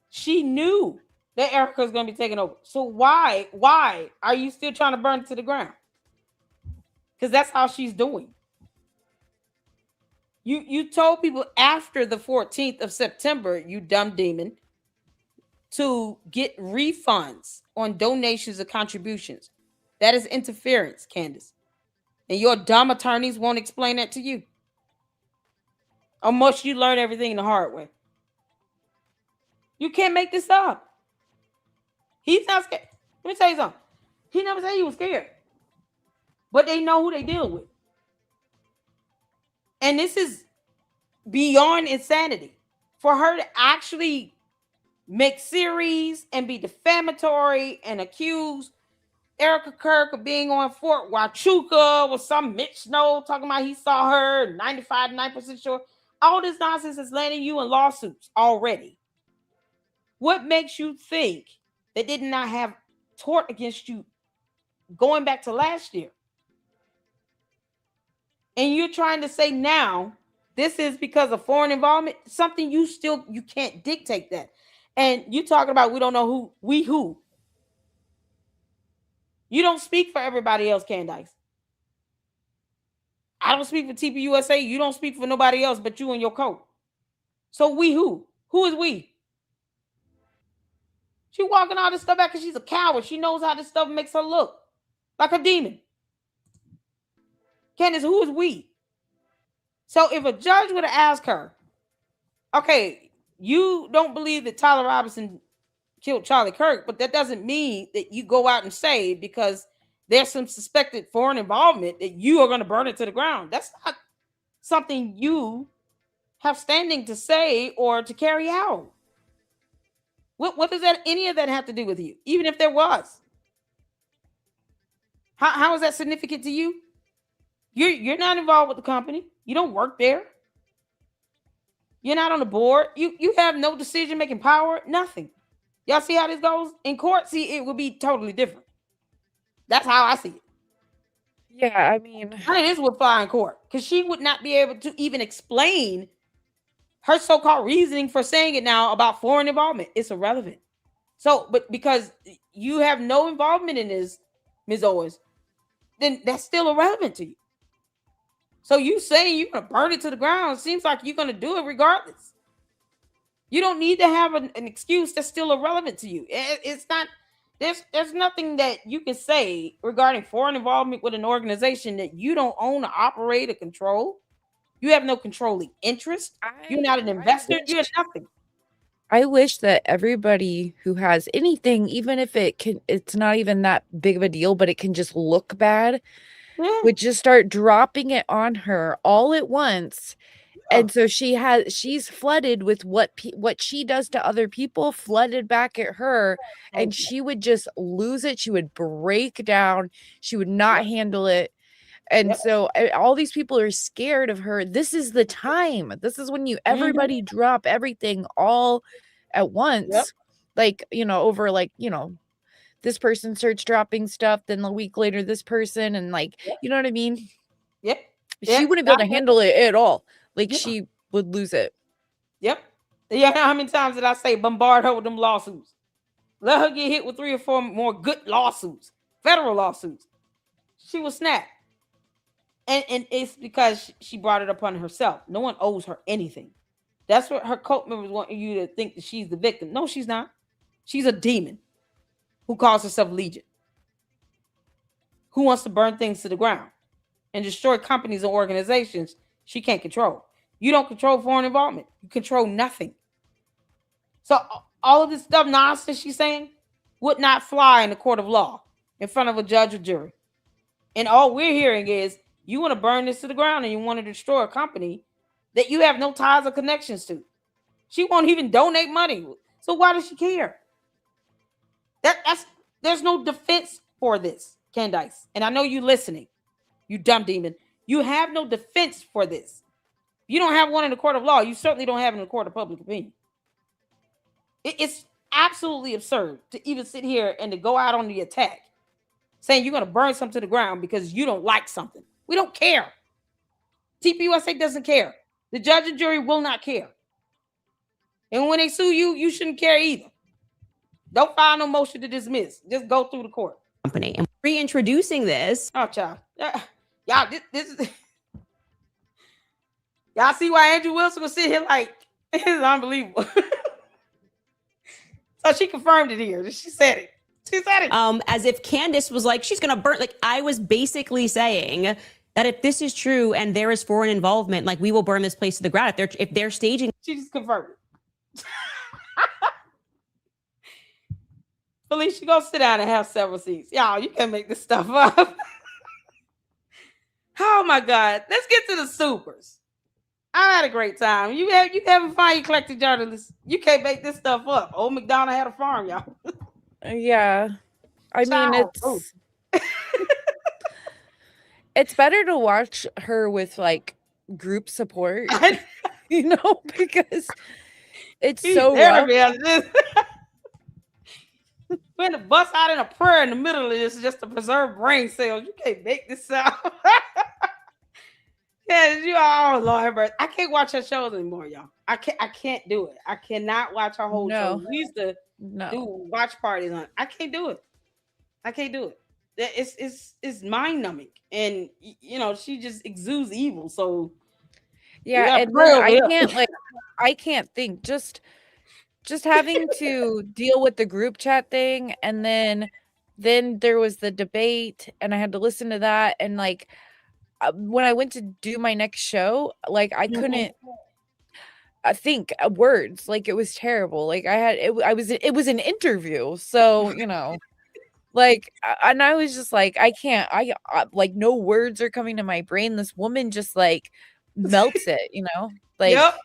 She knew that Erica was going to be taken over. So why are you still trying to burn it to the ground? Because that's how she's doing. You told people after the 14th of September, you dumb demon, to get refunds on donations or contributions. That is interference, Candace. And your dumb attorneys won't explain that to you. Or must you learn everything the hard way? You can't make this up. He's not scared. Let me tell you something. He never said he was scared. But they know who they deal with. And this is beyond insanity. for her to actually make series and be defamatory and accuse Erica Kirk of being on Fort Huachuca with some Mitch Snow talking about he saw her 95.9% sure. All this nonsense is landing you in lawsuits already. What makes you think they did not have tort against you going back to last year? And you're trying to say now this is because of foreign involvement, something you can't dictate that. And you talking about we don't know who. You don't speak for everybody else, Candace. I don't speak for TPUSA. You don't speak for nobody else but you and your coach. So we who? Who is we? She walking all this stuff back because she's a coward. She knows how this stuff makes her look like a demon. Candace, who is we? So if a judge would have asked her, okay, you don't believe that Tyler Robinson killed Charlie Kirk, but that doesn't mean that you go out and say because there's some suspected foreign involvement that you are going to burn it to the ground. That's not something you have standing to say or to carry out. What does any of that have to do with you? Even if there was, how is that significant to you? You're not involved with the company. You don't work there. You're not on the board. You have no decision-making power. Nothing. Y'all see how this goes in court? See, it would be totally different. That's how I see it. Yeah, I mean, this would fly in court because she would not be able to even explain her so-called reasoning for saying it now about foreign involvement. It's irrelevant. So, but because you have no involvement in this, Ms. Owens, then that's still irrelevant to you. So you saying you're going to burn it to the ground seems like you're going to do it regardless. You don't need to have an excuse that's still irrelevant to you. It's not, there's nothing that you can say regarding foreign involvement with an organization that you don't own or operate or control. You have no controlling interest. You're not an investor. You're nothing. I wish that everybody who has anything, even if it's not even that big of a deal, but it can just look bad, would just start dropping it on her all at once. And so she's flooded with what she does to other people, flooded back at her, and she would just lose it. She would break down. She would not handle it. And so all these people are scared of her. This is the time. This is when everybody drop everything all at once. Like, over this person starts dropping stuff, then a week later, this person, and you know what I mean? She wouldn't be able to handle it at all. She would lose it. Yeah, how many times did I say bombard her with them lawsuits? Let her get hit with 3 or 4 more good lawsuits, federal lawsuits. She will snap. And it's because she brought it upon herself. No one owes her anything. That's what her cult members want you to think, that she's the victim. No, she's not. She's a demon who calls herself Legion, who wants to burn things to the ground and destroy companies and organizations she can't control. You don't control foreign involvement. You control nothing. So all of this stuff, nonsense she's saying, would not fly in the court of law in front of a judge or jury. And all we're hearing is, you want to burn this to the ground and you want to destroy a company that you have no ties or connections to. She won't even donate money. So why does she care? There's no defense for this, Candace. And I know you listening, you dumb demon. You have no defense for this. You don't have one in the court of law. You certainly don't have it in the court of public opinion. It's absolutely absurd to even sit here and to go out on the attack saying you're going to burn something to the ground because you don't like something. We don't care. TPUSA doesn't care. The judge and jury will not care. And when they sue you, you shouldn't care either. Don't file no motion to dismiss. Just go through the court. Company. And reintroducing this. Oh, child. Y'all, this is... Y'all see why Andrew Wilson was sitting here like, this is unbelievable. So she confirmed it here. She said it. She said it. As if Candace was like, she's going to burn. Like, I was basically saying that if this is true and there is foreign involvement, like, we will burn this place to the ground. If they're staging. She just confirmed it. Felicia, go sit down and have several seats. Y'all, you can make this stuff up. Oh, my God. Let's get to the supers. I had a great time. You having fun, eclectic journalists. You can't make this stuff up. Old McDonald had a farm, y'all. Yeah. I mean, it's better to watch her with like group support, because it's so rough. We're gonna bust out in a prayer in the middle of this just to preserve brain cells. You can't make this out. Yeah, Lord, I can't watch her shows anymore, y'all. I can't do it. I cannot watch her whole show. We used to do watch parties on. I can't do it. I can't do it. It's mind numbing, and she just exudes evil. So yeah, and I can't think. Just having to deal with the group chat thing, and then there was the debate, and I had to listen to that, and like when I went to do my next show, like I couldn't think words. Like it was terrible. Like it was an interview, so like, and I was just like, I can't, like no words are coming to my brain. This woman just like melts it, like. Yep.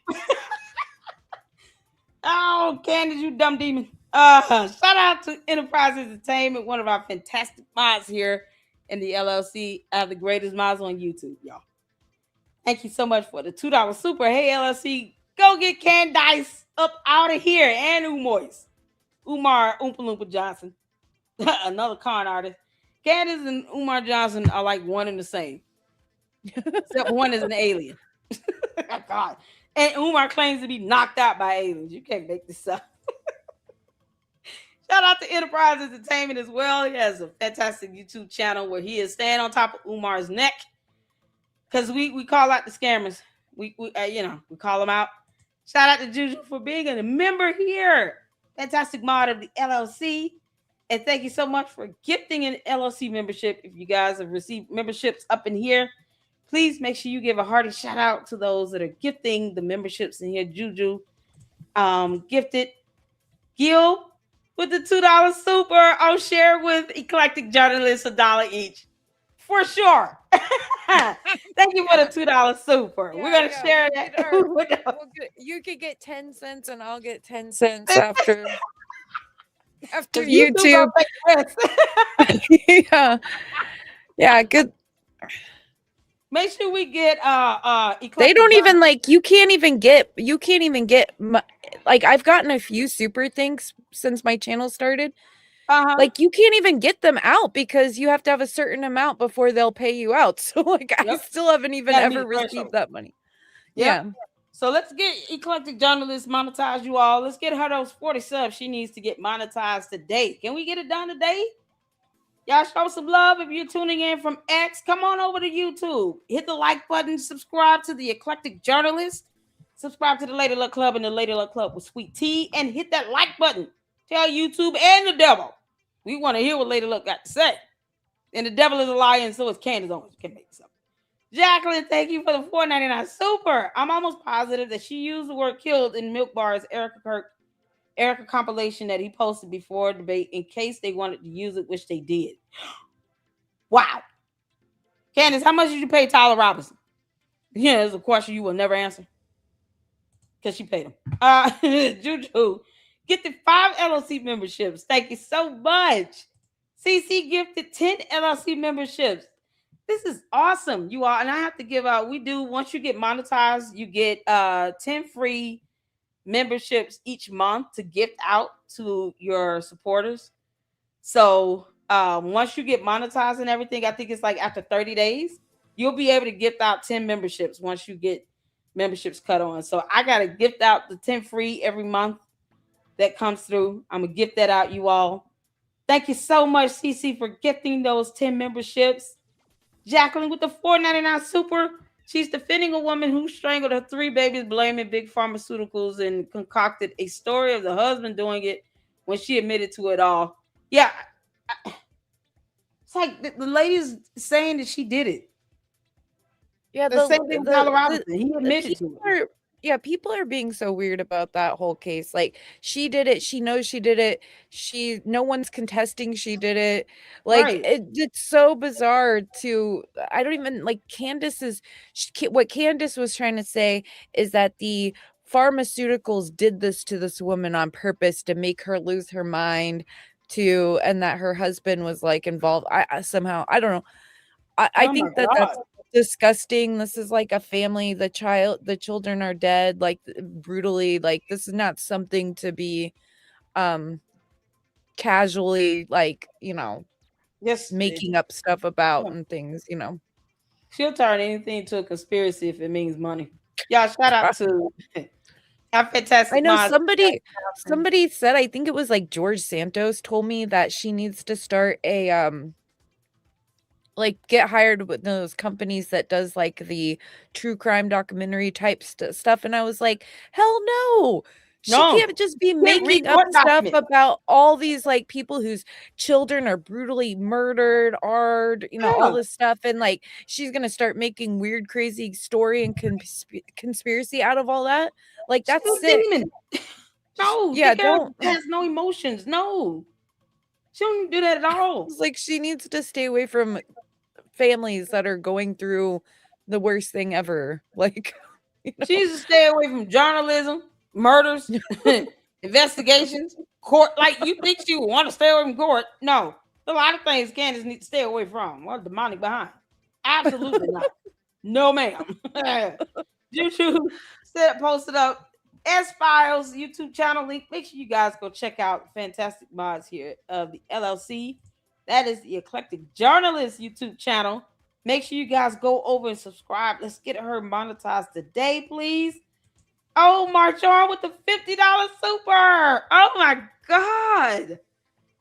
Oh, Candace, you dumb demon. Shout out to Enterprise Entertainment, one of our fantastic mods here in the LLC, the greatest mods on YouTube, y'all. Thank you so much for the $2 super. Hey, LLC, go get Candace up out of here. And Umar Oompa Loompa Johnson, another con artist. Candace and Umar Johnson are like one and the same, except one is an alien. Oh, God. And Umar claims to be knocked out by aliens. You can't make this up. Shout out to Enterprise Entertainment as well. He has a fantastic YouTube channel where he is staying on top of Umar's neck. Because we call out the scammers. We call them out. Shout out to Juju for being a member here. Fantastic mod of the LLC. And thank you so much for gifting an LLC membership. If you guys have received memberships up in here, please make sure you give a hearty shout out to those that are gifting the memberships in here. Juju gifted Gil with the $2 super. I'll share with Eclectic Journalists $1 each. For sure. Thank you for the $2 super. We're going to share that. You could get 10 cents and I'll get 10 cents after YouTube. Yeah, good. Make sure we get they don't even you can't even get like I've gotten a few super things since my channel started. Like you can't even get them out because you have to have a certain amount before they'll pay you out. So like I still haven't even ever received that money. Yeah. So let's get Eclectic Journalists monetized, you all. Let's get her those 40 subs she needs to get monetized today. Can we get it done today? Y'all show some love. If you're tuning in from X, come on over to YouTube. Hit the like button. Subscribe to the Eclectic Journalist. Subscribe to the Lady Luck Club and the Lady Luck Club with Sweet Tea. And hit that like button. Tell YouTube and the devil. We want to hear what Lady Luck got to say. And the devil is a liar, and so is Candace Owens. You can make this up. Jacqueline, thank you for the $4.99 super. I'm almost positive that she used the word killed in Milk Bar's Erica compilation that he posted before debate in case they wanted to use it, which they did. Wow. Candace, how much did you pay Tyler Robinson? Yeah, there's a question you will never answer. Because she paid him. Juju, get the 5 LLC memberships. Thank you so much. CC gifted 10 LLC memberships. This is awesome, you all. And I have to give out, once you get monetized, you get 10 free memberships each month to gift out to your supporters. So once you get monetized and everything, I think it's like after 30 days, you'll be able to gift out 10 memberships once you get memberships cut on. So I got to gift out the 10 free every month that comes through. I'm going to gift that out, you all. Thank you so much, CC, for gifting those 10 memberships. Jacqueline with the $4.99 super. She's defending a woman who strangled her 3 babies, blaming big pharmaceuticals, and concocted a story of the husband doing it when she admitted to it all. Yeah. It's like the lady's saying that she did it. Yeah, the same thing with Tyler Robinson. He admitted to it. Yeah, people are being so weird about that whole case. Like, she did it. She knows she did it. No one's contesting she did it. Like, Right. it's so bizarre to, I don't even, like, what Candace was trying to say is that the pharmaceuticals did this to this woman on purpose to make her lose her mind and that her husband was like involved. Somehow, I don't know. I Oh my think that God. that's disgusting. This is like a family. The children are dead, like brutally. Like, this is not something to be casually, like, Yes. making up stuff about Yeah. and things. She'll turn anything to a conspiracy if it means money. Y'all, shout out to our I fantastic know minds. somebody said, I think it was like George Santos told me that she needs to start a like get hired with those companies that does like the true crime documentary type stuff, and I was like, hell no. She No. can't just be Can't read making up court stuff documents. about all these like people whose children are brutally murdered, all Yeah. this stuff, and like she's gonna start making weird crazy story and conspiracy out of all that. Like, that's She's a sick. demon. No, Yeah, the girl don't. has no emotions. No. She don't do that at all. It's like she needs to stay away from families that are going through the worst thing ever. Like, She needs to stay away from journalism, murders, investigations, court. Like, you think she would want to stay away from court? No. A lot of things Candace needs to stay away from. What demonic behind? Absolutely not. No, ma'am. YouTube posted up S Files YouTube channel link. Make sure you guys go check out fantastic mods here of the LLC. That is the Eclectic Journalist YouTube channel. Make sure you guys go over and subscribe. Let's get her monetized today, please. Oh, march on with the $50 super. Oh my God.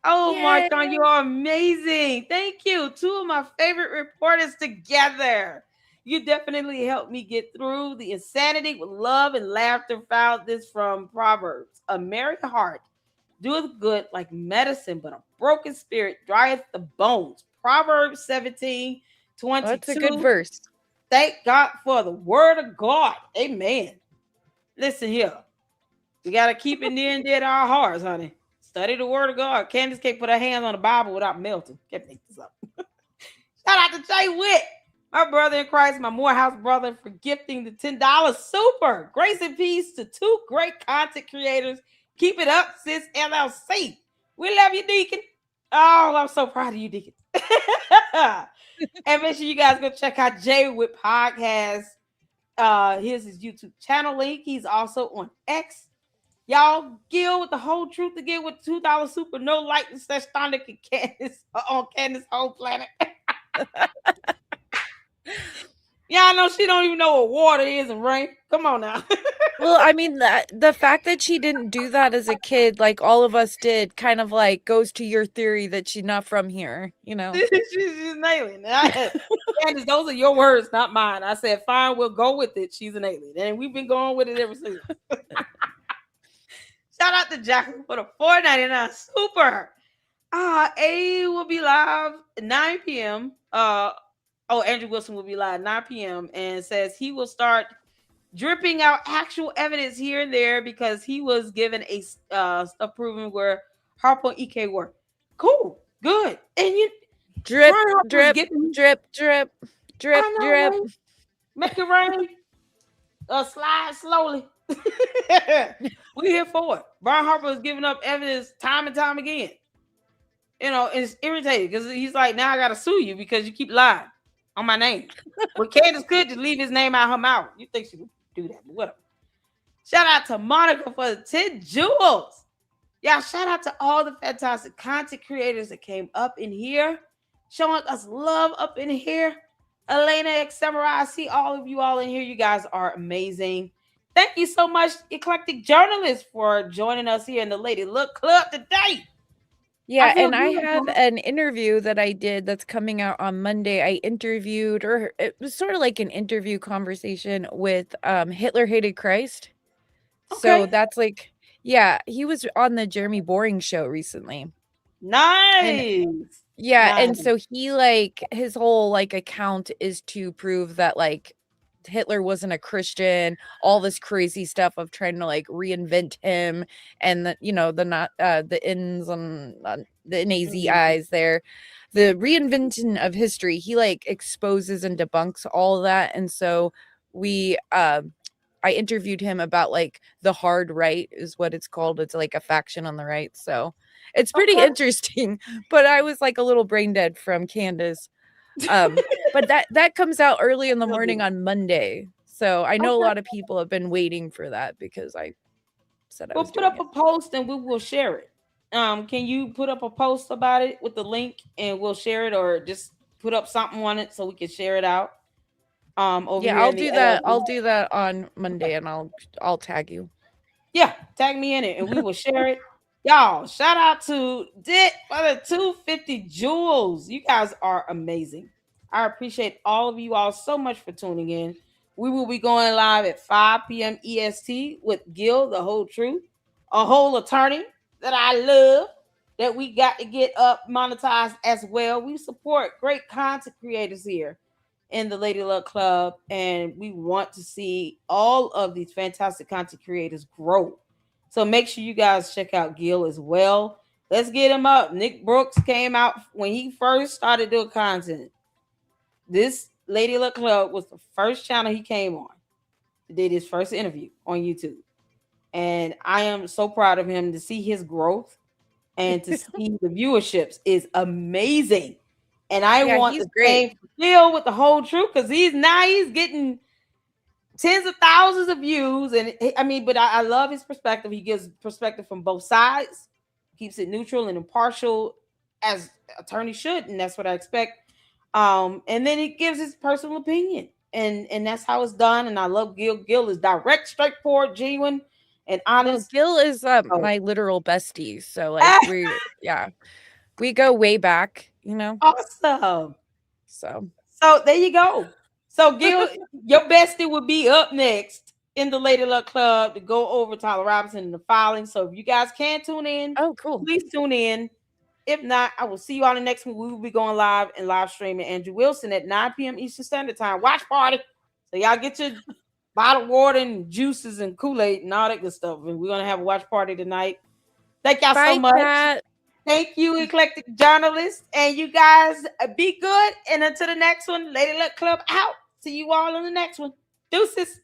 Oh, Yay. Marchon, you are amazing. Thank you. Two of my favorite reporters together. You definitely helped me get through the insanity with love and laughter. Found this from Proverbs. A merry heart doeth good like medicine, but a broken spirit drieth the bones. Proverbs 17:22. That's a good verse. Thank God for the word of God. Amen. Listen here. We got to keep it near and dear to our hearts, honey. Study the word of God. Candace can't put her hands on the Bible without melting. Can't make this up. Shout out to Jay Witt, my brother in Christ, my Morehouse brother, for gifting the $10 super. Grace and peace to two great content creators. Keep it up, sis LLC. We love you, Deacon. Oh, I'm so proud of you, Deacon. And make sure you guys go check out Jay Witt Podcast. Here's his YouTube channel link. He's also on X. Y'all, Gil with the whole truth again with $2 super, no lightning such thunder can Candace on Candace whole planet. Yeah, I know she don't even know what water is and rain. Come on now. Well, I mean, the fact that she didn't do that as a kid, like all of us did, kind of like goes to your theory that she's not from here, She's an alien. Candace, those are your words, not mine. I said, fine, we'll go with it. She's an alien. And we've been going with it ever since. Shout out to Jacqueline for the $4.99 super. A will be live at 9 p.m. Andrew Wilson will be live at 9 p.m. and says he will start dripping out actual evidence here and there because he was given a stuff proven where Harpo and EK were. Cool, good. And you drip, drip, drip, drip, drip, drip. Make it rain. Slide slowly. We here for it. Brian Harper is giving up evidence time and time again. It's irritating because he's like, now I gotta sue you because you keep lying on my name. Well, Candace could just leave his name out her mouth. You think she would do that? But whatever. Shout out to Monica for the 10 jewels. Yeah, shout out to all the fantastic content creators that came up in here, showing us love up in here. Elena X Samurai, I see all of you all in here. You guys are amazing. Thank you so much, Eclectic Journalist, for joining us here in the Lady Look Club today. Yeah, and I have an interview that I did that's coming out on Monday. I interviewed, or it was sort of like an interview conversation with Hitler Hated Christ. Okay. So that's like, yeah, he was on the Jeremy Boring show recently. Nice. And so he like his whole like account is to prove that like Hitler wasn't a Christian, all this crazy stuff of trying to like reinvent him, and the the ins on the NAZIs there, the reinvention of history. He like exposes and debunks all of that, and so we I interviewed him about like the hard right is what it's called. It's like a faction on the right, so it's pretty interesting. But I was like a little brain dead from Candace. But that comes out early in the morning on Monday. So I know a lot of people have been waiting for that because I said I was put up a post and we will share it. Can you put up a post about it with the link and we'll share it, or just put up something on it so we can share it out? Over yeah, here I'll do that. I'll do that on Monday, and I'll tag you. Yeah, tag me in it and we will share it. Y'all, shout out to Dit for the 250 jewels. You guys are amazing. I appreciate all of you all so much for tuning in. We will be going live at 5 p.m. EST with Gil, the whole truth, a whole attorney that I love, that we got to get up monetized as well. We support great content creators here in the Lady Luck Club, and we want to see all of these fantastic content creators grow. So make sure you guys check out Gil as well. Let's get him up. Nick Brooks came out when he first started doing content. This Lady Luck Club was the first channel he came on. He did his first interview on YouTube. And I am so proud of him. To see his growth and to see the viewerships is amazing. And I want the same for Gil with the whole truth, because he's getting tens of thousands of views. And I mean, but I love his perspective. He gives perspective from both sides, keeps it neutral and impartial as attorney should, and that's what I expect. And then he gives his personal opinion, and that's how it's done. And I love Gil. Gil is direct, straightforward, genuine, and honest. Gil is my literal bestie. So like we go way back, Awesome. So there you go. So Gil, your bestie would be up next in the Lady Luck Club to go over Tyler Robinson and the filing. So if you guys can tune in, cool. Please tune in. If not, I will see you on the next one. We will be going live and live streaming Andrew Wilson at 9 p.m. Eastern Standard Time. Watch party. So y'all get your bottled water and juices and Kool-Aid and all that good stuff. And we're gonna have a watch party tonight. Thank y'all so much. Kat. Thank you, Eclectic Journalists. And you guys be good. And until the next one, Lady Luck Club out. See you all on the next one. Deuces.